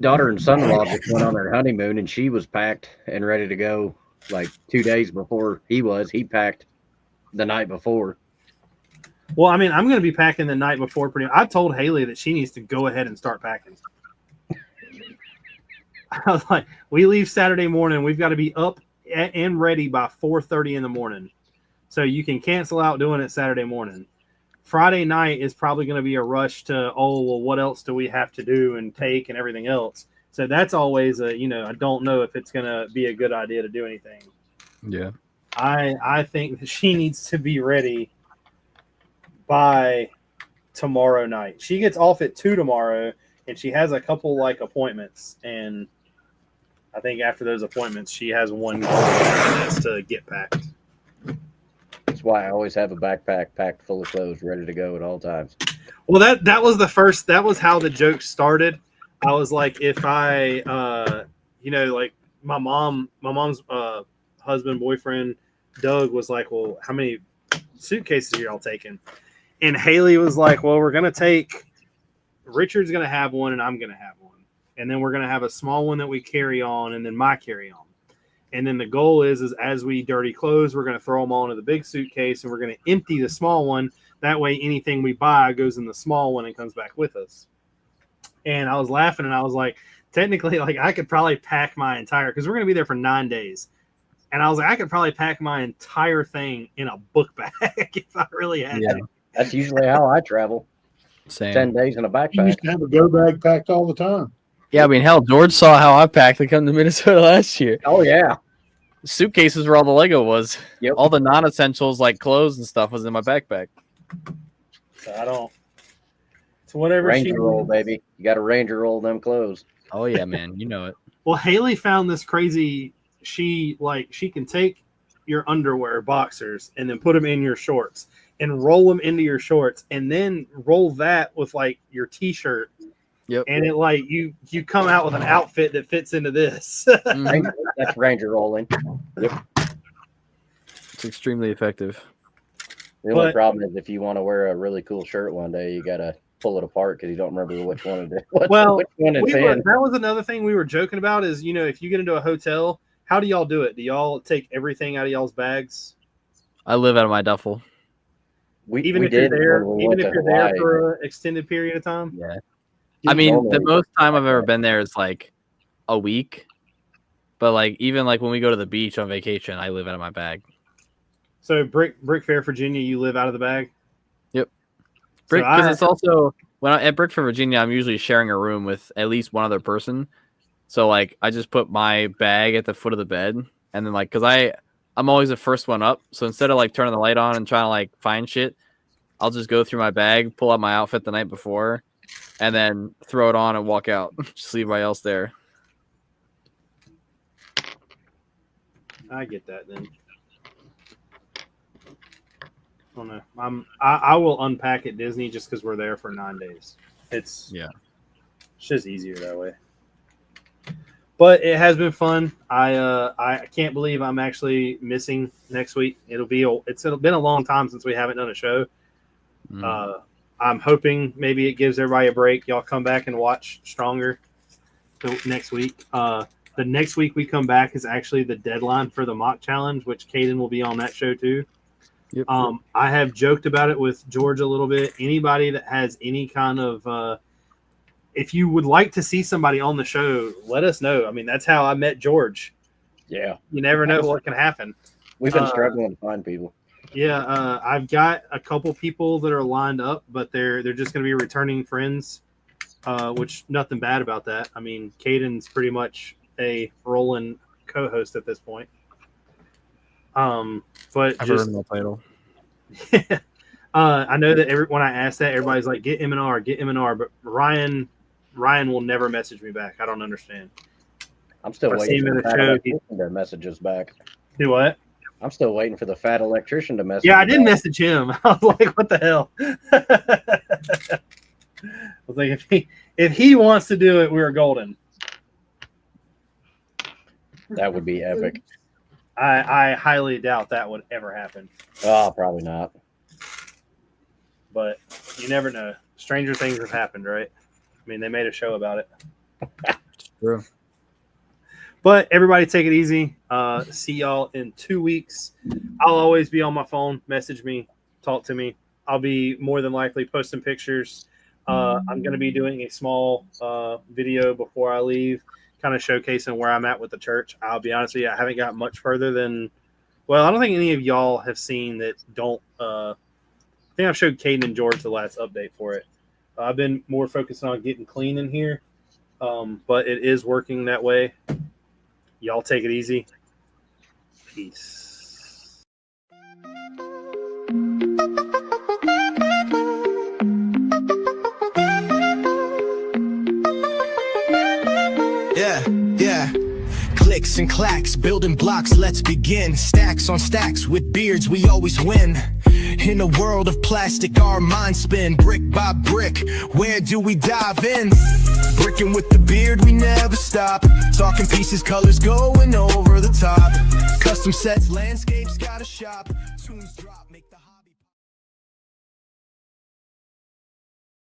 Daughter and son-in-law just went on their honeymoon, and she was packed and ready to go. Like 2 days before he packed the night before. Well, I mean, I'm going to be packing the night before. I've told Haley that she needs to go ahead and start packing. I was like, we leave Saturday morning. We've got to be up and ready by 4:30 in the morning. So you can cancel out doing it Saturday morning. Friday night is probably going to be a rush to, oh, well, what else do we have to do and take and everything else? So that's always I don't know if it's going to be a good idea to do anything. Yeah. I think that she needs to be ready by tomorrow night. She gets off at 2 tomorrow, and she has a couple like appointments. And I think after those appointments, she has one goal, and that's to get packed. That's why I always have a backpack packed full of clothes, ready to go at all times. Well, that was the first. That was how the joke started. I was like, if I, like my mom's husband, boyfriend, Doug was like, well, how many suitcases are y'all taking? And Haley was like, well, we're gonna take. Richard's gonna have one, and I'm gonna have one, and then we're gonna have a small one that we carry on, and then my carry on. And then the goal is as we dirty clothes, we're going to throw them all into the big suitcase, and we're going to empty the small one. That way, anything we buy goes in the small one and comes back with us. And I was laughing, and I was like, technically, like I could probably pack my entire, because we're going to be there for 9 days. And I was like, I could probably pack my entire thing in a book bag if I really had to. That's usually how I travel. Same. 10 days in a You backpack. used to have a go bag packed all the time. Yeah, I mean, hell, George saw how I packed to come to Minnesota last year. Oh, yeah. Suitcases where all the Lego was. Yep. All the non-essentials like clothes and stuff was in my backpack. So I don't. It's whatever. Ranger roll, baby. You got to Ranger roll them clothes. Oh yeah, man, you know it. Well, Haley found this crazy. She can take your underwear, boxers, and then put them in your shorts and roll them into your shorts, and then roll that with like your t-shirt. Yep. And it like you come out with an outfit that fits into this. That's Ranger rolling. Yep. It's extremely effective. The only problem is if you want to wear a really cool shirt one day, you got to pull it apart because you don't remember which one it is. Which one it's in. That was another thing we were joking about is, if you get into a hotel, how do y'all do it? Do y'all take everything out of y'all's bags? I live out of my duffel. Even if you're there for an extended period of time? Yeah. I mean, the most time I've ever been there is like a week. But like even like when we go to the beach on vacation, I live out of my bag. So Brick Fair, Virginia, you live out of the bag? Yep. Because it's also at Brick Fair, Virginia, I'm usually sharing a room with at least one other person. So like I just put my bag at the foot of the bed, and then like because I'm always the first one up. So instead of like turning the light on and trying to like find shit, I'll just go through my bag, pull out my outfit the night before, and then throw it on and walk out. Just leave everybody else there. I get that then. I don't know. I will unpack at Disney just because we're there for 9 days. It's just easier that way. But it has been fun. I can't believe I'm actually missing next week. It's been a long time since we haven't done a show. I'm hoping maybe it gives everybody a break. Y'all come back and watch Stronger next week. The next week we come back is actually the deadline for the mock challenge, which Caden will be on that show too. Yep. I have joked about it with George a little bit. Anybody that has any kind of if you would like to see somebody on the show, let us know. I mean, that's how I met George. Yeah. You never know what can happen. We've been struggling to find people. Yeah, I've got a couple people that are lined up, but they're just going to be returning friends, which nothing bad about that. I mean, Caden's pretty much a rolling co-host at this point. But I've just earned my title. I know that when I ask that, everybody's like, get M&R, but Ryan will never message me back. I don't understand. I'm still waiting for the fat electrician to message us back. Do what? I'm still waiting for the fat electrician to message. Yeah, I did message him. I was like, what the hell? I was like, if he wants to do it, we're golden. That would be epic. I highly doubt that would ever happen. Oh, probably not. But you never know. Stranger things have happened, right? I mean, they made a show about it. True. But everybody take it easy. See y'all in 2 weeks. I'll always be on my phone. Message me. Talk to me. I'll be more than likely posting pictures. I'm going to be doing a small video before I leave, kind of showcasing where I'm at with the church. I'll be honest with you, I haven't got much further than, well, I don't think any of y'all have seen that don't, I think I've showed Caden and George the last update for it. I've been more focused on getting clean in here, but it is working that way. Y'all take it easy. Peace. Yeah. Clicks and clacks, building blocks, let's begin. Stacks on stacks, with beards we always win. In a world of plastic, our minds spin. Brick by brick, where do we dive in? Brickin' with the beard, we never stop. Talking pieces, colors going over the top. Custom sets, landscapes, got a shop. Tunes drop, make